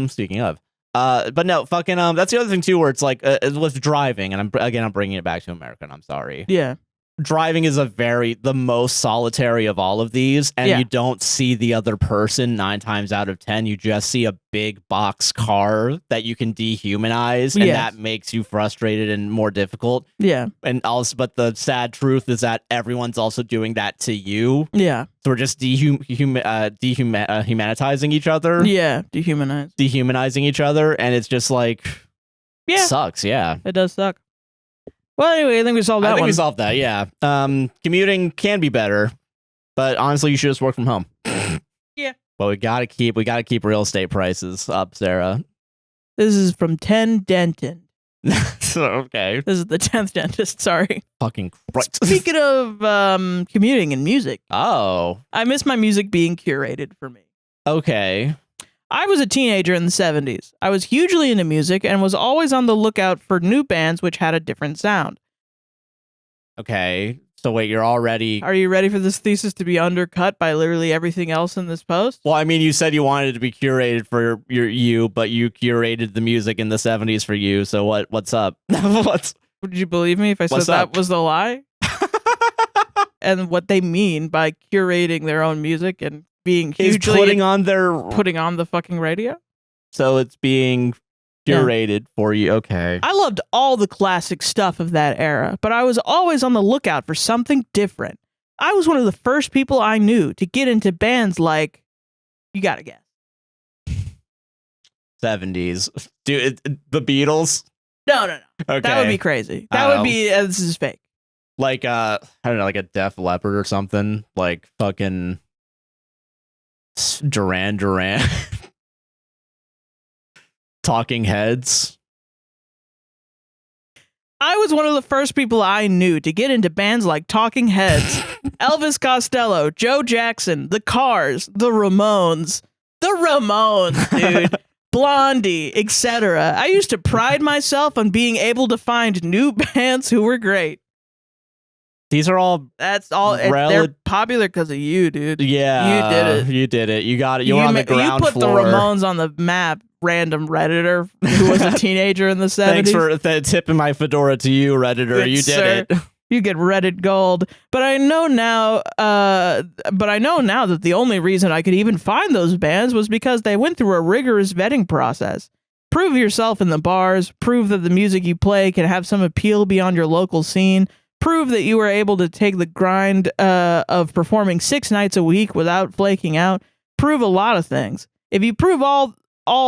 Speaking of, but no, fucking that's the other thing too, where it's like with driving, and I'm bringing it back to America, and I'm sorry. Yeah. Driving is the most solitary of all of these, and you don't see the other person 9 times out of 10. You just see a big box car that you can dehumanize, and that makes you frustrated and more difficult. Yeah. And also, but the sad truth is that everyone's also doing that to you. Yeah. So we're just dehumanizing each other. Yeah, dehumanizing each other, and it's just like, sucks. Yeah, it does suck. Well, anyway, I think we solved that one. We solved that, yeah. Commuting can be better, but honestly, you should just work from home. Yeah. But we gotta keep real estate prices up, Sarah. This is from 10 Denton. Okay. This is the 10th dentist, sorry. Fucking Christ. Speaking of commuting and music. Oh. I miss my music being curated for me. Okay. I was a teenager in the 70s. I was hugely into music and was always on the lookout for new bands which had a different sound. Okay. So wait, you're already... Are you ready for this thesis to be undercut by literally everything else in this post? Well, I mean, you said you wanted it to be curated for you, but you curated the music in the 70s for you, so what's up? Would you believe me if I said that was the lie? And what they mean by curating their own music and being hugely putting on the fucking radio. So it's being curated for you. Okay. I loved all the classic stuff of that era, but I was always on the lookout for something different. I was one of the first people I knew to get into bands like, you gotta guess. 70s. Dude, the Beatles? No. Okay. That would be crazy. That would be, this is fake. Like, I don't know, like a Def Leppard or something. Like fucking Duran. Talking Heads. I was one of the first people I knew to get into bands like Talking Heads, Elvis Costello, Joe Jackson, The Cars, The Ramones, dude, Blondie, etc. I used to pride myself on being able to find new bands who were great. These are all. That's all. They're popular because of you, dude. Yeah, you did it. You did it. You got it. You were on the ground floor. You put floor. the Ramones on the map. Random Redditor who was a teenager in the 70s. Thanks for tipping my fedora to you, Redditor. Good, you sir. did it. You get Reddit gold. But I know now. That the only reason I could even find those bands was because they went through a rigorous vetting process. Prove yourself in the bars. Prove that the music you play can have some appeal beyond your local scene. Prove that you were able to take the grind of performing 6 nights a week without flaking out. Prove a lot of things. If you prove all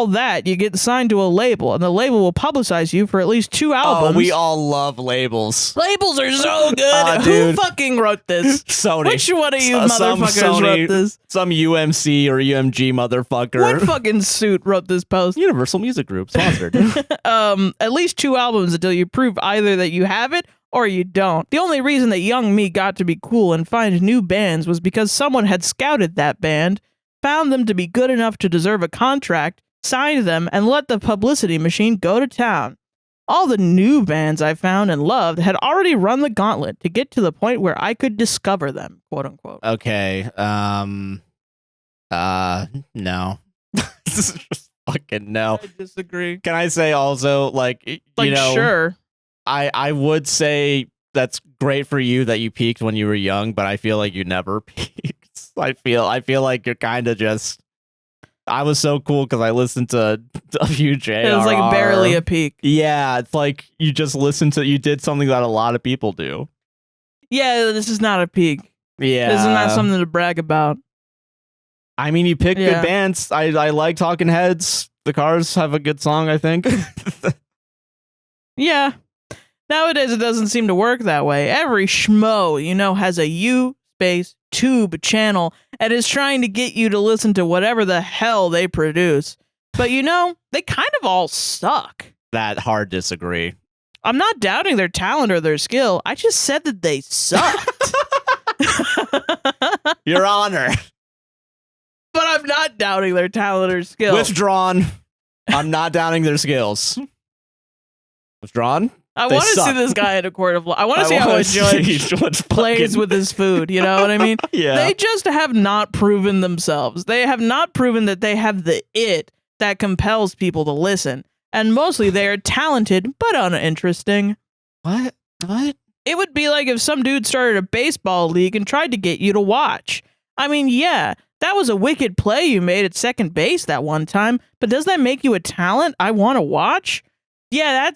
that, you get signed to a label, and the label will publicize you for at least 2 albums. Oh, we all love labels. Labels are so good. Who fucking wrote this? Sony. Which one of you motherfuckers wrote this? Some UMC or UMG motherfucker. What fucking suit wrote this post? Universal Music Group, sponsored. At least 2 albums until you prove either that you have it or you don't. The only reason that young me got to be cool and find new bands was because someone had scouted that band, found them to be good enough to deserve a contract, signed them, and let the publicity machine go to town. All the new bands I found and loved had already run the gauntlet to get to the point where I could discover them, quote unquote. Okay. No. This is just fucking no. I disagree. Can I say also, sure. I would say that's great for you that you peaked when you were young, but I feel like you never peaked. I feel like you're kind of just. I was so cool because I listened to WJ. It was like barely a peak. Yeah, it's like you just you did something that a lot of people do. Yeah, this is not a peak. Yeah. This is not something to brag about. I mean, you pick good bands. I like Talking Heads. The Cars have a good song, I think. Yeah. Nowadays, it doesn't seem to work that way. Every schmo, has a tube channel and is trying to get you to listen to whatever the hell they produce. But they kind of all suck. That hard disagree. I'm not doubting their talent or their skill. I just said that they sucked. Your Honor. But I'm not doubting their talent or skill. Withdrawn. I'm not doubting their skills. Withdrawn. I want to see this guy in a court of law. I want to see how a judge plays with his food. You know what I mean? Yeah. They just have not proven themselves. They have not proven that they have the it that compels people to listen. And mostly they are talented, but uninteresting. What? It would be like if some dude started a baseball league and tried to get you to watch. I mean, yeah, that was a wicked play you made at second base that one time, but does that make you a talent I want to watch? Yeah,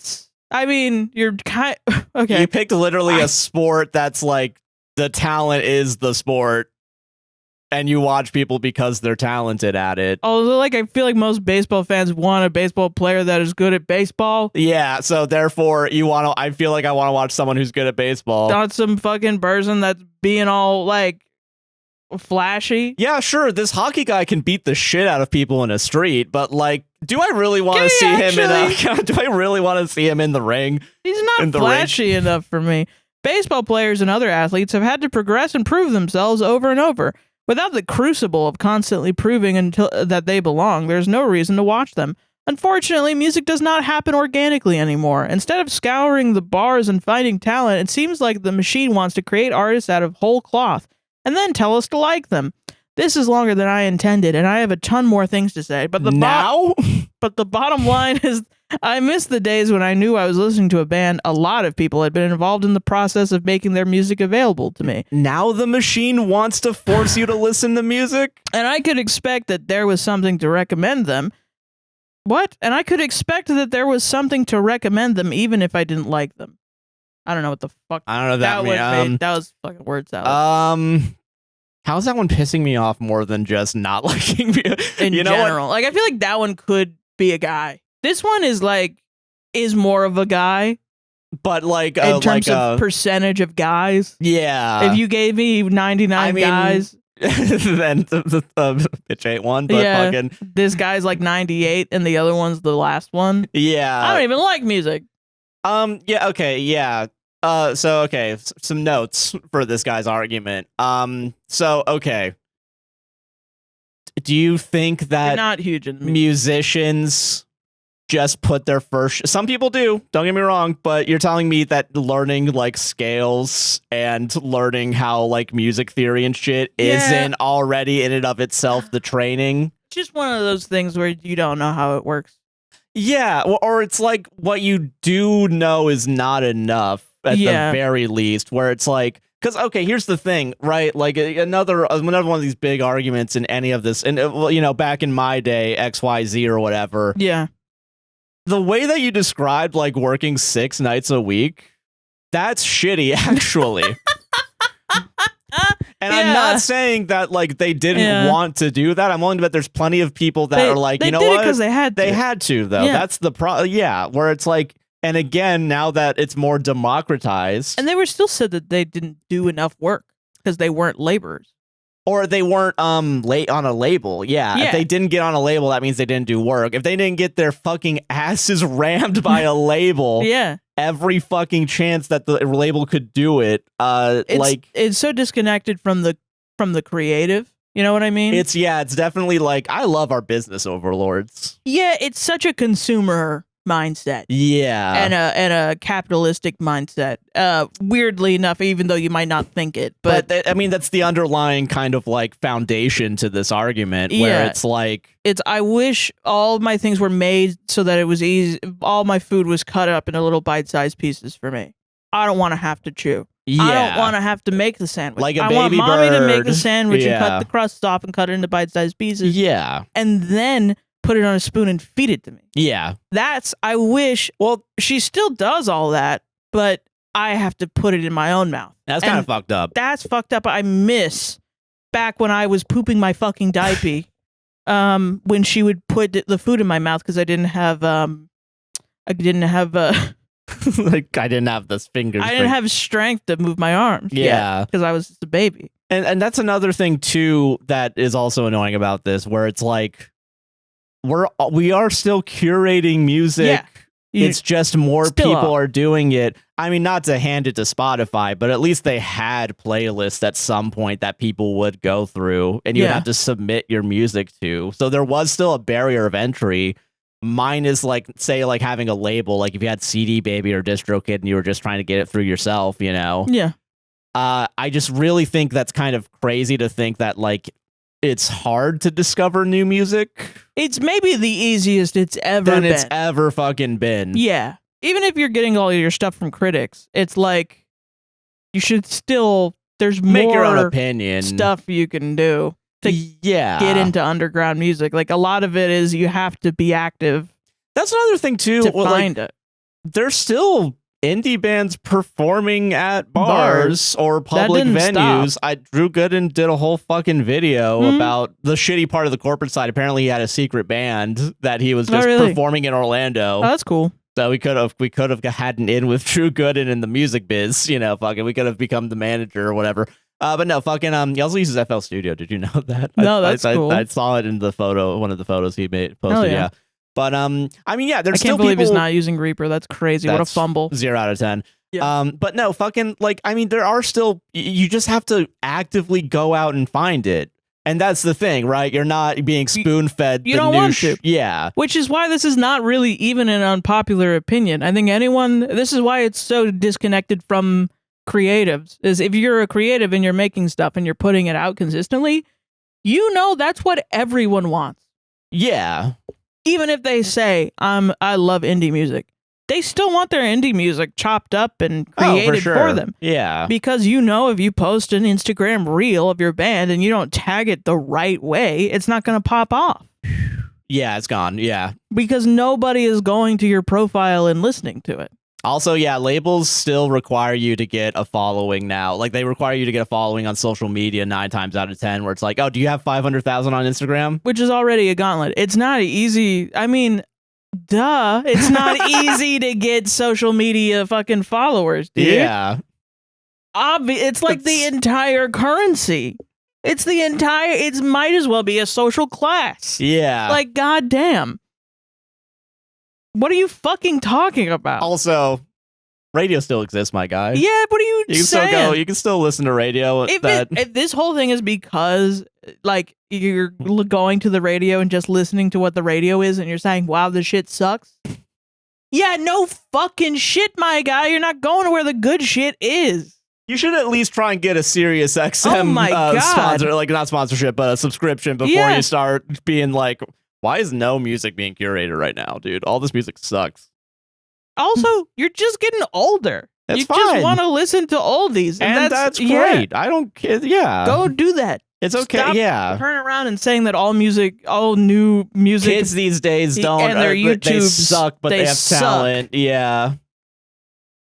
you're kind. Okay. You picked literally a sport that's like the talent is the sport, and you watch people because they're talented at it. Oh, I feel like most baseball fans want a baseball player that is good at baseball. Yeah, so therefore I feel like I want to watch someone who's good at baseball. Not some fucking person that's being all flashy. Yeah, sure, this hockey guy can beat the shit out of people in a street, but do I really want to see him do I really want to see him in the ring? He's not flashy enough for me. Baseball players and other athletes have had to progress and prove themselves over and over. Without the crucible of constantly proving that they belong, there's no reason to watch them. Unfortunately, music does not happen organically anymore. Instead of scouring the bars and finding talent, it seems like the machine wants to create artists out of whole cloth and then tell us to like them. This is longer than I intended, and I have a ton more things to say. But the bottom line is, I miss the days when I knew I was listening to a band. A lot of people had been involved in the process of making their music available to me. Now the machine wants to force you to listen to music? And I could expect that there was something to recommend them. What? And I could expect that there was something to recommend them even if I didn't like them. I don't know what the fuck. I don't know that that was fucking word salad. How's that one pissing me off more than just not liking me? In general. I feel like that one could be a guy. This one is more of a guy. But in terms of percentage of guys. Yeah. If you gave me 99 guys. Then the bitch ain't one, but fucking. This guy's 98 and the other one's the last one. Yeah. I don't even like music. Yeah. Okay. Yeah. So okay. Some notes for this guy's argument. So okay. Do you think that You're not huge in musicians just put their first? Some people do. Don't get me wrong, but you're telling me that learning like scales and learning how like music theory and shit isn't already in and of itself the training. Just one of those things where you don't know how it works. Yeah, or it's like what you do know is not enough at the very least, where it's like, because, okay, here's the thing, right? Like another one of these big arguments in any of this, and you know, back in my day, XYZ or whatever. Yeah. The way that you described like working 6 nights a week, that's shitty, actually. And I'm not saying that like they didn't want to do that. I'm willing to bet there's plenty of people that are like, you know what? Because they had to. They had to, though. That's the where it's like, and again, now that it's more democratized. And they were still said that they didn't do enough work because they weren't laborers. Or they weren't late on a label. Yeah. If they didn't get on a label, that means they didn't do work. If they didn't get their fucking asses rammed by a label. Every fucking chance that the label could do it, it's so disconnected from the creative. You know what I mean? It's definitely like, I love our business overlords. Yeah, it's such a consumer mindset. Yeah, and a capitalistic mindset. Weirdly enough, even though you might not think it, but I mean that's the underlying kind of like foundation to this argument, where it's like I wish all of my things were made so that it was easy. All my food was cut up into little bite-sized pieces for me. I don't want to have to chew. I don't want to have to make the sandwich. Like I want mommy to make the sandwich and cut the crust off and cut it into bite-sized pieces. Yeah, and then put it on a spoon and feed it to me. Yeah. I wish, well, she still does all that, but I have to put it in my own mouth. That's kind of fucked up. That's fucked up. I miss back when I was pooping my fucking diaper, when she would put the food in my mouth because I didn't have, like I didn't have this finger. I didn't have strength to move my arms. Yeah. Because I was just a baby. And that's another thing too that is also annoying about this, where it's like, we are still curating music. Yeah. It's just more people are doing it. I mean, not to hand it to Spotify, but at least they had playlists at some point that people would go through and you'd have to submit your music to. So there was still a barrier of entry. Mine is like, say, like having a label, like if you had CD Baby or DistroKid and you were just trying to get it through yourself, you know? Yeah. I just really think that's kind of crazy to think that like it's hard to discover new music. It's maybe the easiest it's ever been. It's ever fucking been. Yeah. Even if you're getting all your stuff from critics, it's like you should still, there's make more your own opinion stuff you can do to get into underground music. Like a lot of it is you have to be active. That's another thing too. To find it. There's still indie bands performing at bars or public venues. Drew Gooden did a whole fucking video about the shitty part of the corporate side. Apparently he had a secret band that he was just performing in Orlando. Oh, that's cool. So we could have had an in with Drew Gooden in the music biz, you know, fucking we could have become the manager or whatever. But no, fucking he also uses FL Studio. Did you know that? No, that's cool. I saw it in the photo, one of the photos he posted, yeah. But I mean, yeah, there's still people. I can't believe he's people, not using Reaper. That's crazy. What a fumble. 0 out of 10. Yeah. But no, fucking like, I mean, there are still, you just have to actively go out and find it. And that's the thing, right? You're not being spoon-fed. You don't want to. Yeah. Which is why this is not really even an unpopular opinion. I think this is why it's so disconnected from creatives, is if you're a creative and you're making stuff and you're putting it out consistently, you know that's what everyone wants. Yeah. Even if they say, I love indie music, they still want their indie music chopped up and created for them. Yeah. Because you know if you post an Instagram reel of your band and you don't tag it the right way, it's not going to pop off. Yeah, it's gone. Yeah. Because nobody is going to your profile and listening to it. Also, yeah, labels still require you to get a following now. Like, they require you to get a following on social media 9 times out of 10, where it's like, oh, do you have 500,000 on Instagram? Which is already a gauntlet. It's not easy. I mean, duh. It's not easy to get social media fucking followers, dude. Yeah. It's like the entire currency. It might as well be a social class. Yeah. Like, goddamn. What are you fucking talking about? Also, Radio still exists, my guy. Yeah, what are you You can saying? still go. You can still listen to radio. If this whole thing is because like you're going to the radio and just listening to what the radio is, and you're saying, "Wow, this shit sucks." Yeah, no fucking shit, my guy. You're not going to where the good shit is. You should at least try and get a Sirius XM sponsor, like not sponsorship, but a subscription before you start being like, why is no music being curated right now, dude? All this music sucks. Also, you're just getting older. That's you fine. just want to listen to oldies. And that's great. I don't care. Yeah. Go do that. It's okay. Stop turning around and saying that all new music. Kids these days don't. And their YouTubes, they suck, but they have talent. Yeah.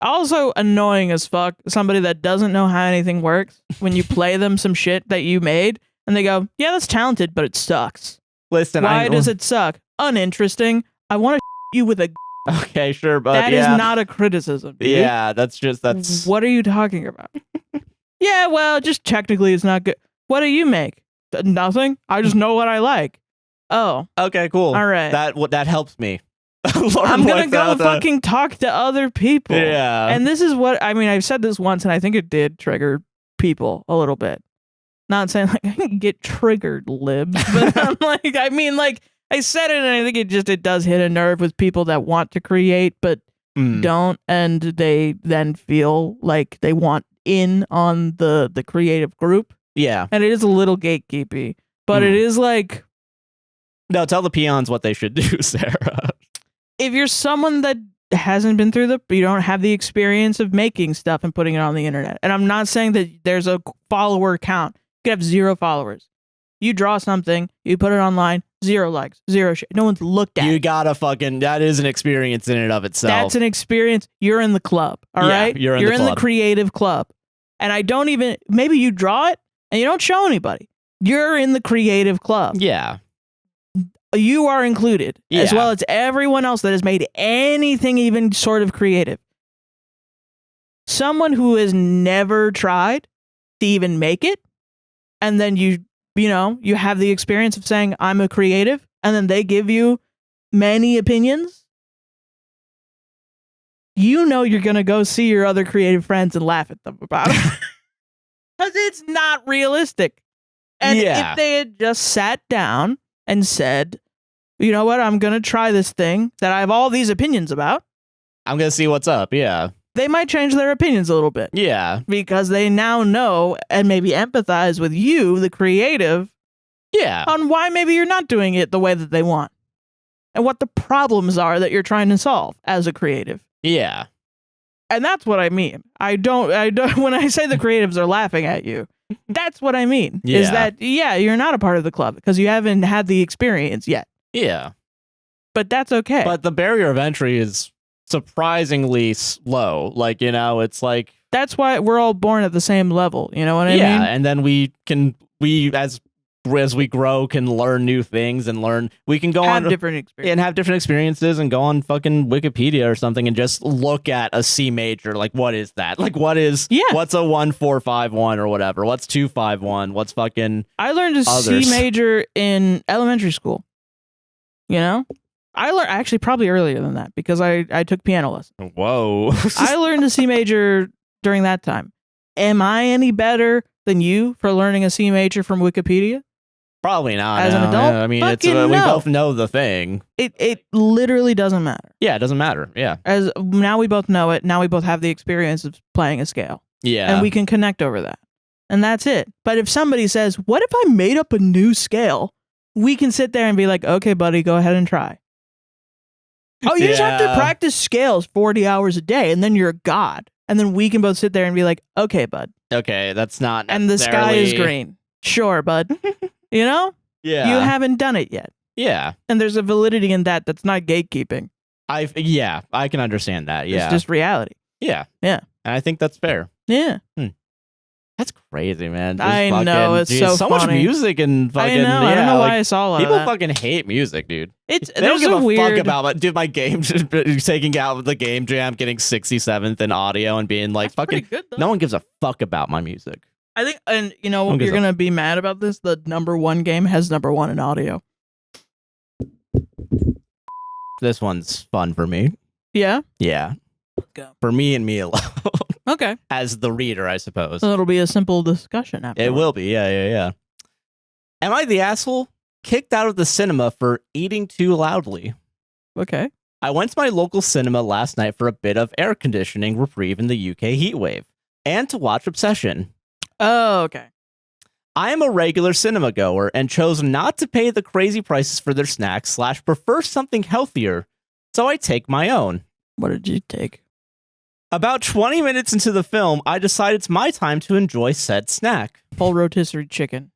Also annoying as fuck. Somebody that doesn't know how anything works when you play them some shit that you made and they go, "Yeah, that's talented, but it sucks." Listen, why does it suck? Uninteresting. I want to you with a. Okay, sure, but that is not a criticism. Dude. Yeah, that's. What are you talking about? Yeah, well, just technically, it's not good. What do you make? Nothing. I just know what I like. Oh. Okay, cool. All right. That helps me. I'm gonna go fucking talk to other people. Yeah. And this is what I mean. I've said this once, and I think it did trigger people a little bit. Not saying like I can get triggered, libs, but I'm like, I mean, like I said it, and I think it does hit a nerve with people that want to create but don't, and they then feel like they want in on the creative group. Yeah. And it is a little gatekeepy, but it is like, no, tell the peons what they should do, Sarah. If you're someone that hasn't been through you don't have the experience of making stuff and putting it on the internet. And I'm not saying that there's a follower count. You could have 0 followers. You draw something, you put it online, 0 likes, 0 shit. No one's looked at it. You gotta that is an experience in and of itself. That's an experience. You're in the club, all right? You're in the creative club. And I don't even, maybe you draw it and you don't show anybody. You're in the creative club. Yeah. You are included, as well as everyone else that has made anything even sort of creative. Someone who has never tried to even make it, and then you have the experience of saying, I'm a creative, and then they give you many opinions. You're going to go see your other creative friends and laugh at them about it. Because it's not realistic. And if they had just sat down and said, you know what, I'm going to try this thing that I have all these opinions about. I'm going to see what's up, yeah. They might change their opinions a little bit. Yeah. Because they now know and maybe empathize with you, the creative, on why maybe you're not doing it the way that they want. And what the problems are that you're trying to solve as a creative. Yeah. And that's what I mean. I don't when I say the creatives are laughing at you, that's what I mean. Yeah. Is that, you're not a part of the club because you haven't had the experience yet. Yeah. But that's okay. But the barrier of entry is surprisingly low. Like, it's like... That's why we're all born at the same level. You know what I mean? Yeah, and then we as we grow can learn new things and we can go on different experiences and have different experiences and go on fucking Wikipedia or something and just look at a C major. Like, what is that? Like, what's a 1-4-5-1 or whatever? What's 2-5-1? What's fucking I learned a C major in elementary school. I learned actually probably earlier than that because I took piano lessons. Whoa. I learned a C major during that time. Am I any better than you for learning a C major from Wikipedia? Probably not. As an adult? Yeah, I mean, we both know the thing. It literally doesn't matter. Yeah, it doesn't matter. Yeah. As now we both know it. Now we both have the experience of playing a scale. Yeah. And we can connect over that. And that's it. But if somebody says, what if I made up a new scale? We can sit there and be like, okay, buddy, go ahead and try. Oh, you just have to practice scales 40 hours a day, and then you're a god. And then we can both sit there and be like, okay, bud. Okay, that's not necessarily... And the sky is green. Sure, bud. Yeah. You haven't done it yet. Yeah. And there's a validity in that that's not gatekeeping. I can understand that. Yeah. It's just reality. Yeah. Yeah. And I think that's fair. Yeah. That's crazy, man. I know, it's so funny. Much music and fucking... I know, I don't know why I saw a lot people of that. fucking hate music, dude. They don't give a fuck about dude, my game taking out the game jam, getting 67th in audio and being like, that's fucking... good, no one gives a fuck about my music. I think, and you're going to be mad about this, the #1 game has #1 in audio. This one's fun for me. Yeah? Yeah. Go. For me and me alone. Okay. As the reader, I suppose. So it'll be a simple discussion after. It will be. Yeah. Am I the asshole kicked out of the cinema for eating too loudly? Okay. I went to my local cinema last night for a bit of air conditioning reprieve in the UK heatwave and to watch Obsession. Oh, okay. I am a regular cinema goer and chose not to pay the crazy prices for their snacks / prefer something healthier, so I take my own. What did you take? About 20 minutes into the film, I decide it's my time to enjoy said snack. Whole rotisserie chicken.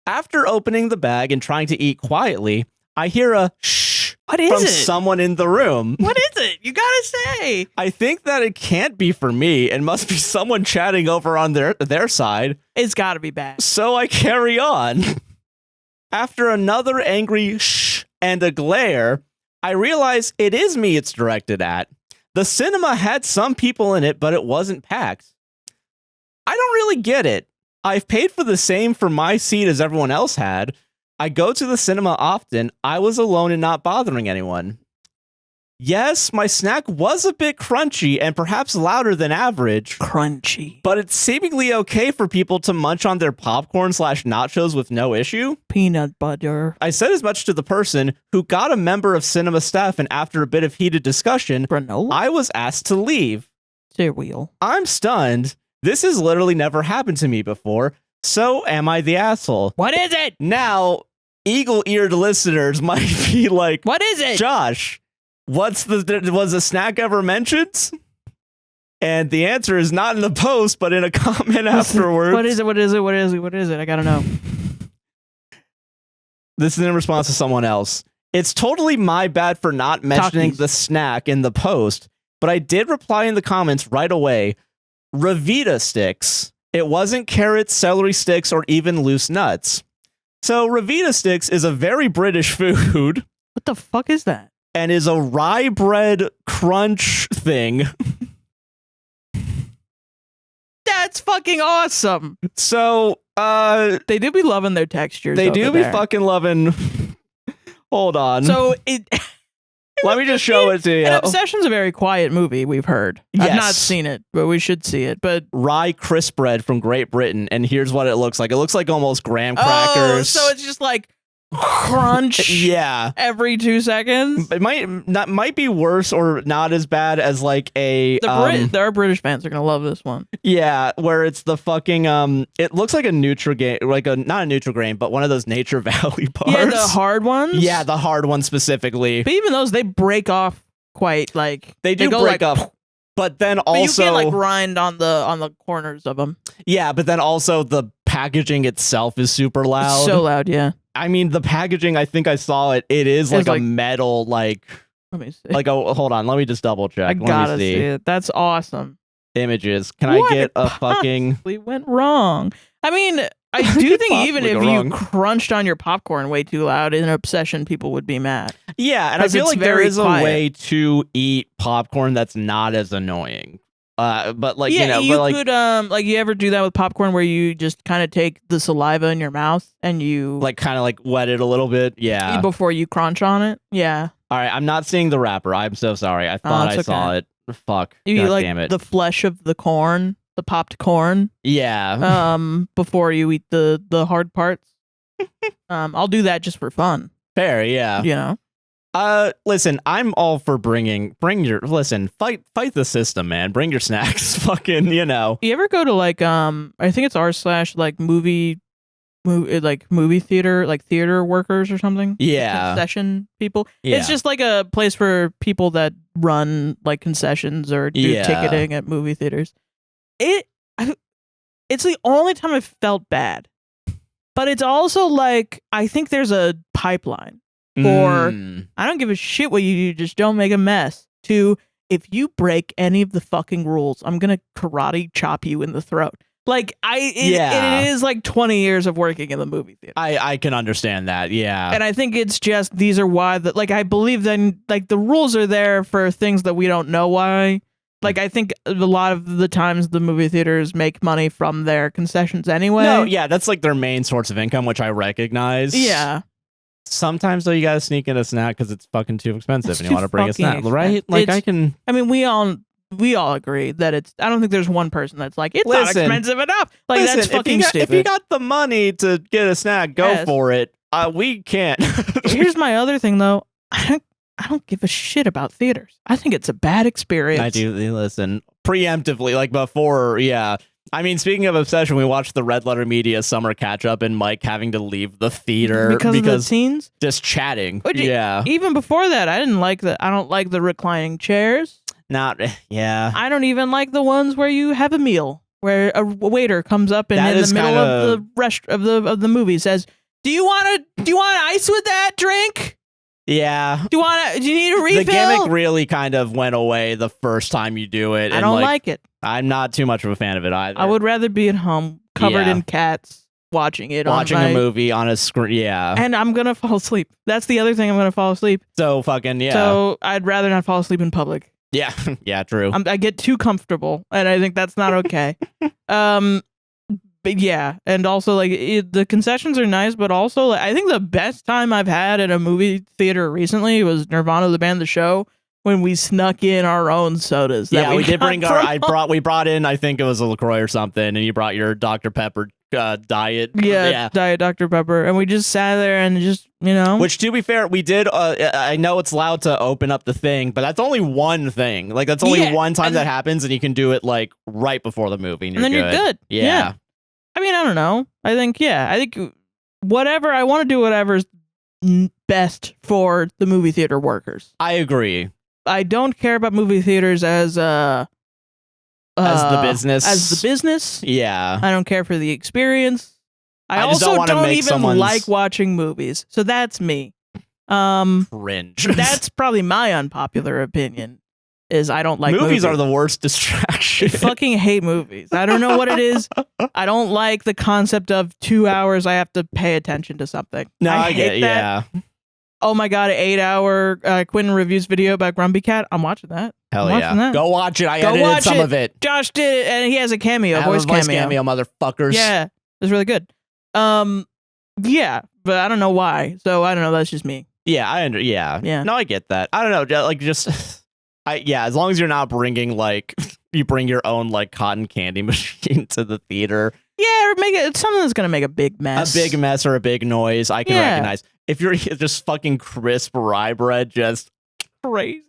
After opening the bag and trying to eat quietly, I hear a shh from someone in the room. What is it? You gotta say. I think that it can't be for me. It must be someone chatting over on their side. It's gotta be bad. So I carry on. After another angry shh and a glare, I realize it is me it's directed at. The cinema had some people in it, but it wasn't packed. I don't really get it. I've paid for the same for my seat as everyone else had. I go to the cinema often. I was alone and not bothering anyone. Yes, my snack was a bit crunchy and perhaps louder than average. Crunchy. But it's seemingly okay for people to munch on their popcorn / nachos with no issue. Peanut butter. I said as much to the person who got a member of cinema staff, and after a bit of heated discussion, Granola? I was asked to leave. Cereal. I'm stunned. This has literally never happened to me before. So am I the asshole? What is it? Now, eagle-eared listeners might be like, what is it? Josh, was the snack ever mentioned? And the answer is not in the post, but in a comment afterwards. What is it? What is it? What is it? What is it? I gotta know. This is in response to someone else. It's totally my bad for not mentioning the snack in the post, but I did reply in the comments right away. Revita sticks. It wasn't carrots, celery sticks, or even loose nuts. So Revita sticks is a very British food. What the fuck is that? And is a rye bread crunch thing. That's fucking awesome. So, they do be loving their textures. They do be fucking loving. Hold on. So it. Let me just show it to you. And Obsession's a very quiet movie, we've heard. Yes. I've not seen it, but we should see it. But rye crisp bread from Great Britain, and here's what it looks like. It looks like almost graham crackers. Oh, so it's just like crunch. Yeah. Every 2 seconds. It might be worse or not as bad as like a. Our British fans are gonna love this one. Yeah, where it's the fucking it looks like a Nutrigrain, like not a Nutrigrain, but one of those Nature Valley bars. Yeah, the hard ones. Yeah, the hard ones specifically. But even those, they break off quite like they do break up. But then also, but you can't like grind on the corners of them. Yeah, but then also the packaging itself is super loud. It's so loud, yeah. I mean, the packaging, I think I saw it. It is like a metal, like. Let me see. Like, hold on. Let me just double check. I gotta see it. That's awesome. Images. Can I get a fucking. We went wrong. I mean, I do think even if you crunched on your popcorn way too loud in Obsession, people would be mad. Yeah, and I feel like there is a way to eat popcorn that's not as annoying. But like, yeah, you know, could like you ever do that with popcorn where you just kind of take the saliva in your mouth and you like kind of like wet it a little bit, yeah, before you crunch on it, yeah. All right, I'm not seeing the wrapper. I'm so sorry. I thought I saw it. Fuck. You God like damn it. The flesh of the corn, the popped corn. Yeah. Before you eat the hard parts. I'll do that just for fun. Fair, yeah. You know. Listen, I'm all for fight the system, man. Bring your snacks, fucking, you know. You ever go to like, I think it's r/movie theater, like theater workers or something? Yeah. Concession people. Yeah. It's just like a place for people that run like concessions or do ticketing at movie theaters. It's the only time I've felt bad. But it's also like, I think there's a pipeline. Or I don't give a shit what you do, just don't make a mess. To if you break any of the fucking rules, I'm gonna karate chop you in the throat. Like it is like 20 years of working in the movie theater. I can understand that, yeah. And I think it's just these are why that like I believe then like the rules are there for things that we don't know why. Like I think a lot of the times the movie theaters make money from their concessions anyway. No, yeah, that's like their main source of income, which I recognize. Yeah. Sometimes though, you gotta sneak in a snack because it's fucking too expensive, and you want to bring a snack, right? Like I mean, we all we all agree that I don't think there's one person that's like, it's not expensive enough. Like, that's fucking stupid. If you got the money to get a snack, go for it. We can't. Here's my other thing, though. I don't give a shit about theaters. I think it's a bad experience. I do. Listen, preemptively, like before, yeah. I mean, speaking of obsession, we watched the Red Letter Media summer catch-up and Mike having to leave the theater because of the scenes? Just chatting. Yeah. Even before that, I don't like the reclining chairs. Yeah. I don't even like the ones where you have a meal, where a waiter comes up and in the middle of the rest of the movie says, "Do you want ice with that drink?" Yeah. Do you need a refill? The gimmick really kind of went away the first time you do it. I don't like it. I'm not too much of a fan of it either. I would rather be at home covered in cats watching a movie on a screen. Yeah. And I'm going to fall asleep. That's the other thing. I'm going to fall asleep. So fucking yeah. So I'd rather not fall asleep in public. Yeah. Yeah, true. I get too comfortable and I think that's not okay. But yeah, and also like the concessions are nice, but also I think the best time I've had at a movie theater recently was Nirvana, the band, the show, when we snuck in our own sodas. Yeah, we did bring we brought in, I think it was a LaCroix or something, and you brought your Dr. Pepper diet. Yeah, Diet Dr. Pepper, and we just sat there and just, Which, to be fair, we did. I know it's allowed to open up the thing, but that's only one thing. Like that's only one time that happens, and you can do it like right before the movie, and you're good. Yeah. I mean, I don't know. I think whatever, I want to do whatever's best for the movie theater workers. I agree. I don't care about movie theaters as the business. Yeah. I don't care for the experience. I also don't even like watching movies. So that's me. Cringe. That's probably my unpopular opinion. Is I don't like movies are the worst distraction. I fucking hate movies. I don't know what it is. I don't like the concept of 2 hours I have to pay attention to something. No, I get that. Yeah. Oh my god, an 8-hour Quentin reviews video about Grumpy Cat. I'm watching that. Hell yeah. Go watch it. I edited some of it. Josh did it, and he has a cameo, voice cameo, motherfuckers. Yeah, it's really good. Yeah, but I don't know why. So I don't know. That's just me. Yeah, yeah. No, I get that. I don't know. Like just. As long as you're not bringing you bring your own cotton candy machine to the theater. Yeah, or it's something that's gonna make a big mess. A big mess or a big noise. I can recognize. If you're just fucking crisp rye bread, just crazy.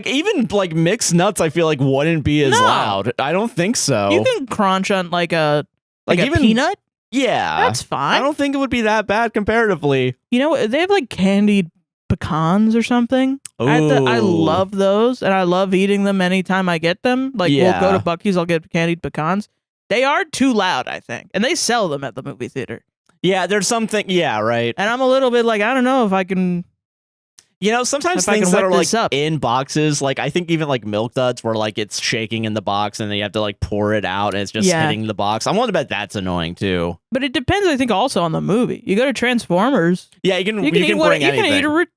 Even mixed nuts, I feel like wouldn't be as loud. I don't think so. You can crunch on a peanut. Yeah, that's fine. I don't think it would be that bad comparatively. They have candied pecans or something. I love those, and I love eating them anytime I get them. We'll go to Buc-ee's, I'll get candied pecans. They are too loud, I think, and they sell them at the movie theater. Yeah, there's something. Yeah, right. And I'm a little bit I don't know if I can. Sometimes things that are in boxes, I think even Milk Duds, where it's shaking in the box and then you have to pour it out and it's just hitting the box. I'm willing to bet that's annoying too. But it depends, I think, also on the movie. You go to Transformers. Yeah, you can bring anything.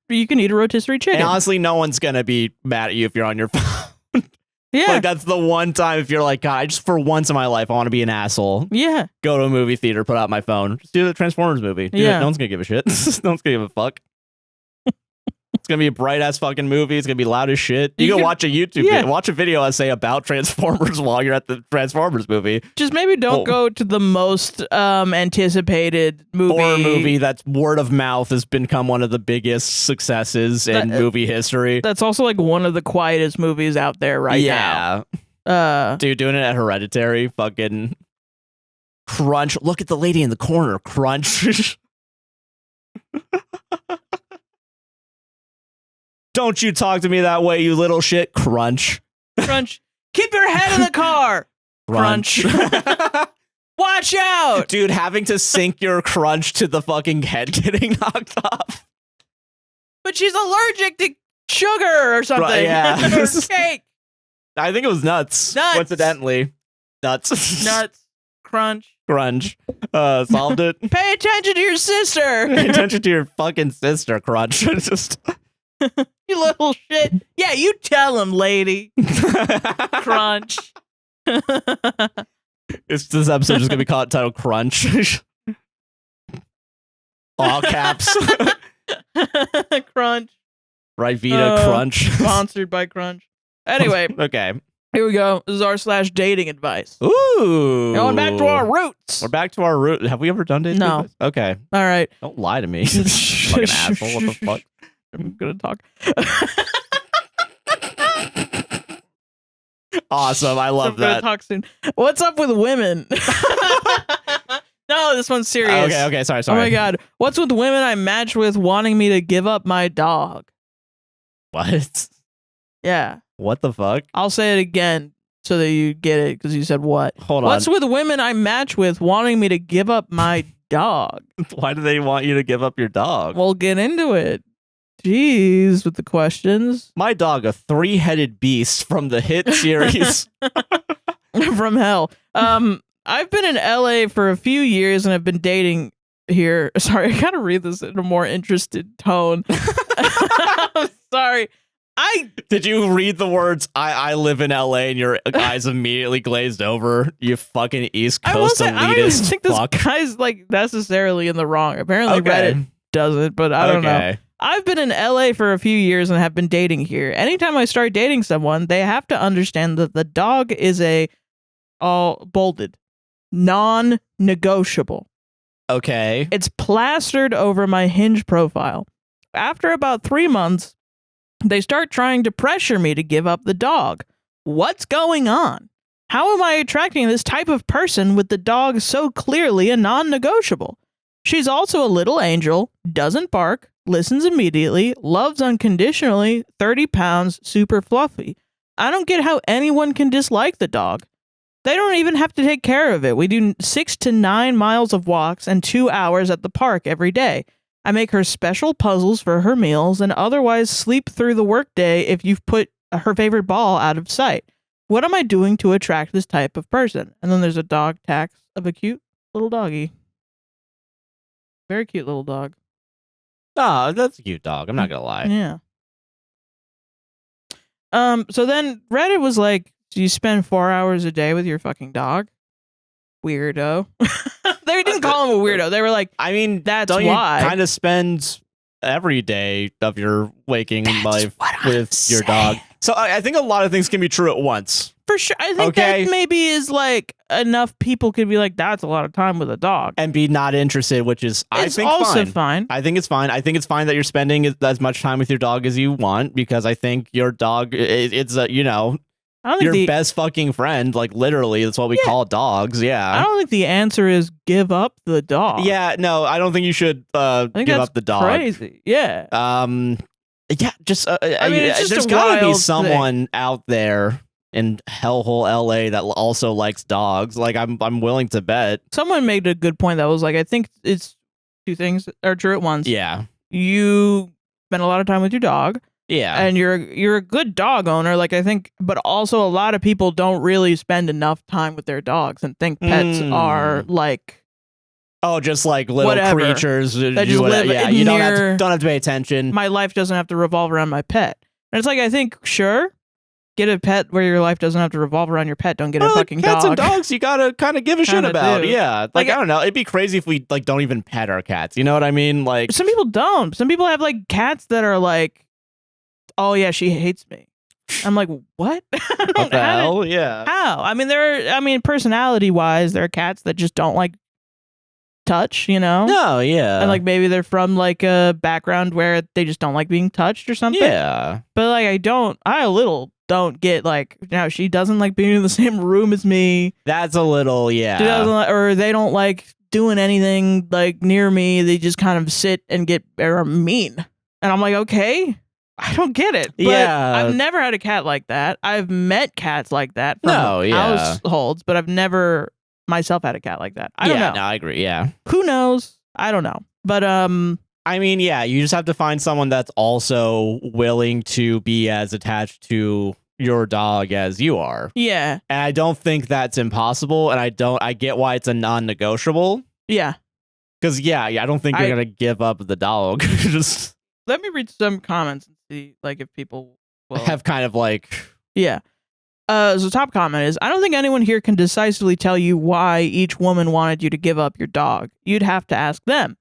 You can eat a rotisserie chicken. And honestly, no one's gonna be mad at you if you're on your phone. Yeah, that's the one time if you're God, I just for once in my life I want to be an asshole. Yeah, go to a movie theater, put out my phone, just do the Transformers movie. No one's gonna give a shit. No one's gonna give a fuck. It's gonna be a bright ass fucking movie. It's gonna be loud as shit. You can watch a YouTube video, watch a video essay about Transformers while you're at the Transformers movie. Just maybe don't go to the most anticipated horror movie that's word of mouth has become one of the biggest successes in movie history. That's also one of the quietest movies out there now. Dude, doing it at Hereditary, fucking crunch. Look at the lady in the corner, crunch. Don't you talk to me that way, you little shit. Crunch. Crunch. Keep your head in the car. Crunch. Watch out. Dude, having to sync your crunch to the fucking head getting knocked off. But she's allergic to sugar or something. Yeah. Or cake. I think it was nuts. Coincidentally. Nuts. Nuts. Crunch. Crunch. Solved it. Pay attention to your sister. Pay attention to your fucking sister, Crunch. Just... You little shit. Yeah, you tell him, lady. Crunch. This episode is going to be titled Crunch. All caps. Crunch. Right, Vita, Crunch. Sponsored by Crunch. Anyway. Okay. Here we go. This is r/dating advice. Ooh. Going back to our roots. We're back to our root. Have we ever done dating advice? Okay. All right. Don't lie to me. Fucking asshole. What the fuck? I'm going to talk. Awesome. I love that. Talk soon. What's up with women? No, this one's serious. Okay. Sorry. Oh my God. What's with women I match with wanting me to give up my dog? What? Yeah. What the fuck? I'll say it again so that you get it because you said what. Hold on. What's with women I match with wanting me to give up my dog? Why do they want you to give up your dog? We'll get into it. Jeez, with the questions. My dog, a 3-headed beast from the hit series. From hell. I've been in LA for a few years and I've been dating here. Sorry, I gotta read this in a more interested tone. I'm sorry. Did you read the words I live in LA and your eyes immediately glazed over? You fucking East Coast elitist. I don't even think this guy's like necessarily in the wrong. Apparently Reddit does it, but I don't know. I've been in LA for a few years and have been dating here. Anytime I start dating someone, they have to understand that the dog is all bolded, non-negotiable. Okay. It's plastered over my Hinge profile. After about 3 months, they start trying to pressure me to give up the dog. What's going on? How am I attracting this type of person with the dog so clearly a non-negotiable? She's also a little angel, doesn't bark, listens immediately, loves unconditionally, 30 pounds, super fluffy. I don't get how anyone can dislike the dog. They don't even have to take care of it. We do 6 to 9 miles of walks and 2 hours at the park every day. I make her special puzzles for her meals and otherwise sleep through the workday if you've put her favorite ball out of sight. What am I doing to attract this type of person? And then there's a dog tax of a cute little doggy. Very cute little dog. Oh, that's a cute dog. I'm not gonna lie. Yeah. So then Reddit was like, do you spend 4 hours a day with your fucking dog? Weirdo. They didn't call him a weirdo. They were like, I mean, that's don't why. You kind of spend every day of your waking life with your dog. So I think a lot of things can be true at once. For sure. I think that maybe is like enough people could be like, that's a lot of time with a dog. And be not interested, which is, I think, also fine. I think it's fine. I think it's fine that you're spending as much time with your dog as you want, because I think your dog, it's your best fucking friend. Like, literally, that's what we call dogs. Yeah. I don't think the answer is give up the dog. Yeah, no, I don't think you should give up the dog. Crazy. Yeah. Yeah, just I mean, it's just there's gotta be someone out there in hellhole LA that also likes dogs. Like, I'm willing to bet. Someone made a good point that was like, I think it's two things are true at once. Yeah. You spend a lot of time with your dog. Yeah. And you're a good dog owner, like, I think, but also a lot of people don't really spend enough time with their dogs and think pets are like, oh, just like little creatures that just live you don't have to pay attention. My life doesn't have to revolve around my pet. And it's like, I think, sure, get a pet where your life doesn't have to revolve around your pet. Don't get a fucking cats dog. And dogs, you gotta kind of give a shit about. Yeah. Like, I don't know. It'd be crazy if we like don't even pet our cats. You know what I mean? Like, some people don't. Some people have like cats that are like, oh yeah, she hates me. I'm like, what? What the hell? Yeah. How? I mean, personality wise, there are cats that just don't like touch, you know? No, yeah. And like maybe they're from like a background where they just don't like being touched or something. Yeah. But like I a little don't get like, she doesn't like being in the same room as me. That's a little, yeah. She doesn't, or they don't like doing anything like near me. They just kind of sit and are mean. And I'm like, okay. I don't get it. But I've never had a cat like that. I've met cats like that from households, but I've never myself had a cat like that. I don't know. No, I agree. Yeah. Who knows? I don't know. But I mean, yeah, you just have to find someone that's also willing to be as attached to your dog as you are. Yeah. And I don't think that's impossible, and I get why it's a non-negotiable. Yeah. Cuz I don't think you're going to give up the dog. Just let me read some comments and see like if people will have kind of like so top comment is, I don't think anyone here can decisively tell you why each woman wanted you to give up your dog. You'd have to ask them.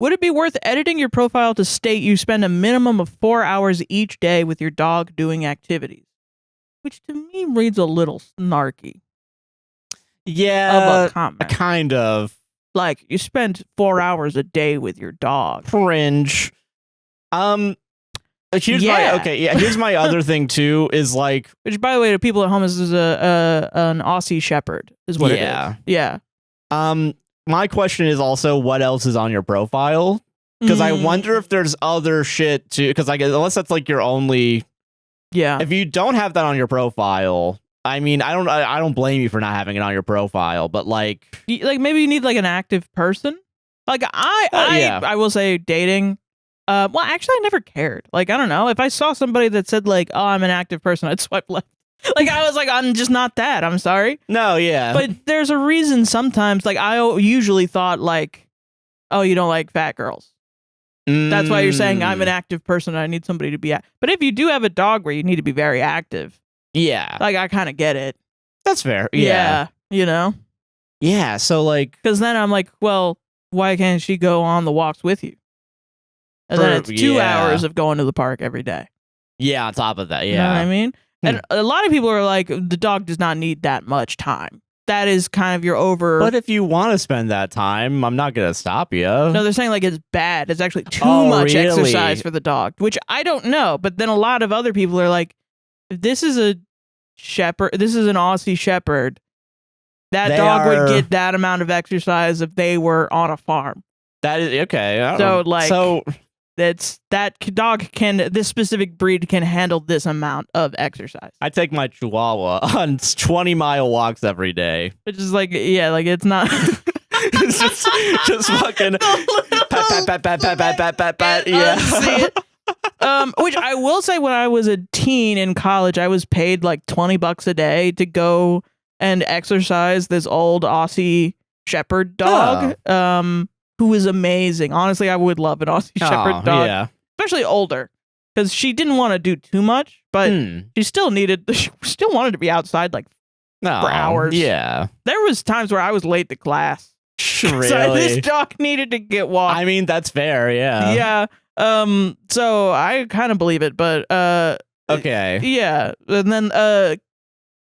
Would it be worth editing your profile to state you spend a minimum of 4 hours each day with your dog doing activities? which to me reads a little snarky. Yeah, of a comment. Kind of. Like, you spend 4 hours a day with your dog. Cringe. Here's my other thing too, is like, which, by the way, to people at home, this is an Aussie Shepherd, is what it is. Yeah. My question is also, what else is on your profile? Because I wonder if there's other shit too. Because unless that's like your only. Yeah. If you don't have that on your profile, I mean, I don't blame you for not having it on your profile, but like maybe you need like an active person. Like I will say dating. Well, actually, I never cared. Like, I don't know, if I saw somebody that said like, "Oh, I'm an active person," I'd swipe left. Like, I was like, I'm just not that. I'm sorry. No, yeah. But there's a reason sometimes. Like, I usually thought like, oh, you don't like fat girls. That's why you're saying I'm an active person and I need somebody to be But if you do have a dog where you need to be very active. Yeah. Like, I kind of get it. That's fair. Yeah. You know? Yeah, so like. Because then I'm like, well, why can't she go on the walks with you? And then it's 2 hours of going to the park every day. Yeah, on top of that, yeah. You know what I mean? And a lot of people are like, the dog does not need that much time. That is kind of your over. But if you want to spend that time, I'm not going to stop you. No, they're saying like it's bad. It's actually too much exercise for the dog, which I don't know. But then a lot of other people are like, if this is a shepherd, this is an Aussie Shepherd, that dog would get that amount of exercise if they were on a farm. That is okay. This specific breed can handle this amount of exercise. I take my Chihuahua on 20-mile walks every day. Which is like, yeah, like it's not. It's just fucking pat. Yeah. Which I will say, when I was a teen in college, I was paid like $20 a day to go and exercise this old Aussie Shepherd dog. Who was amazing. Honestly, I would love an Aussie Shepherd dog. Yeah. Especially older. Because she didn't want to do too much, but she still wanted to be outside like for hours. Yeah. There was times where I was late to class. Really? So this dog needed to get walked. I mean, that's fair, yeah. Yeah. So I kind of believe it, but okay. Yeah. And then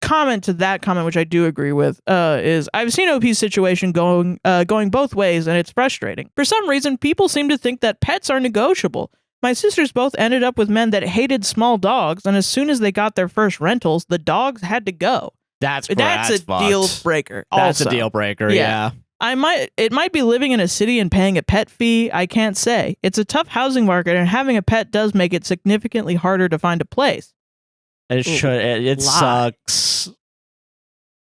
comment to that comment, which I do agree with, is I've seen OP's situation going both ways, and it's frustrating. For some reason, people seem to think that pets are negotiable. My sisters both ended up with men that hated small dogs, and as soon as they got their first rentals, the dogs had to go. That's a deal breaker. That's a deal breaker, yeah. It might be living in a city and paying a pet fee. I can't say. It's a tough housing market, and having a pet does make it significantly harder to find a place. It sucks.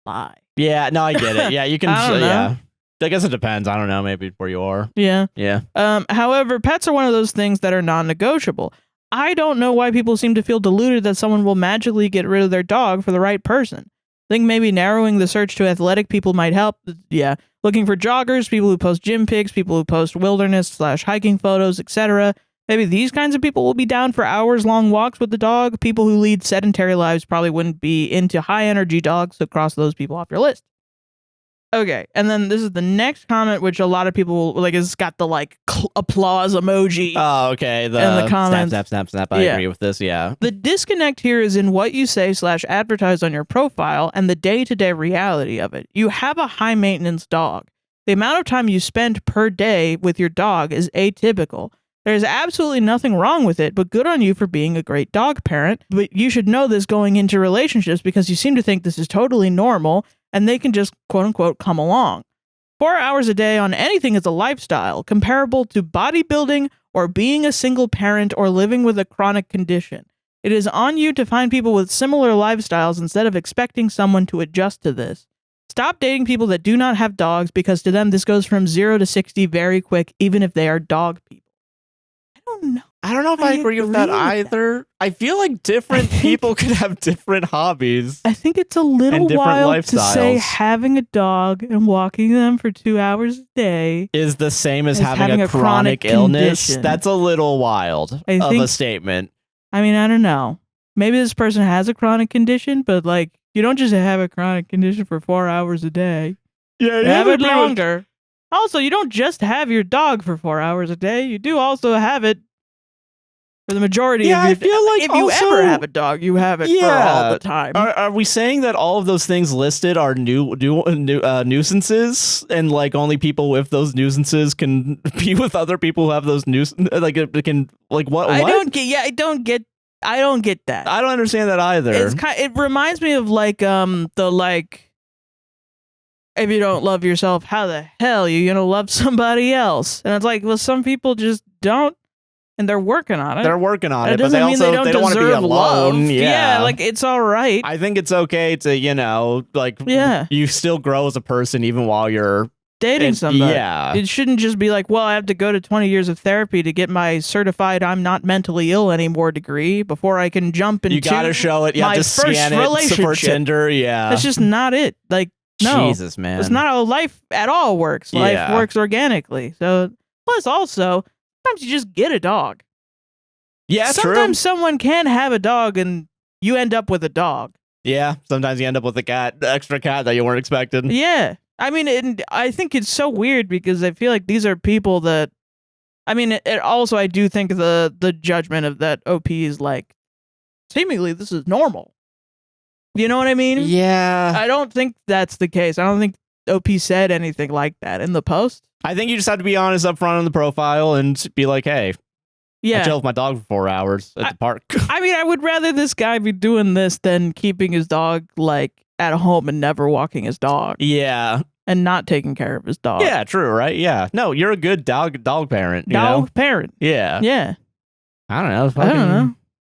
Lie. Yeah, no, I get it. Yeah, you can. Yeah, I guess it depends. I don't know. Maybe where you are. Yeah. Yeah. However, pets are one of those things that are non-negotiable. I don't know why people seem to feel deluded that someone will magically get rid of their dog for the right person. I think maybe narrowing the search to athletic people might help. Yeah. Looking for joggers, people who post gym pics, people who post wilderness/hiking photos, etc. Maybe these kinds of people will be down for hours-long walks with the dog. People who lead sedentary lives probably wouldn't be into high-energy dogs, so cross those people off your list. Okay, and then this is the next comment, which a lot of people like. It's got the like applause emoji. Oh, okay. In the comments. Snap. I agree with this. Yeah. The disconnect here is in what you say / advertise on your profile and the day-to-day reality of it. You have a high-maintenance dog. The amount of time you spend per day with your dog is atypical. There's absolutely nothing wrong with it, but good on you for being a great dog parent. But you should know this going into relationships because you seem to think this is totally normal and they can just quote unquote come along. 4 hours a day on anything is a lifestyle comparable to bodybuilding or being a single parent or living with a chronic condition. It is on you to find people with similar lifestyles instead of expecting someone to adjust to this. Stop dating people that do not have dogs because to them this goes from 0 to 60 very quick, even if they are dog people. I don't know if I agree with that either. I feel like different people could have different hobbies. I think it's a little wild to say having a dog and walking them for 2 hours a day is the same as having a chronic illness. Condition. That's a little wild of a statement. I mean, I don't know. Maybe this person has a chronic condition, but like you don't just have a chronic condition for 4 hours a day. Yeah, you have it longer. Also, you don't just have your dog for 4 hours a day. You do also have it For the majority Yeah, of I feel like if you ever have a dog, you have it for all the time. Are we saying that all of those things listed are nuisances, and like only people with those nuisances can be with other people who have those like it can what? I don't get. Yeah, I don't get that. I don't understand that either. It reminds me of like if you don't love yourself, how the hell are you gonna love somebody else? And it's like, well, some people just don't. And they're working on it. They're working on it, but they also they don't want to be alone. Love. Yeah, like it's all right. I think it's okay to, you still grow as a person even while you're dating somebody. Yeah. It shouldn't just be like, well, I have to go to 20 years of therapy to get my certified I'm not mentally ill anymore degree before I can jump into You gotta show it. You have to scan it for Tinder. Yeah. That's just not it. Like, no. Jesus, man. It's not how life at all works. Life works organically. So, plus also, sometimes you just get a dog. Yeah, sometimes someone can have a dog and you end up with a dog. Yeah, sometimes you end up with the extra cat that you weren't expecting. Yeah. I mean, I think it's so weird because I feel like these are people that, I mean, also I do think the judgment of that OP is like, seemingly this is normal. You know what I mean? Yeah. I don't think that's the case. I don't think OP said anything like that in the post. I think you just have to be honest up front on the profile and be like, hey, I chill with my dog for 4 hours at the park. I mean, I would rather this guy be doing this than keeping his dog like at home and never walking his dog. Yeah. And not taking care of his dog. Yeah, true, right? Yeah. No, you're a good dog parent. Parent. Yeah. Yeah. I don't know. I don't know.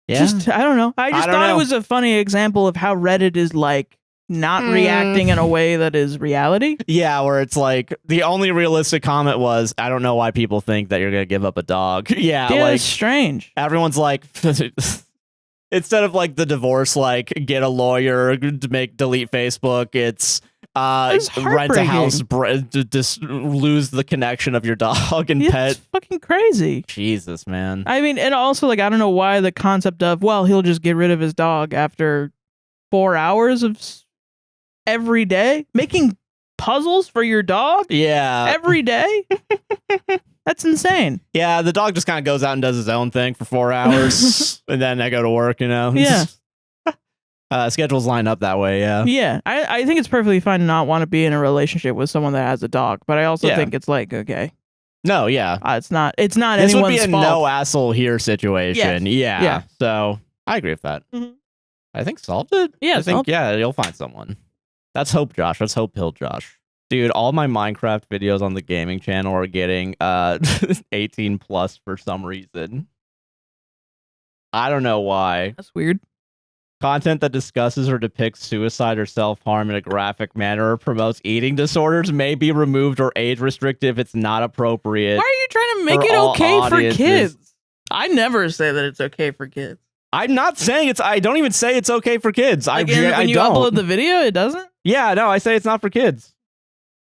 Yeah. I don't know. I just thought it was a funny example of how Reddit is like not reacting in a way that is reality. Yeah, where it's like the only realistic comment was, I don't know why people think that you're going to give up a dog. Yeah, like, it's strange. Everyone's like, instead of like the divorce, like get a lawyer to delete Facebook, it's rent a house, just lose the connection of your dog and pet. It's fucking crazy. Jesus, man. I mean, and also like, I don't know why the concept of, well, he'll just get rid of his dog after 4 hours of every day making puzzles for your dog. Yeah, every day. That's insane. Yeah, the dog just kind of goes out and does his own thing for 4 hours, and then I go to work. Yeah. Schedules line up that way. Yeah. I think it's perfectly fine to not want to be in a relationship with someone that has a dog, but I also think it's like, okay. No, yeah. It's not this anyone's would be a fault. no asshole here situation. Yes. Yeah. So I agree with that. Mm-hmm. I think solved it. Yeah. I think you'll find someone. That's hope, Josh. Let's hope Hill, Josh. Dude, all my Minecraft videos on the gaming channel are getting 18 plus for some reason. I don't know why. That's weird. Content that discusses or depicts suicide or self-harm in a graphic manner or promotes eating disorders may be removed or age restricted if it's not appropriate. Why are you trying to make it okay for kids? I never say that it's okay for kids. I'm not saying I don't even say it's okay for kids. Like when you upload the video, it doesn't? Yeah, no, I say it's not for kids.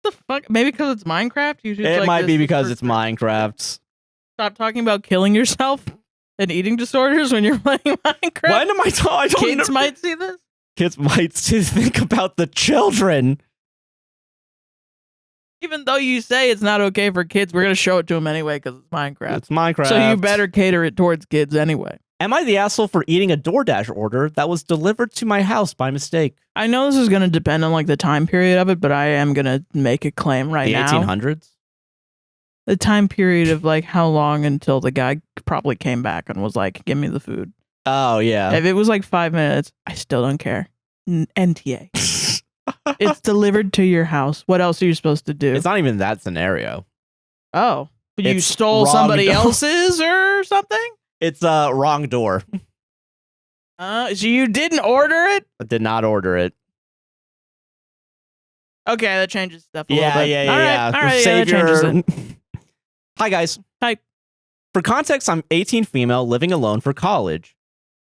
What the fuck? Maybe because it's Minecraft? It might be because it's Minecraft. Stop talking about killing yourself and eating disorders when you're playing Minecraft. When am I talking? Kids might see this? Kids might think about the children. Even though you say it's not okay for kids, we're going to show it to them anyway because it's Minecraft. It's Minecraft. So you better cater it towards kids anyway. Am I the asshole for eating a DoorDash order that was delivered to my house by mistake? I know this is going to depend on like the time period of it, but I am going to make a claim right now. The 1800s? The time period of like how long until the guy probably came back and was like, give me the food. Oh, yeah. If it was like 5 minutes, I still don't care. NTA. It's delivered to your house. What else are you supposed to do? It's not even that scenario. Oh. You stole somebody else's or something? It's wrong door. So you didn't order it? I did not order it. Okay, that changes stuff a little bit. Yeah. All right, that changes it. Hi, guys. Hi. For context, I'm 18 female living alone for college.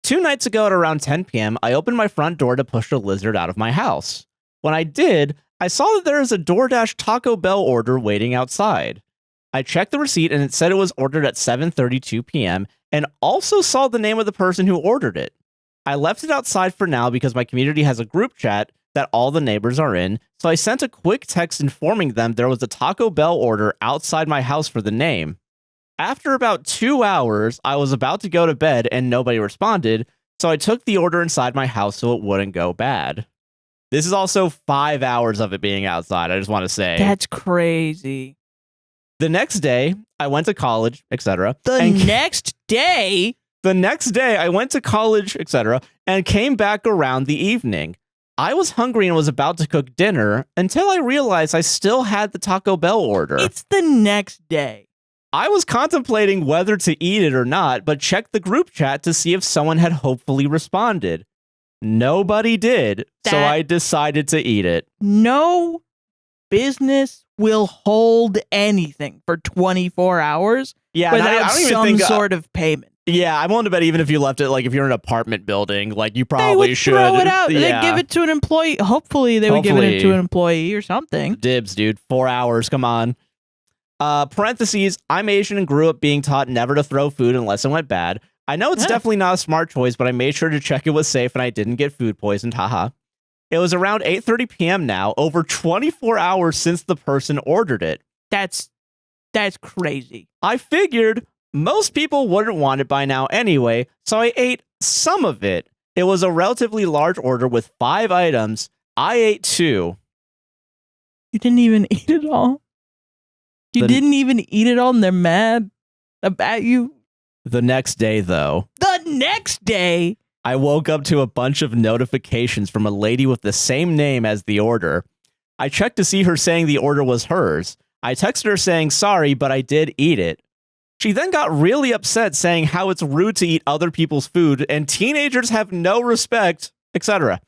2 nights ago at around 10 p.m., I opened my front door to push a lizard out of my house. When I did, I saw that there is a DoorDash Taco Bell order waiting outside. I checked the receipt and it said it was ordered at 7:32 p.m. and also saw the name of the person who ordered it. I left it outside for now because my community has a group chat that all the neighbors are in, so I sent a quick text informing them there was a Taco Bell order outside my house for the name. After about 2 hours, I was about to go to bed and nobody responded, so I took the order inside my house so it wouldn't go bad. This is also 5 hours of it being outside, I just want to say. That's crazy. The next day, I went to college, etc. The next day, I went to college, etc., and came back around the evening. I was hungry and was about to cook dinner until I realized I still had the Taco Bell order. It's the next day. I was contemplating whether to eat it or not, but checked the group chat to see if someone had hopefully responded. Nobody did, so I decided to eat it. No business will hold anything for 24 hours without I don't even some think, sort of payment. Yeah, I'm willing to bet even if you left it, like if you're in an apartment building, like you probably should. They would throw it out. They'd give it to an employee. Hopefully they would give it to an employee or something. Dibs, dude. 4 hours, come on. Parentheses, I'm Asian and grew up being taught never to throw food unless it went bad. I know it's definitely not a smart choice, but I made sure to check it was safe and I didn't get food poisoned, haha. It was around 8:30 p.m. now, over 24 hours since the person ordered it. That's crazy. I figured most people wouldn't want it by now anyway, so I ate some of it. It was a relatively large order with 5 items. I ate 2. You didn't even eat it all? You didn't even eat it all and they're mad about you? The next day, though. The next day? I woke up to a bunch of notifications from a lady with the same name as the order. I checked to see her saying the order was hers. I texted her saying sorry, but I did eat it. She then got really upset saying how it's rude to eat other people's food and teenagers have no respect, etc.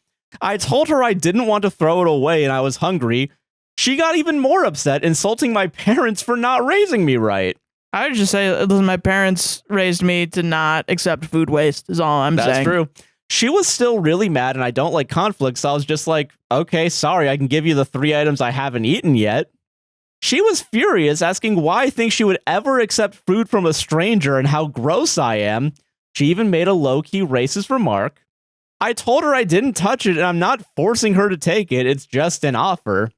I told her I didn't want to throw it away and I was hungry. She got even more upset, insulting my parents for not raising me right. I would just say, listen, my parents raised me to not accept food waste is all I'm saying. That's true. She was still really mad and I don't like conflict, so I was just like, okay, sorry, I can give you the 3 items I haven't eaten yet. She was furious, asking why I think she would ever accept food from a stranger and how gross I am. She even made a low-key racist remark. I told her I didn't touch it and I'm not forcing her to take it, it's just an offer.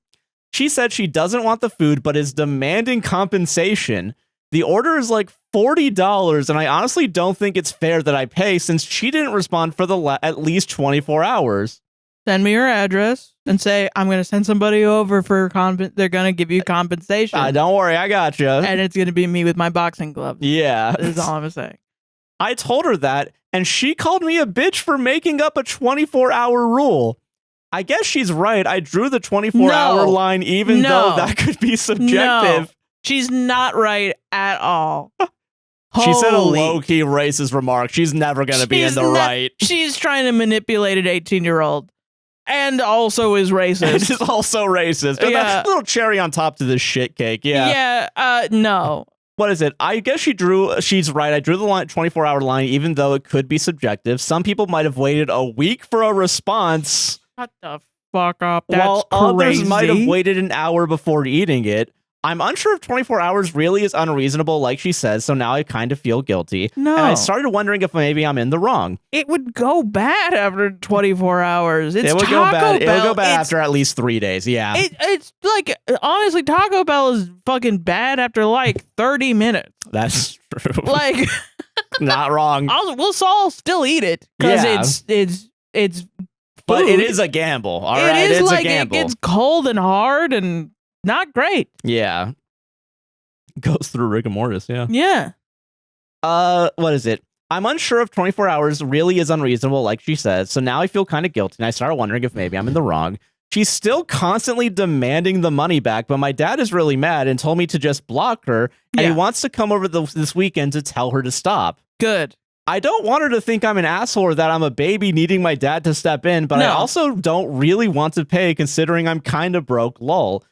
She said she doesn't want the food but is demanding compensation. The order is like $40 and I honestly don't think it's fair that I pay since she didn't respond for at least 24 hours. Send me your address and say, I'm going to send somebody over for they're going to give you compensation. Don't worry, I got you. And it's going to be me with my boxing gloves. Yeah. That's all I'm saying. I told her that, and she called me a bitch for making up a 24-hour rule. I guess she's right. I drew the 24-hour line even though that could be subjective. No. She's not right at all. She said a low-key racist remark. She's never going to be in the right. She's trying to manipulate an 18-year-old. And also is racist. She's also racist. Yeah. That's a little cherry on top to this shit cake. Yeah. Yeah. No. What is it? I guess she's right. I drew the 24-hour line, even though it could be subjective. Some people might have waited a week for a response. Shut the fuck up. That's while crazy. Others might have waited an hour before eating it. I'm unsure if 24 hours really is unreasonable, like she says, so now I kind of feel guilty. No. And I started wondering if maybe I'm in the wrong. It would go bad after 24 hours. It would go bad. It would go bad after at least 3 days, yeah. It's like, honestly, Taco Bell is fucking bad after like 30 minutes. That's true. Like, not wrong. We'll all still eat it because it's but it is a gamble, all right? It's like a gamble. It gets cold and hard and not great. Yeah. Goes through rigor mortis, yeah. Yeah. What is it? I'm unsure if 24 hours really is unreasonable, like she says, so now I feel kind of guilty, and I started wondering if maybe I'm in the wrong. She's still constantly demanding the money back, but my dad is really mad and told me to just block her, and he wants to come over this weekend to tell her to stop. Good. I don't want her to think I'm an asshole or that I'm a baby needing my dad to step in, but I also don't really want to pay considering I'm kind of broke, lol.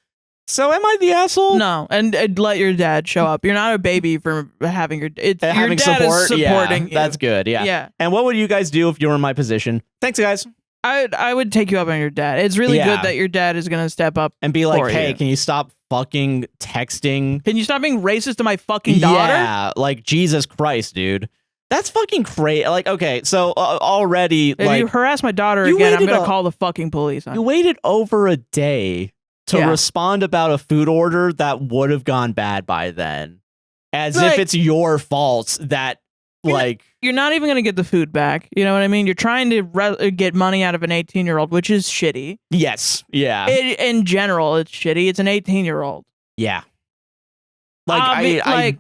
So am I the asshole? No, and let your dad show up. You're not a baby for having your dad support. Is supporting you. That's good. Yeah. Yeah. And what would you guys do if you were in my position? Thanks, guys. I would take you up on your dad. It's really good that your dad is gonna step up and be like, "Hey, can you stop fucking texting? Can you stop being racist to my fucking daughter?" Yeah, like Jesus Christ, dude. That's fucking crazy. Like, okay, so already, if you harass my daughter again, I'm gonna call the fucking police on you. You waited over a day to respond about a food order that would have gone bad by then. as if it's your fault that you're not even going to get the food back. You know what I mean? You're trying to get money out of an 18-year-old, which is shitty. Yes. Yeah. In general, it's shitty. It's an 18-year-old. Yeah. I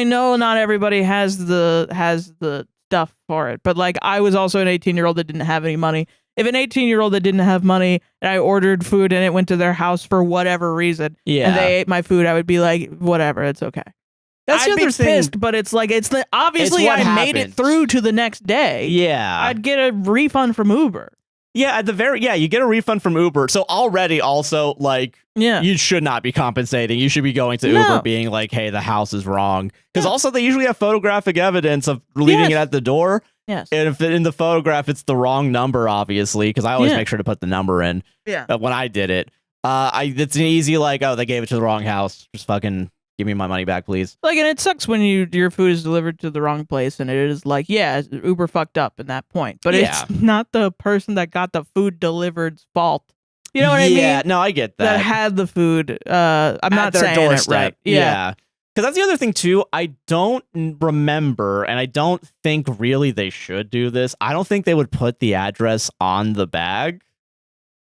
know not everybody has the stuff for it, but like I was also an 18-year-old that didn't have any money. If an 18-year-old that didn't have money and I ordered food and it went to their house for whatever reason, and they ate my food, I would be like, whatever, it's okay. That's I'd the be other thing. Pissed, but it's like obviously I made it through to the next day. Yeah, I'd get a refund from Uber. Yeah, you get a refund from Uber. So already, also you should not be compensating. You should be going to Uber, being like, "Hey, the house is wrong." Because also they usually have photographic evidence of leaving it at the door. Yes, and if in the photograph it's the wrong number, obviously, because I always make sure to put the number in. Yeah, but when I did it, it's an easy they gave it to the wrong house. Just fucking give me my money back, please. And it sucks when your food is delivered to the wrong place, and it is Uber fucked up in that point. But it's not the person that got the food delivered's fault. You know what I mean? Yeah, no, I get that. That had the food. I'm not saying doorstep. It right. Yeah. Because that's the other thing, too. I don't remember, and I don't think really they should do this. I don't think they would put the address on the bag.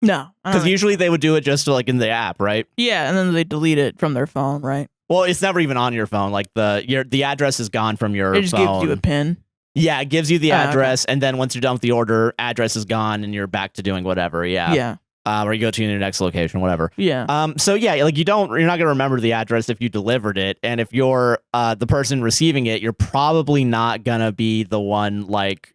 No. Because usually they would do it just in the app, right? Yeah, and then they delete it from their phone, right? Well, it's never even on your phone. The address is gone from your phone. It just gives you a PIN. Yeah, it gives you the address, and then once you're done with the order, address is gone, and you're back to doing whatever. Yeah. Yeah. Or you go to your next location, whatever. Yeah. So yeah, you're not gonna remember the address if you delivered it, and if you're the person receiving it, you're probably not gonna be the one.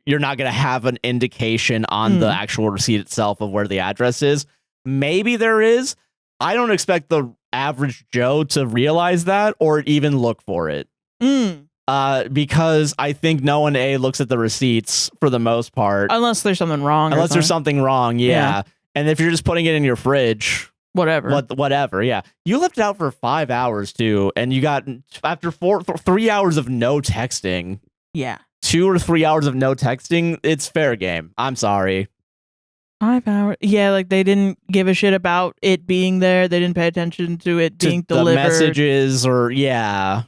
You're not gonna have an indication on the actual receipt itself of where the address is. Maybe there is. I don't expect the average Joe to realize that or even look for it. Because I think no one looks at the receipts for the most part, unless there's something wrong. Unless there's something wrong, yeah. And if you're just putting it in your fridge, whatever, yeah. You left it out for 5 hours too, and you got after 3 hours of no texting. Yeah, 2 or 3 hours of no texting. It's fair game. I'm sorry. 5 hours. Yeah, they didn't give a shit about it being there. They didn't pay attention to it being delivered. The messages, or 3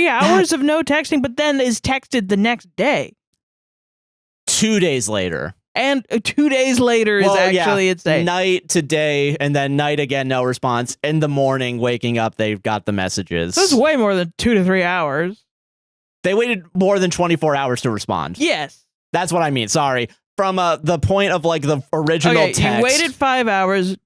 hours of no texting, but then is texted the next day. 2 days later. And 2 days later is actually it's day. Night to day, and then night again, no response. In the morning, waking up, they've got the messages. That's way more than 2 to 3 hours. They waited more than 24 hours to respond. Yes. That's what I mean. Sorry. From the point of the original text. You waited 5 hours,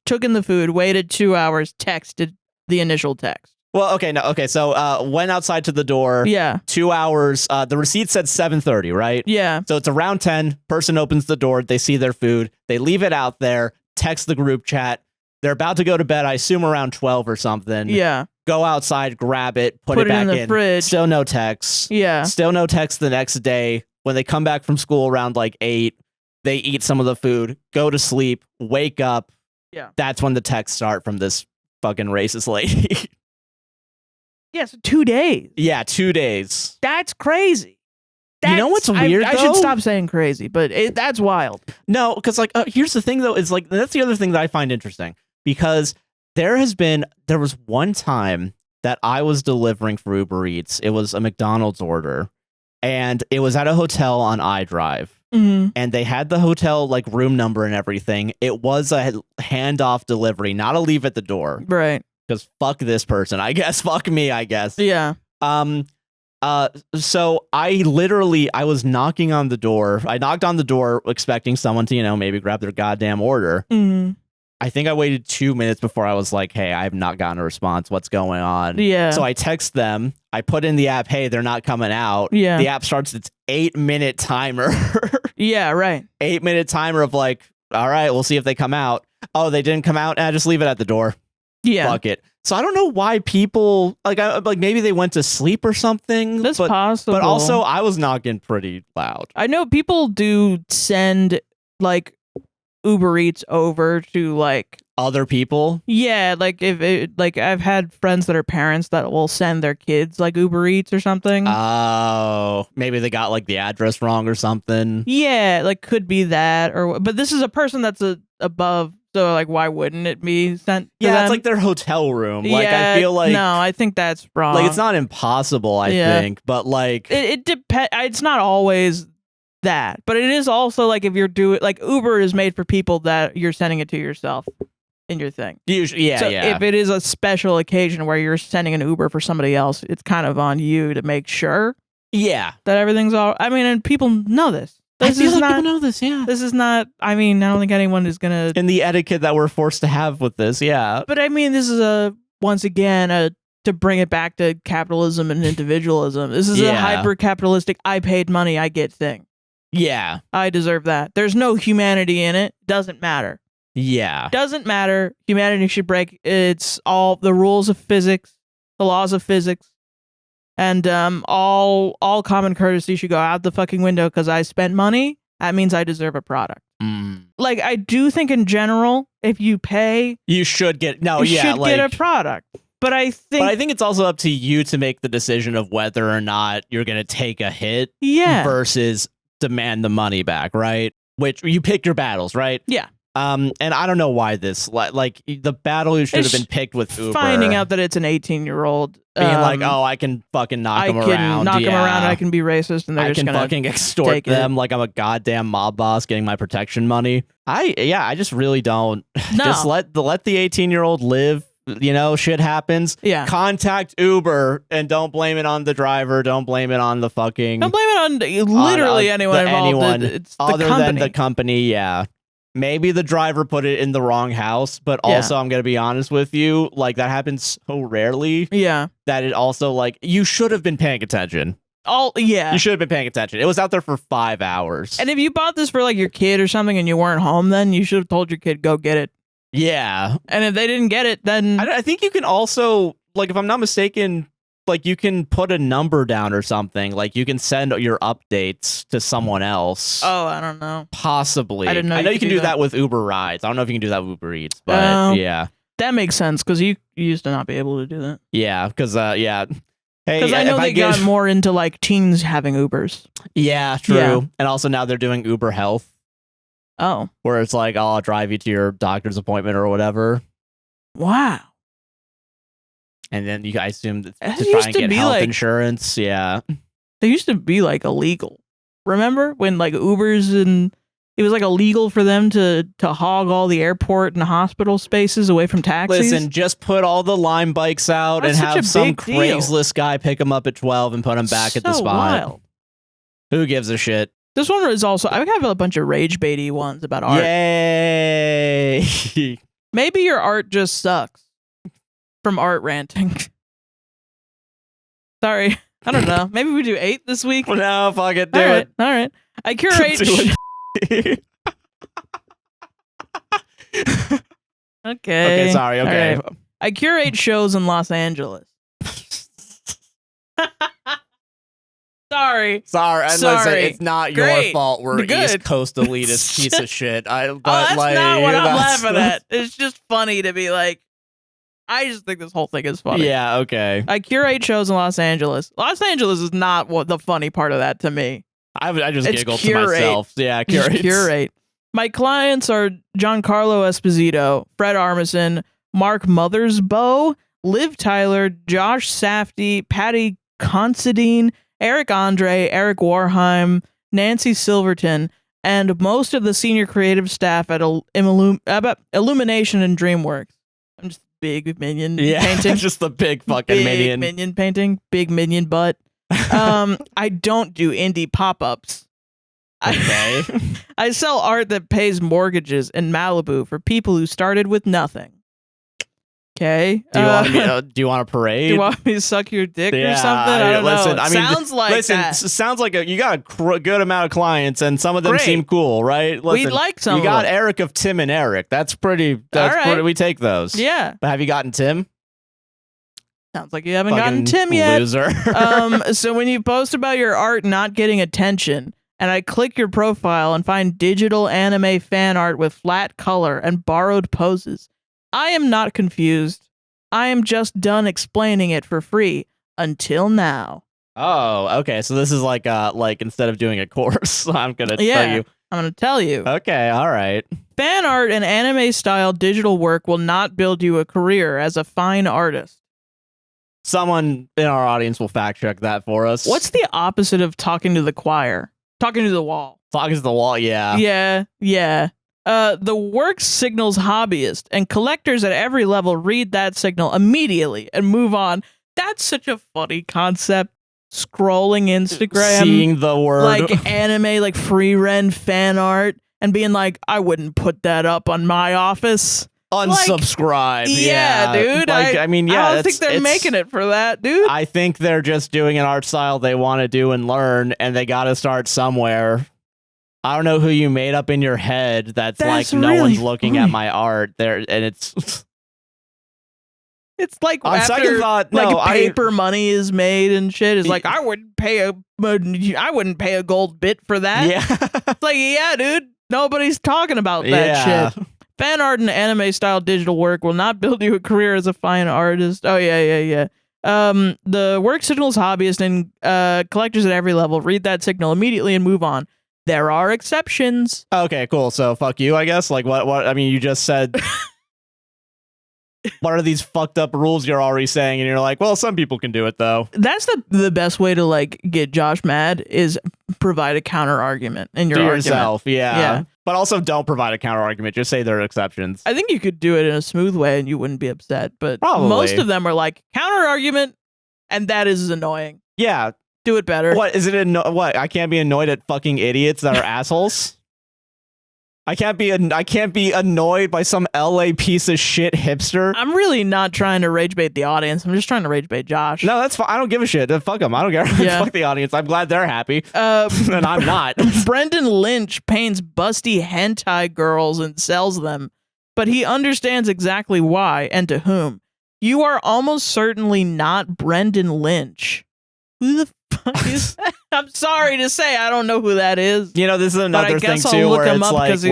took in the food, waited 2 hours, texted the initial text. Well, okay, so went outside to the door. Yeah. 2 hours. The receipt said 7:30, right? Yeah. So it's around 10. Person opens the door. They see their food. They leave it out there. Text the group chat. They're about to go to bed. I assume around 12 or something. Yeah. Go outside, grab it, put it back in the fridge. Still no text. Yeah. Still no text the next day. When they come back from school around 8, they eat some of the food, go to sleep, wake up. Yeah. That's when the texts start from this fucking racist lady. Yeah, so 2 days. Yeah, 2 days. That's crazy. You know what's weird, I should stop saying crazy, but that's wild. No, because here's the thing, though, is that's the other thing that I find interesting. Because there was one time that I was delivering for Uber Eats. It was a McDonald's order. And it was at a hotel on iDrive. Mm-hmm. And they had the hotel room number and everything. It was a handoff delivery, not a leave at the door. Right. Because fuck this person, I guess. Fuck me, I guess. Yeah. So I was knocking on the door. I knocked on the door expecting someone to, maybe grab their goddamn order. Mm-hmm. I think I waited 2 minutes before I was like, hey, I have not gotten a response. What's going on? Yeah. So I text them. I put in the app, hey, they're not coming out. Yeah. The app starts its 8-minute timer. Yeah, right. 8-minute timer of all right, we'll see if they come out. Oh, they didn't come out? Just leave it at the door. Yeah. Fuck it. So I don't know why people maybe they went to sleep or something. That's possible. But also I was knocking pretty loud. I know people do send Uber Eats over to other people. Yeah, if I've had friends that are parents that will send their kids Uber Eats or something. Oh, maybe they got the address wrong or something. Yeah, could be that but this is a person that's above So like, why wouldn't it be sent? To Yeah, them? it's like their hotel room. Like I feel like no, I think that's wrong. Like it's not impossible, I think, but like it depends. It's not always that, but it is also like if you're doing like Uber is made for people that you're sending it to yourself in your thing. Usually, so if it is a special occasion where you're sending an Uber for somebody else, it's kind of on you to make sure. Yeah, that everything's all. I mean, and people know this. I feel like people know this. Yeah, this is not. I mean, I don't think anyone is gonna. In the etiquette that we're forced to have with this, yeah. But I mean, this is once again to bring it back to capitalism and individualism. This is a hyper capitalistic. I paid money, I get thing. Yeah, I deserve that. There's no humanity in it. Doesn't matter. Yeah, doesn't matter. Humanity should break. It's all the rules of physics, the laws of physics. And all common courtesy should go out the fucking window because I spent money. That means I deserve a product. Like I do think in general, if you pay, you should get get a product. But I think it's also up to you to make the decision of whether or not you're gonna take a hit, versus demand the money back, right? Which you pick your battles, right? Yeah. And I don't know why this like the battle should have been picked with Uber. Finding out that it's an 18-year-old. Being like, oh, I can fucking knock him around. Knock him around. I can be racist, and they're just gonna fucking extort them like I'm a goddamn mob boss getting my protection money. I just really don't. No. Just let the 18-year-old live. You know, shit happens. Yeah. Contact Uber and don't blame it on the driver. Don't blame it on the fucking. Don't blame it on literally anyone involved. Anyone it's other than the company. Yeah. Maybe the driver put it in the wrong house, but also I'm going to be honest with you, like that happens so rarely. Yeah. That it also like you should have been paying attention. You should have been paying attention. It was out there for 5 hours. And if you bought this for like your kid or something and you weren't home, then you should have told your kid go get it. Yeah. And if they didn't get it, then I think you can also like if I'm not mistaken, like you can put a number down or something. Like you can send your updates to someone else. Oh, I don't know. Possibly. I didn't know. I know you can do that with Uber Rides. I don't know if you can do that with Uber Eats, but yeah. That makes sense because you used to not be able to do that. Yeah, because Hey, because I know they got more into like teens having Ubers. Yeah, true. Yeah. And also now they're doing Uber Health. Oh. Where it's like, I'll drive you to your doctor's appointment or whatever. Wow. And then I assume to try and get health insurance. Yeah. They used to be like illegal. Remember when like Ubers and it was like illegal for them to hog all the airport and hospital spaces away from taxis? Listen, just put all the Lime bikes out and have some Craigslist guy pick them up at 12 and put them back at the spot. Wild. Who gives a shit? This one is also, I have a bunch of rage baity ones about art. Yay! Maybe your art just sucks. From ArtRanting. Sorry. I don't know. Maybe we do 8 this week? No, fuck it. Do it. All right. I curate... Okay, sorry. Okay. Right. I curate shows in Los Angeles. Sorry. Listen, it's not your fault. We're East Coast elitist piece of shit. But that's not what I'm laughing at. It's just funny to be like, I just think this whole thing is funny. Yeah, okay. I curate shows in Los Angeles. Los Angeles is not what the funny part of that to me. I just giggled to myself. Yeah, curate. My clients are Giancarlo Esposito, Fred Armisen, Mark Mothersbaugh, Liv Tyler, Josh Safdie, Patty Considine, Eric Andre, Eric Warheim, Nancy Silverton, and most of the senior creative staff at Illumination and DreamWorks. I'm just big minion painting. Just the big fucking minion. Minion painting. Big minion butt. I don't do indie pop-ups. Okay. I sell art that pays mortgages in Malibu for people who started with nothing. Okay. Do you want a parade? Do you want me to suck your dick or something? I don't know. Sounds like that. Sounds like you got a good amount of clients, and some of them seem cool, right? We'd like some. You got Eric of Tim and Eric. That's pretty. We take those. Yeah. But have you gotten Tim? Sounds like you haven't gotten Tim yet. Loser. So when you post about your art not getting attention, and I click your profile and find digital anime fan art with flat color and borrowed poses, I am not confused. I am just done explaining it for free until now. Oh, okay. So this is like instead of doing a course, I'm gonna tell you. I'm going to tell you. Okay, all right. Fan art and anime-style digital work will not build you a career as a fine artist. Someone in our audience will fact check that for us. What's the opposite of talking to the choir? Talking to the wall. Talking to the wall, yeah. Yeah. The work signals hobbyists, and collectors at every level read that signal immediately and move on. That's such a funny concept. Scrolling Instagram, seeing the word like anime, like free rent fan art, and being like, I wouldn't put that up on my office. Unsubscribe. Like, yeah, dude. I mean, I don't think they're making it for that, dude. I think they're just doing an art style they want to do and learn, and they got to start somewhere. I don't know who you made up in your head that's like, no really one's looking funny. at my art there, and it's like on after second thought, like paper money is made and shit. It's like I wouldn't pay a gold bit for that. Yeah, it's like, yeah, dude. Nobody's talking about that shit. Fan art and anime style digital work will not build you a career as a fine artist. Oh yeah. The work signals hobbyists and collectors at every level read that signal immediately and move on. There are exceptions. Okay, cool. So fuck you, I guess. Like what? I mean, you just said. What are these fucked up rules you're already saying? And you're like, well, some people can do it though. That's the best way to like get Josh mad is provide a counter argument in your argument. Yourself, yeah. But also don't provide a counter argument. Just say there are exceptions. I think you could do it in a smooth way and you wouldn't be upset. But Probably. Most of them are like counter argument, and that is annoying. Yeah. Do it better. What is it? What? I can't be annoyed at fucking idiots that are assholes. I can't be annoyed by some LA piece of shit hipster. I'm really not trying to rage bait the audience. I'm just trying to rage bait Josh. No, that's fine. I don't give a shit. Fuck them. I don't care. Yeah. Fuck the audience. I'm glad they're happy. And I'm not. Brendan Lynch paints busty hentai girls and sells them, but he understands exactly why and to whom. You are almost certainly not Brendan Lynch. Who the fuck is that? I'm sorry to say, I don't know who that is. You know, this is another thing too, where it's like he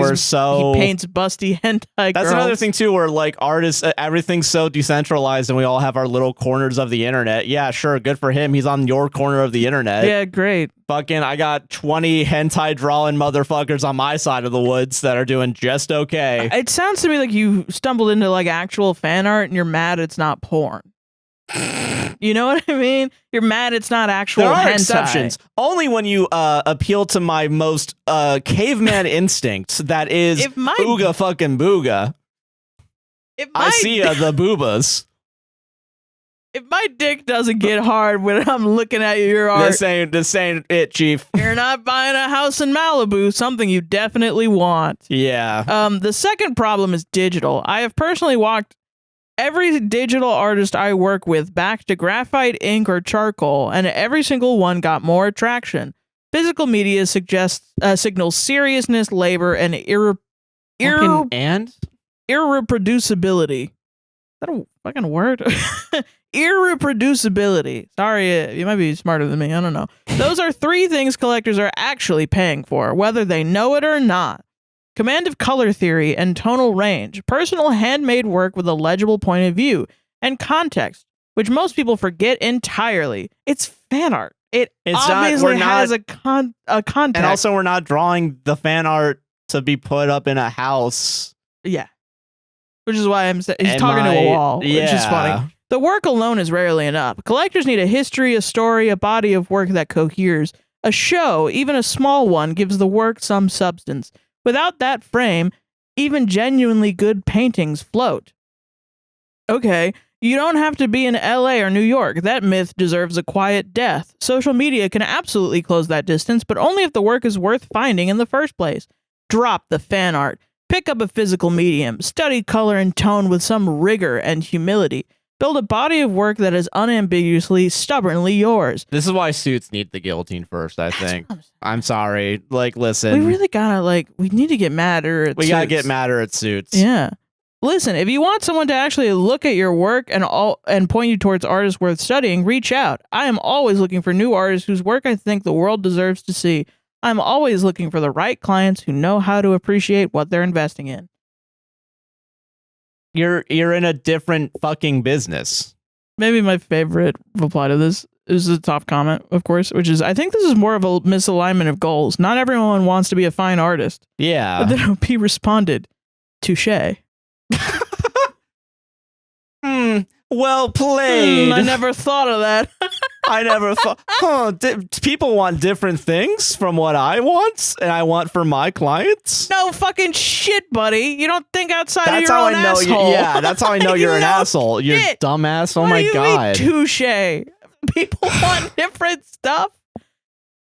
paints busty hentai girls. That's another thing too, where like artists, everything's so decentralized, and we all have our little corners of the internet. Yeah, sure, good for him. He's on your corner of the internet. Yeah, great. Fucking, I got 20 hentai drawing motherfuckers on my side of the woods that are doing just okay. It sounds to me like you stumbled into like actual fan art, and you're mad it's not porn. You know what I mean? You're mad it's not actual hentai. There are exceptions. Only when you appeal to my most caveman instincts, that is booga fucking booga. I see the boobas. If my dick doesn't get hard when I'm looking at your art, this ain't it, Chief. You're not buying a house in Malibu, something you definitely want. Yeah. The second problem is digital. I have personally walked every digital artist I work with back to graphite, ink, or charcoal, and every single one got more attraction. Physical media signals seriousness, labor, and irreproducibility. Is that a fucking word? Irreproducibility. Sorry, you might be smarter than me. I don't know. Those are three things collectors are actually paying for, whether they know it or not. Command of color theory and tonal range, personal handmade work with a legible point of view, and context, which most people forget entirely. It's fan art. It's obviously has a context. And also, we're not drawing the fan art to be put up in a house. Yeah. Which is why he's talking to a wall, which is funny. The work alone is rarely enough. Collectors need a history, a story, a body of work that coheres. A show, even a small one, gives the work some substance. Without that frame, even genuinely good paintings float. Okay, you don't have to be in LA or New York. That myth deserves a quiet death. Social media can absolutely close that distance, but only if the work is worth finding in the first place. Drop the fan art. Pick up a physical medium. Study color and tone with some rigor and humility. Build a body of work that is unambiguously, stubbornly yours. This is why Suits need the guillotine first, I think. I'm sorry. Like, listen. We really gotta, we need to get madder at Suits. We gotta get madder at Suits. Yeah. Listen, if you want someone to actually look at your work and point you towards artists worth studying, reach out. I am always looking for new artists whose work I think the world deserves to see. I'm always looking for the right clients who know how to appreciate what they're investing in. You're in a different fucking business. Maybe my favorite reply to this is the top comment, of course, which is, I think this is more of a misalignment of goals. Not everyone wants to be a fine artist. Yeah. But then OP responded, touche. Well played. I never thought of that. I never thought, people want different things from what I want, and I want for my clients. No fucking shit, buddy. You don't think outside of your how own I know asshole. Yeah, that's how I know you're an asshole. You're dumbass. Oh my God. Touche. People want different stuff.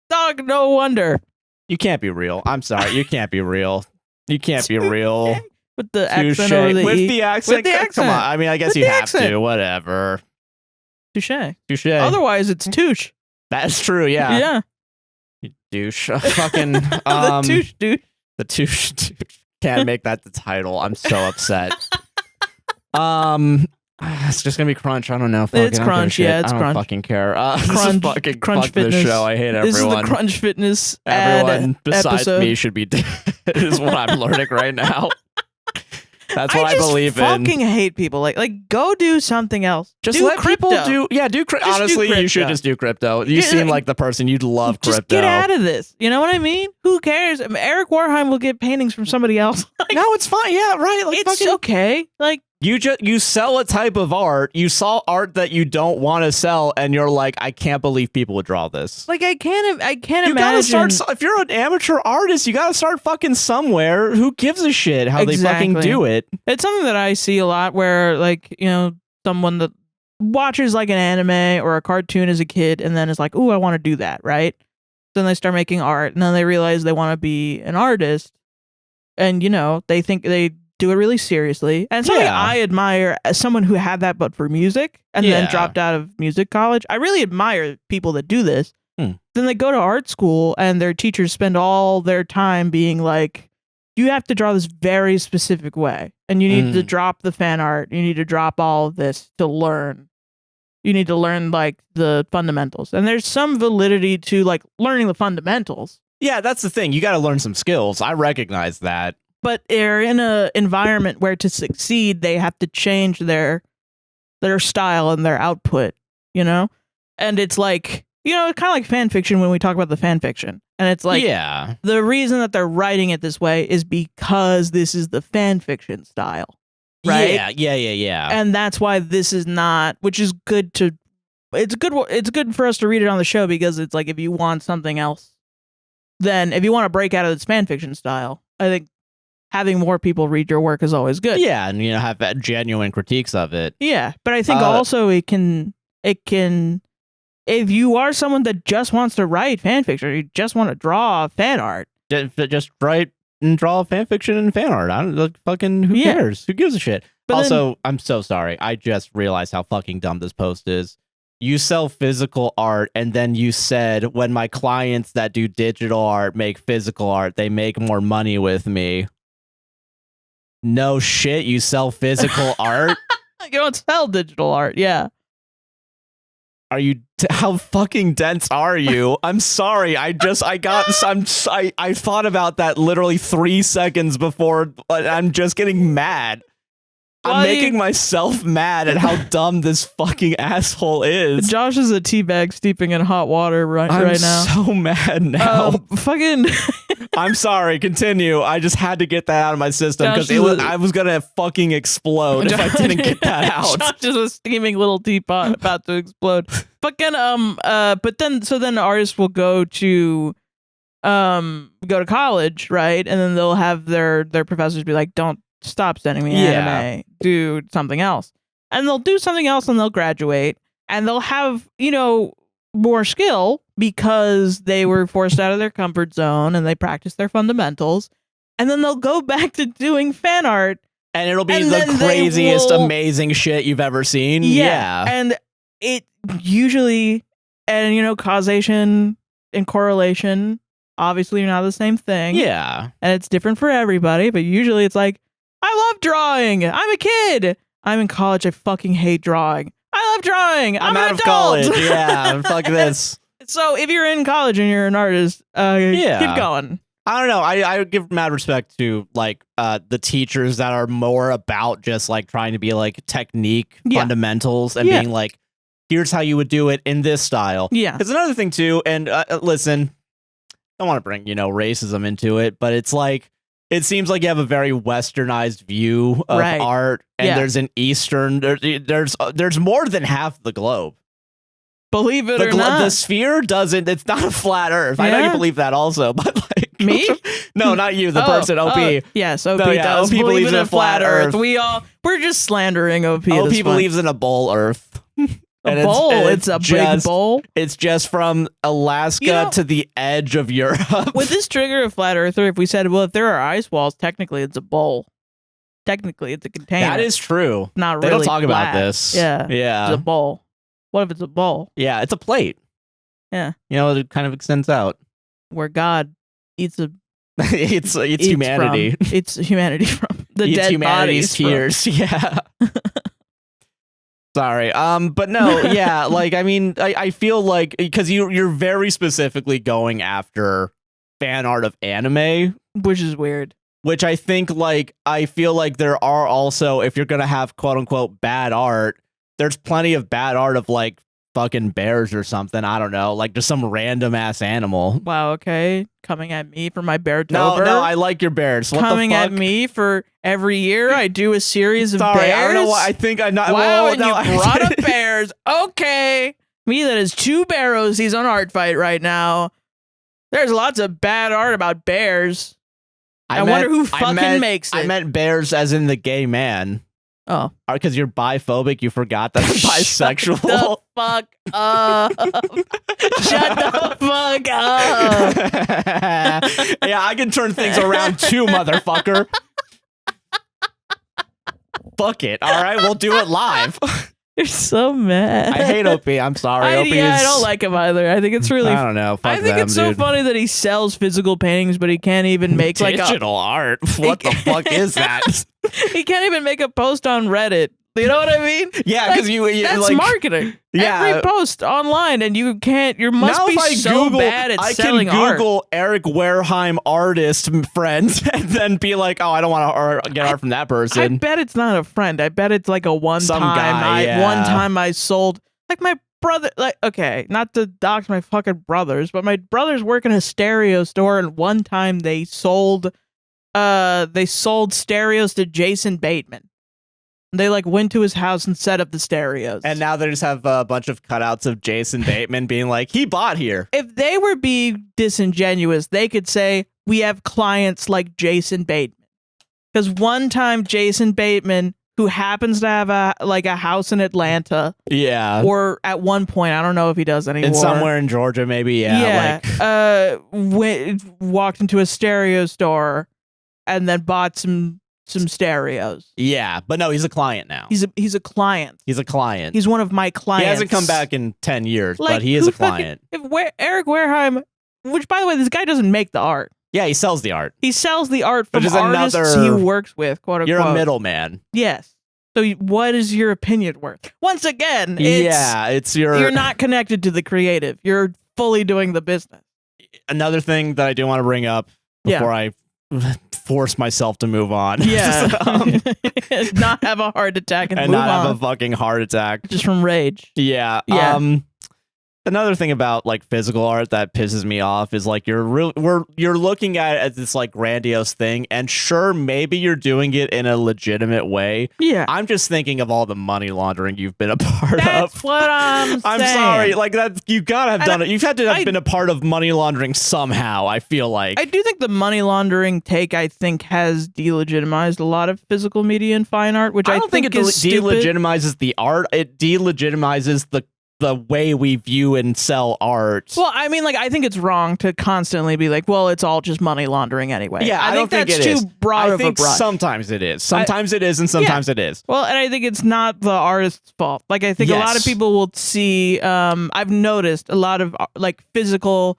Dog, no wonder. You can't be real. I'm sorry. You can't be real. You can't be real. With the accent over the With E. the accent. With the accent. Come on. I mean, I guess you have to. Whatever. Touche. Touche. Otherwise, it's touche. That's true. Yeah. Yeah. You douche. Fucking. The touche douche. The touche douche. Can't make that the title. I'm so upset. It's just gonna be Crunch. I don't know. It's Crunch. Yeah, it's I don't Crunch. Fucking care. Crunch. Fucking Crunch fuck Fitness. This show. I hate everyone. This is the Crunch Fitness. Everyone besides episode. me should be dead. Is what I'm learning right now. That's what I believe in. I fucking hate people. Like, go do something else. Just do let crypto. people do. Yeah, do crypto. Honestly, do you should just do crypto. You seem like the person you'd love just crypto. Get out of this. You know what I mean? Who cares? I mean, Eric Warheim will get paintings from somebody else. No, it's fine. Yeah, right. Like, it's okay. Like, you sell a type of art. You saw art that you don't want to sell, and you're like, I can't believe people would draw this. Like, I can't You imagine. gotta start. If you're an amateur artist, you gotta start fucking somewhere. Who gives a shit how they fucking do it? It's something that I see a lot where, like, you know, someone that watches like an anime or a cartoon as a kid and then is like, ooh, I want to do that, right? Then they start making art and then they realize they want to be an artist. And, you know, they think they do it really seriously. And something I admire as someone who had that but for music and then dropped out of music college. I really admire people that do this. Then they go to art school and their teachers spend all their time being like, you have to draw this very specific way. And you need to drop the fan art. You need to drop all of this to learn. You need to learn like the fundamentals. And there's some validity to like learning the fundamentals. Yeah, that's the thing. You got to learn some skills. I recognize that. But they're in an environment where to succeed, they have to change their style and their output, you know? And it's like, you know, it's kind of like fan fiction when we talk about the fan fiction. And it's like, the reason that they're writing it this way is because this is the fan fiction style, right? Yeah. And that's why this is not, which is good to, it's good for us to read it on the show because it's like, if you want something else, then if you want to break out of this fan fiction style, I think having more people read your work is always good. Yeah, and you know, have genuine critiques of it. Yeah, but I think also it can if you are someone that just wants to write fan fiction, or you just want to draw fan art, just write and draw fan fiction and fan art. I don't like fucking who cares? Who gives a shit? But also, I'm so sorry. I just realized how fucking dumb this post is. You sell physical art, and then you said, when my clients that do digital art make physical art, they make more money with me. No shit, you sell physical art? You don't sell digital art, yeah. Are you? How fucking dense are you? I'm sorry. I thought about that literally 3 seconds before. I'm just getting mad. I'm making myself mad at how dumb this fucking asshole is. Josh is a teabag steeping in hot water right now. I'm so mad now. Fucking. I'm sorry. Continue. I just had to get that out of my system because I was gonna fucking explode if I didn't get that out. Josh is a steaming little teapot about to explode. Fucking but then artists will go to college, right? And then they'll have their professors be like, don't stop sending me anime, do something else. And they'll do something else and they'll graduate and they'll have, you know, more skill because they were forced out of their comfort zone and they practiced their fundamentals. And then they'll go back to doing fan art. And it'll be the craziest, amazing shit you've ever seen. Yeah. And it usually, and you know, causation and correlation obviously are not the same thing. Yeah. And it's different for everybody, but usually it's like, I love drawing. I'm a kid. I'm in college. I fucking hate drawing. I love drawing. I'm out an of adult. college. Yeah. Fuck this. So if you're in college and you're an artist, keep going. I don't know. I give mad respect to like the teachers that are more about just like trying to be like technique fundamentals and being like, here's how you would do it in this style. Yeah. There's another thing too, and listen, I don't want to bring, racism into it, but it's like, it seems like you have a very westernized view of art, and there's an Eastern, there's more than half the globe. Believe it or not. The sphere doesn't, it's not a flat earth. I know you believe that also, but like. Me? No, not you, the person, OP. Yes, OP does. OP believes in a flat earth. We're just slandering OP. OP believes in a bowl earth. A bowl? It's a big bowl? It's just from Alaska to the edge of Europe. Would this trigger a flat earther if we said, well, if there are ice walls, technically it's a bowl. Technically, it's a container. That is true. Not really. They don't talk flat. about this. Yeah. Yeah. It's a bowl. What if it's a bowl? Yeah, it's a plate. Yeah. It kind of extends out. Where God eats a... it's humanity. It's humanity from the eats dead humanity's bodies. Tears. Yeah. Sorry. But no, yeah, like, I mean, I feel like, because you're very specifically going after fan art of anime. Which is weird. Which I think, like, I feel like there are also, if you're going to have quote unquote bad art, there's plenty of bad art of like fucking bears or something. I don't know, like just some random ass animal. Wow. Okay, coming at me for my bear. No, I like your bears. What coming the fuck? At me for every year I do a series of bears. I don't know why. I think I'm not. Wow, you brought up bears. Okay, me that is two barrows. He's on Art Fight right now. There's lots of bad art about bears. I wonder who fucking makes it. I meant bears as in the gay man. Oh. Because you're biphobic, you forgot that I'm bisexual. Shut the fuck up. Shut the fuck up. Yeah, I can turn things around too, motherfucker. Fuck it. All right, we'll do it live. You're so mad. I hate OP. I'm sorry. I don't like him either. I think it's really... I don't know. Fuck I think them, it's so dude. funny that he sells physical paintings, but he can't even make digital art. What the fuck is that? He can't even make a post on Reddit. You know what I mean? Yeah, because that's like, marketing. Yeah. Every post online, and you can't. You must be so bad at selling art. I can Google Eric Wareheim artist friend and then be like, oh, I don't want to get art from that person. I bet it's not a friend. I bet it's like a one time I sold, like, my brother. Like, okay, not to dox my fucking brothers, but my brothers work in a stereo store, and one time they sold stereos to Jason Bateman. They like went to his house and set up the stereos. And now they just have a bunch of cutouts of Jason Bateman being like, he bought here. If they were being disingenuous, they could say, we have clients like Jason Bateman. Because one time Jason Bateman, who happens to have a house in Atlanta. Yeah. Or at one point, I don't know if he does anymore. And somewhere in Georgia, maybe. Yeah. Walked into a stereo store and then bought some stereos. Yeah, but no, he's a client now. He's a client. He's a client. He's one of my clients. He hasn't come back in 10 years, but he is a client. Eric Wareheim, which, by the way, this guy doesn't make the art. Yeah, he sells the art. He sells the art from artists he works with, quote unquote. You're a middleman. Yes. So what is your opinion worth? Once again, you're not connected to the creative. You're fully doing the business. Another thing that I do want to bring up before I force myself to move on. Yeah. Not have a heart attack and move not on. Have a fucking heart attack. Just from rage. Yeah. Another thing about like physical art that pisses me off is like you're looking at it as this like grandiose thing, and sure, maybe you're doing it in a legitimate way. Yeah. I'm just thinking of all the money laundering you've been a part of. That's what I'm saying. I'm sorry. Like that, you gotta have done it. You've had to have been a part of money laundering somehow. I feel like. I do think the money laundering take, I think, has delegitimized a lot of physical media and fine art, which I don't think it delegitimizes the art. It delegitimizes the way we view and sell art. Well, I mean, like, I think it's wrong to constantly be like, well, it's all just money laundering anyway. Yeah, I don't think that's too broad of a brush. Sometimes it is. Sometimes it is, and sometimes it is. Well, and I think it's not the artist's fault. Like, I think a lot of people will see, I've noticed a lot of, like, physical,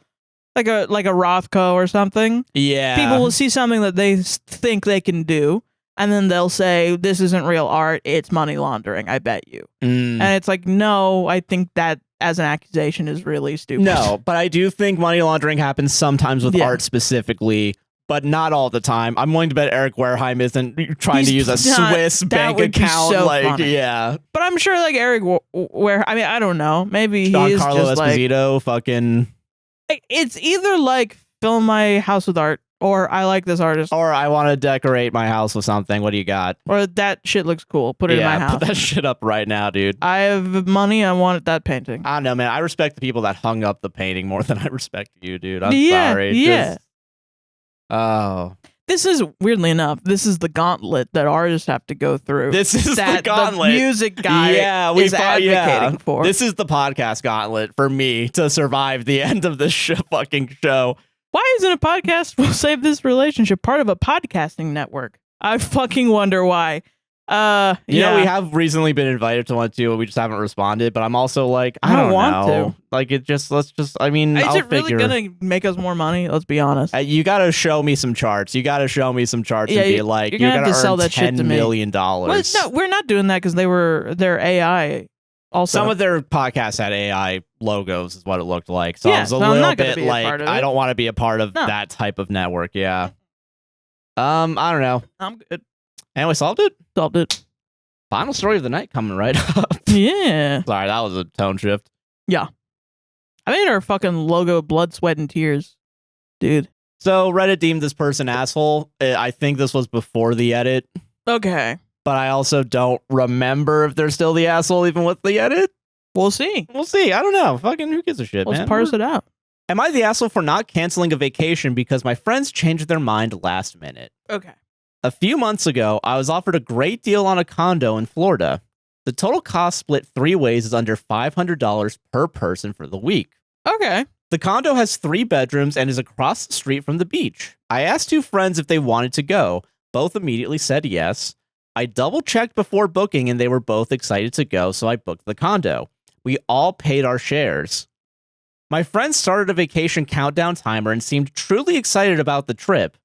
like a Rothko or something. Yeah. People will see something that they think they can do, and then they'll say, this isn't real art, it's money laundering, I bet you. And it's like, no, I think that as an accusation is really stupid. No, but I do think money laundering happens sometimes with art specifically, but not all the time. I'm willing to bet Eric Wareheim isn't trying to use a Swiss bank account. So like, funny. yeah. But I'm sure like Eric where I mean, I don't know. Maybe he is Giancarlo just Esposito, like fucking. It's either like fill my house with art, or I like this artist, or I want to decorate my house with something. What do you got? Or that shit looks cool. Put it in my house. Put that shit up right now, dude. I have money. I want that painting. I don't know, man. I respect the people that hung up the painting more than I respect you, dude. I'm sorry. Yeah. Oh. This is, weirdly enough, this is the gauntlet that artists have to go through. This is the gauntlet. The music guy is advocating for. This is the podcast gauntlet for me to survive the end of this fucking show. Why isn't a podcast Will Save This Relationship part of a podcasting network? I fucking wonder why. We have recently been invited to one too, and we just haven't responded. But I'm also like, I don't want know. Like, I mean, is it really gonna make us more money? Let's be honest. You got to show me some charts. You got to show me some charts and be like, you're gonna have to sell earn that shit to $10 me. million. Well, no, we're not doing that because they're AI. Also, some of their podcasts had AI logos, is what it looked like. So I was a I'm little not gonna bit be a like, part of I it. don't want to be a part of that type of network. Yeah. I don't know. I'm good. Anyway, solved it. Solved it. Final story of the night coming right up. Yeah. Sorry, that was a tone shift. Yeah. I made our fucking logo blood, sweat, and tears, dude. So Reddit deemed this person asshole. I think this was before the edit. Okay. But I also don't remember if they're still the asshole even with the edit. We'll see. We'll see. I don't know. Fucking who gives a shit, Let's man? parse it out. Am I the asshole for not canceling a vacation because my friends changed their mind last minute? Okay. A few months ago, I was offered a great deal on a condo in Florida. The total cost split 3 ways is under $500 per person for the week. Okay. The condo has 3 bedrooms and is across the street from the beach. I asked 2 friends if they wanted to go. Both immediately said yes. I double-checked before booking and they were both excited to go, so I booked the condo. We all paid our shares. My friends started a vacation countdown timer and seemed truly excited about the trip.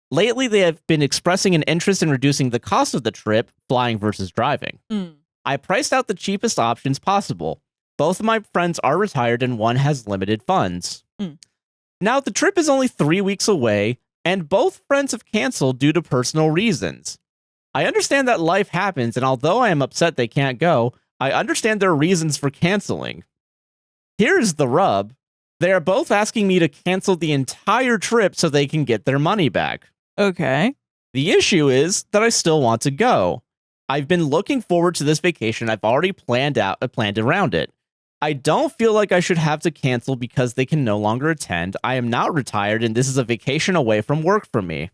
Lately, they have been expressing an interest in reducing the cost of the trip, flying versus driving. I priced out the cheapest options possible. Both of my friends are retired and one has limited funds. Now, the trip is only 3 weeks away, and both friends have canceled due to personal reasons. I understand that life happens, and although I am upset they can't go, I understand their reasons for canceling. Here's the rub. They are both asking me to cancel the entire trip so they can get their money back. Okay. The issue is that I still want to go. I've been looking forward to this vacation. I've already planned around it. I don't feel like I should have to cancel because they can no longer attend. I am not retired, and this is a vacation away from work for me.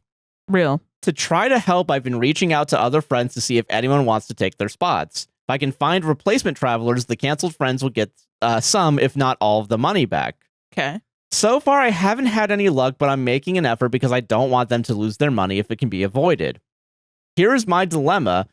Real. To try to help, I've been reaching out to other friends to see if anyone wants to take their spots. If I can find replacement travelers, the canceled friends will get some, if not all, of the money back. Okay. So far, I haven't had any luck, but I'm making an effort because I don't want them to lose their money if it can be avoided. Here is my dilemma.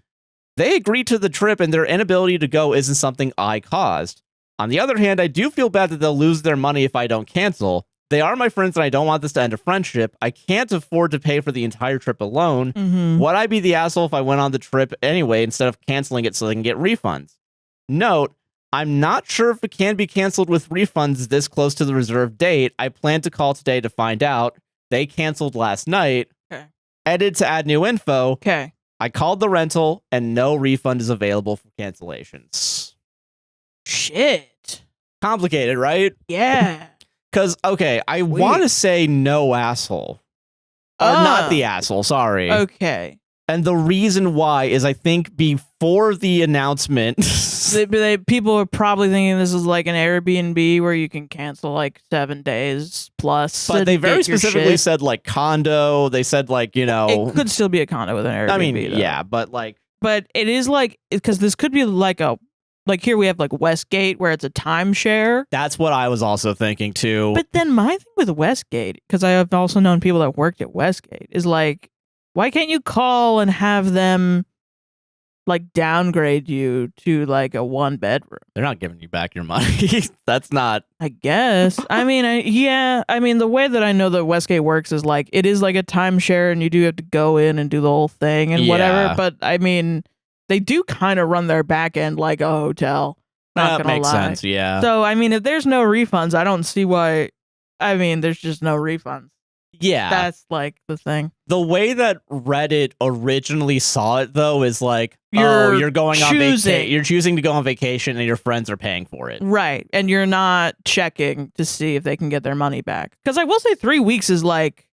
They agreed to the trip, and their inability to go isn't something I caused. On the other hand, I do feel bad that they'll lose their money if I don't cancel. They are my friends, and I don't want this to end a friendship. I can't afford to pay for the entire trip alone. Would I be the asshole if I went on the trip anyway instead of canceling it so they can get refunds? Note, I'm not sure if it can be canceled with refunds this close to the reserved date. I plan to call today to find out. They canceled last night. Okay. Edited to add new info. Okay. I called the rental, and no refund is available for cancellations. Shit. Complicated, right? Yeah. Because, okay, I want to say no asshole. Or not the asshole, sorry. Okay. And the reason why is I think before the announcement... people are probably thinking this is like an Airbnb where you can cancel like 7 days plus. But they very specifically said like condo. They said like, you know... It could still be a condo with an Airbnb. I mean, though. yeah, but like... But it is like... Because this could be like a... Like here we have like Westgate where it's a timeshare. That's what I was also thinking too. But then my thing with Westgate, because I have also known people that worked at Westgate, is like, why can't you call and have them like downgrade you to like a 1-bedroom? They're not giving you back your money. That's not... I guess. I mean, I mean, the way that I know that Westgate works is like, it is like a timeshare and you do have to go in and do the whole thing and whatever. But I mean... They do kind of run their back end like a hotel. Not that makes lie. sense, yeah. So, I mean, if there's no refunds, I don't see why. I mean, there's just no refunds. Yeah. That's like the thing. The way that Reddit originally saw it, though, is like, you're going on vacation. You're choosing to go on vacation and your friends are paying for it. Right. And you're not checking to see if they can get their money back. Because I will say 3 weeks is like,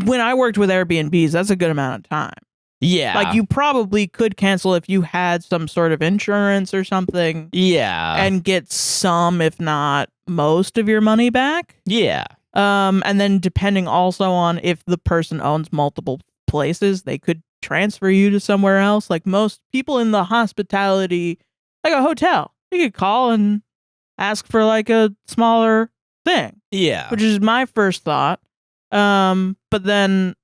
when I worked with Airbnbs, that's a good amount of time. Yeah. Like, you probably could cancel if you had some sort of insurance or something. Yeah. And get some, if not most, of your money back. Yeah. And then depending also on if the person owns multiple places, they could transfer you to somewhere else. Like most people in the hospitality, like a hotel, you could call and ask for like a smaller thing. Yeah. Which is my first thought. But then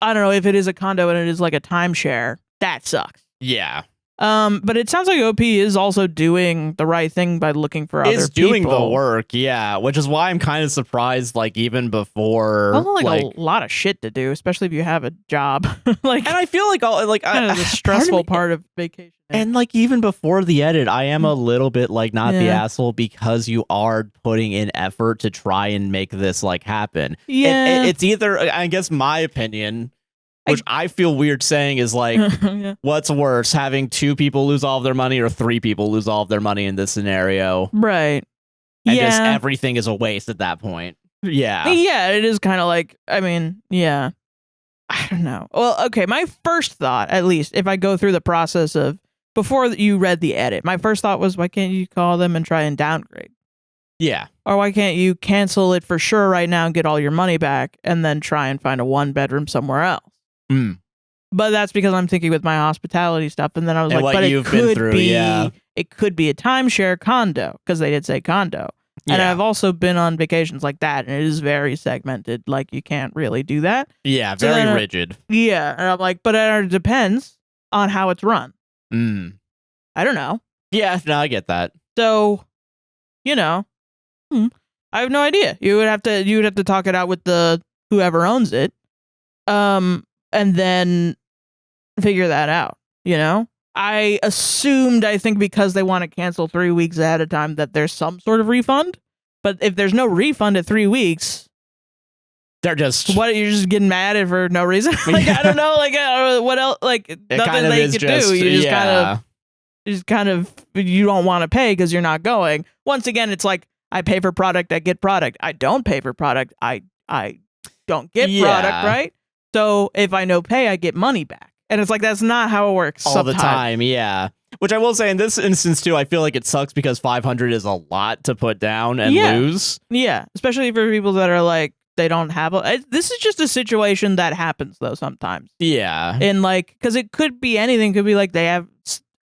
I don't know if it is a condo and it is like a timeshare, that sucks. Yeah. But it sounds like OP is also doing the right thing by looking for other people. It's doing the work, yeah, which is why I'm kind of surprised, like, even before... like a lot of shit to do, especially if you have a job. Like, and I feel like, kind of the stressful part of vacation. And, like, even before the edit, I am a little bit, like, not the asshole because you are putting in effort to try and make this, like, happen. Yeah. It's either, I guess my opinion... Which I feel weird saying is like, what's worse, having 2 people lose all of their money or 3 people lose all of their money in this scenario? Right. And just everything is a waste at that point. Yeah. Yeah, it is kind of like, I mean, yeah. I don't know. Well, okay, my first thought, at least, if I go through the process of, before you read the edit, my first thought was, why can't you call them and try and downgrade? Yeah. Or why can't you cancel it for sure right now and get all your money back and then try and find a 1-bedroom somewhere else? But that's because I'm thinking with my hospitality stuff, and then I was like, but it could be a timeshare condo, because they did say condo. Yeah. And I've also been on vacations like that, and it is very segmented. Like, you can't really do that. Yeah, very rigid. Yeah, and I'm like, but it depends on how it's run. I don't know. Yeah, no, I get that. So, you know, I have no idea. You would have to talk it out with the whoever owns it. And then figure that out, you know? I think because they want to cancel 3 weeks ahead of time that there's some sort of refund. But if there's no refund at 3 weeks, they're just... What, you're just getting mad for no reason? Like, I don't know, like, what else? Like, nothing they could do. You just kind of, you don't want to pay because you're not going. Once again, it's like, I pay for product, I get product. I don't pay for product, I don't get product, right? So if I no pay, I get money back. And it's like, that's not how it works all the time. Yeah. Which I will say in this instance, too, I feel like it sucks because 500 is a lot to put down and lose. Yeah. Especially for people that are like, they don't have this is just a situation that happens, though, sometimes. Yeah. And like, because it could be anything. It could be like they have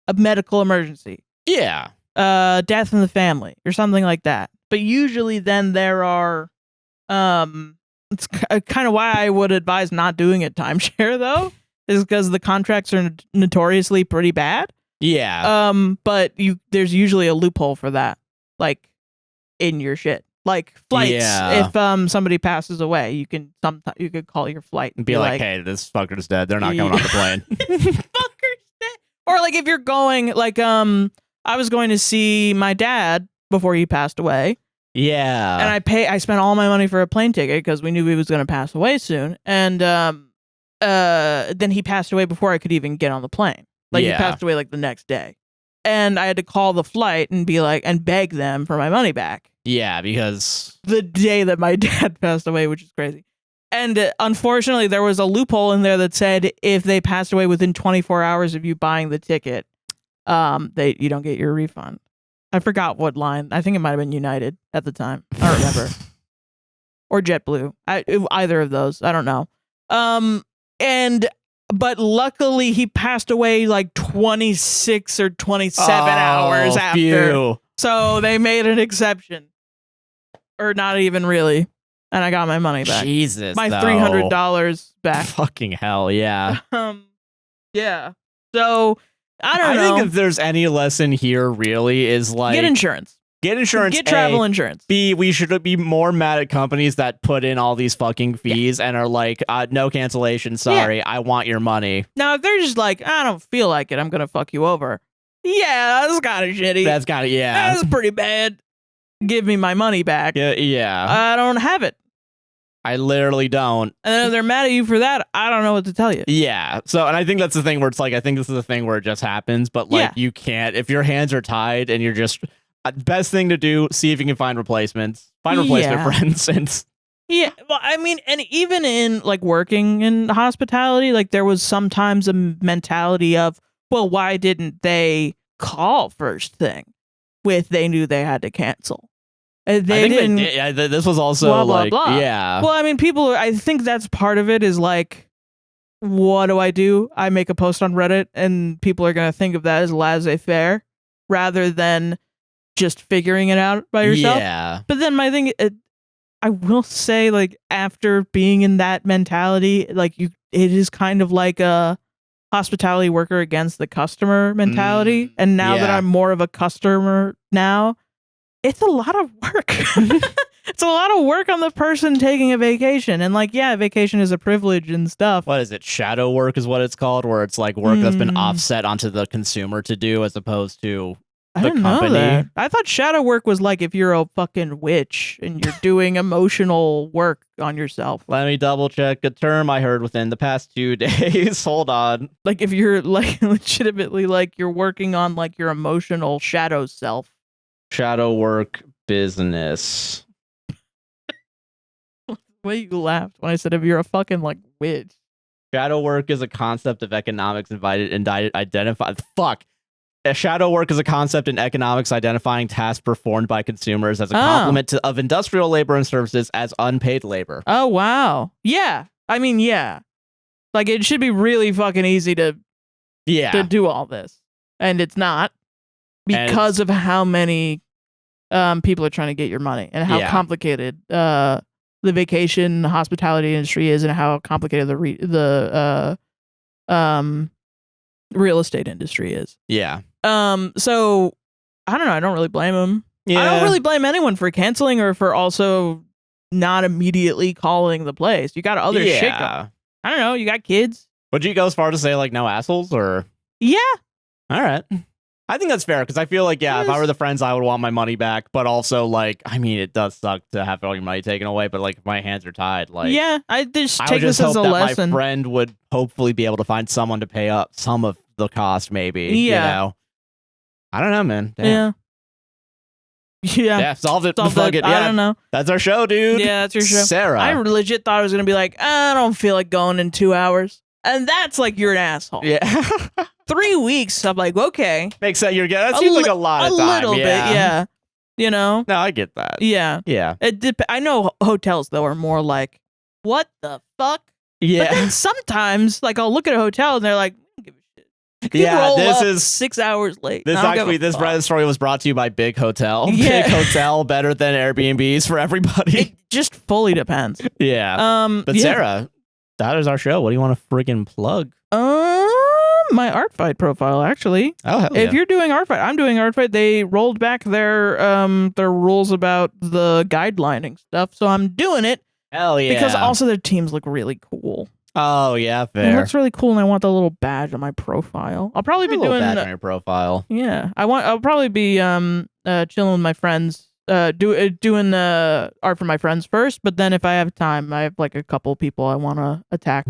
a medical emergency. Yeah. Death in the family or something like that. But usually then there are... It's kind of why I would advise not doing it timeshare, though, is because the contracts are notoriously pretty bad. Yeah. But there's usually a loophole for that, like in your shit, like flights. Yeah. If somebody passes away, you could call your flight and be like, hey, this fucker's dead. They're not going on the plane. Fucker's dead. Or like if you're going, like I was going to see my dad before he passed away. Yeah. And I spent all my money for a plane ticket because we knew he was going to pass away soon. And then he passed away before I could even get on the plane. Like, he passed away like the next day. And I had to call the flight and be like, and beg them for my money back. Yeah, because the day that my dad passed away, which is crazy. And unfortunately, there was a loophole in there that said if they passed away within 24 hours of you buying the ticket, you don't get your refund. I forgot what line. I think it might have been United at the time. I don't remember. Or JetBlue. Either of those. I don't know. But luckily he passed away like 26 or 27 hours after. Phew. So they made an exception. Or not even really. And I got my money back. Jesus. My $300 back. Fucking hell, yeah. Yeah. So I don't know. I think if there's any lesson here, really, is like... Get insurance. Get insurance. Get travel insurance. B, we should be more mad at companies that put in all these fucking fees and are like, no cancellation, sorry, I want your money. Now, if they're just like, I don't feel like it, I'm going to fuck you over. Yeah, that's kind of shitty. That's kind of, yeah. That's pretty bad. Give me my money back. Yeah. I don't have it. I literally don't. And then if they're mad at you for that, I don't know what to tell you. Yeah. So, and I think that's the thing where it's like, I think this is the thing where it just happens, but like you can't, if your hands are tied and you're just, best thing to do, see if you can find replacements. Find replacement friends. And yeah. Well, I mean, and even in like working in hospitality, like there was sometimes a mentality of, well, why didn't they call first thing with they knew they had to cancel? They didn't. This was also blah, blah, like, blah. yeah. Well, I mean, I think that's part of it is like, what do? I make a post on Reddit and people are going to think of that as laissez-faire rather than just figuring it out by yourself. Yeah. But then my thing, I will say, like, after being in that mentality, like it is kind of like a hospitality worker against the customer mentality. And now that I'm more of a customer now, it's a lot of work. It's a lot of work on the person taking a vacation. And like, yeah, vacation is a privilege and stuff. What is it? Shadow work is what it's called, where it's like work that's been offset onto the consumer to do as opposed to the company. Know that. I thought shadow work was like if you're a fucking witch and you're doing emotional work on yourself. Let me double check a term I heard within the past 2 days. Hold on. Like if you're like legitimately like you're working on like your emotional shadow self. Shadow work business. The way you laughed when I said if you're a fucking like witch. Shadow work is a concept of economics shadow work is a concept in economics identifying tasks performed by consumers as a complement of industrial labor and services as unpaid labor. Oh, wow. Yeah. I mean, yeah. Like, it should be really fucking easy to do all this. And it's not because of how many people are trying to get your money and how complicated the vacation hospitality industry is and how complicated the real estate industry is. Yeah. So I don't know. I don't really blame them. Yeah. I don't really blame anyone for canceling or for also not immediately calling the place. You got other shit going. I don't know. You got kids. Would you go as far to say like no assholes or? Yeah. All right. I think that's fair because I feel like, if I were the friends, I would want my money back. But also, like, I mean, it does suck to have all your money taken away. But like, if my hands are tied, like, I just take this as a lesson. My friend would hopefully be able to find someone to pay up some of the cost, maybe. Yeah. You know? I don't know, man. Damn. Yeah, solved it. Fuck it. I don't know. That's our show, dude. Yeah, that's your show. Sarah. I legit thought I was going to be like, I don't feel like going in 2 hours. And that's like, you're an asshole. Yeah. 3 weeks. I'm like, okay. Makes sense. That seems like a lot of time. A little bit, yeah. You know? No, I get that. Yeah. Yeah. I know hotels, though, are more like, what the fuck? Yeah. But then sometimes, like, I'll look at a hotel and they're like, I don't give a shit. This is 6 hours late. This Reddit story was brought to you by Big Hotel. Yeah. Big Hotel, better than Airbnbs for everybody. It just fully depends. Yeah. But Sarah, that is our show. What do you want to friggin' plug? My art fight profile, actually. Oh, hell yeah. If you're doing art fight, I'm doing art fight. They rolled back their rules about the guidelining stuff, so I'm doing it. Hell yeah. Because also their teams look really cool. Oh yeah, fair. It looks really cool, and I want the little badge on my profile. I'll probably be doing badge on your profile. Yeah, I'll probably be chilling with my friends, doing art for my friends first. But then if I have time, I have like a couple people I want to attack.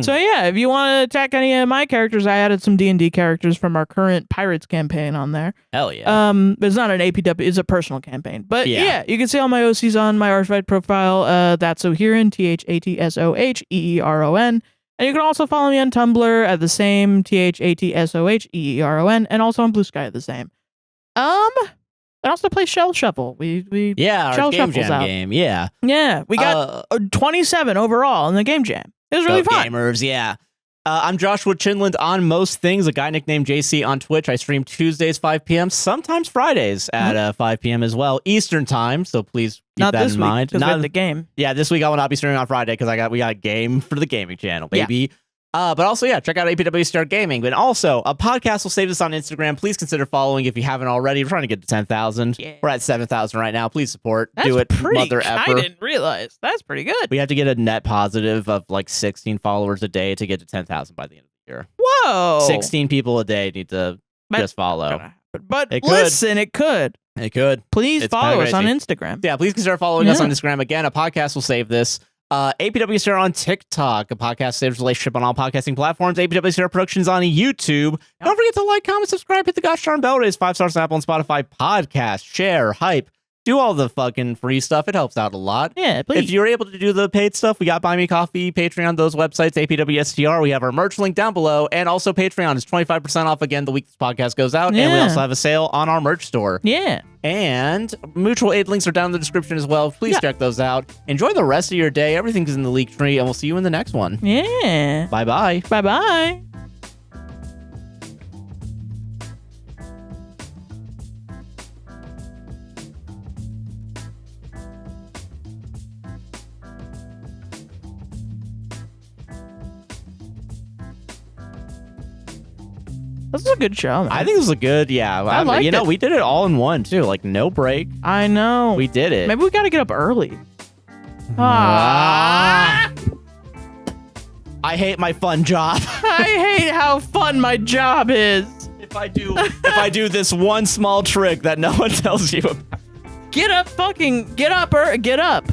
So yeah, if you want to attack any of my characters, I added some D&D characters from our current Pirates campaign on there. Hell yeah. It's not an APW, it's a personal campaign. But yeah, you can see all my OCs on my art fight profile. That's Soheeron, THATSOHEERON. And you can also follow me on Tumblr at the same THATSOHEERON, and also on Blue Sky at the same. I also play Shell Shuffle. We our Shell Game Jam out. game. Yeah. Yeah, we got 27 overall in the Game Jam. It was really fun. Gamers, yeah. I'm Joshua Chinland on most things, a guy nicknamed JC on Twitch. I stream Tuesdays 5 p.m., sometimes Fridays at 5 p.m. as well, Eastern time, so please keep that in mind. Not the game. Yeah, this week I will not be streaming on Friday because we got a game for the gaming channel, baby. Yeah. But also, check out APWStar Gaming. But also, a podcast will save us on Instagram. Please consider following if you haven't already. We're trying to get to 10,000. Yeah. We're at 7,000 right now. Please support. Do it, mother effer. I didn't realize. That's pretty good. We have to get a net positive of like 16 followers a day to get to 10,000 by the end of the year. Whoa. 16 people a day need to just follow. But listen, it could. It could. Please follow us on Instagram. Yeah, please consider following us on Instagram. Again, a podcast will save this. APWSR on TikTok, a podcast saves relationship on all podcasting platforms. APWSR Productions on YouTube. Yep. Don't forget to like, comment, subscribe, hit the gosh darn bell, raise 5 stars on Apple and Spotify. Podcast, share, hype. Do all the fucking free stuff. It helps out a lot. Yeah, please. If you're able to do the paid stuff, we got Buy Me Coffee, Patreon, those websites, APWSTR. We have our merch link down below. And also Patreon is 25% off again the week this podcast goes out. Yeah. And we also have a sale on our merch store. Yeah. And mutual aid links are down in the description as well. Please check those out. Enjoy the rest of your day. Everything's in the leak tree. And we'll see you in the next one. Yeah. Bye-bye. Bye-bye. This is a good show, man. I think this was a good, I liked it. We did it all in one, too. Like, no break. I know. We did it. Maybe we got to get up early. I hate my fun job. I hate how fun my job is. If I do this one small trick that no one tells you about. Get up.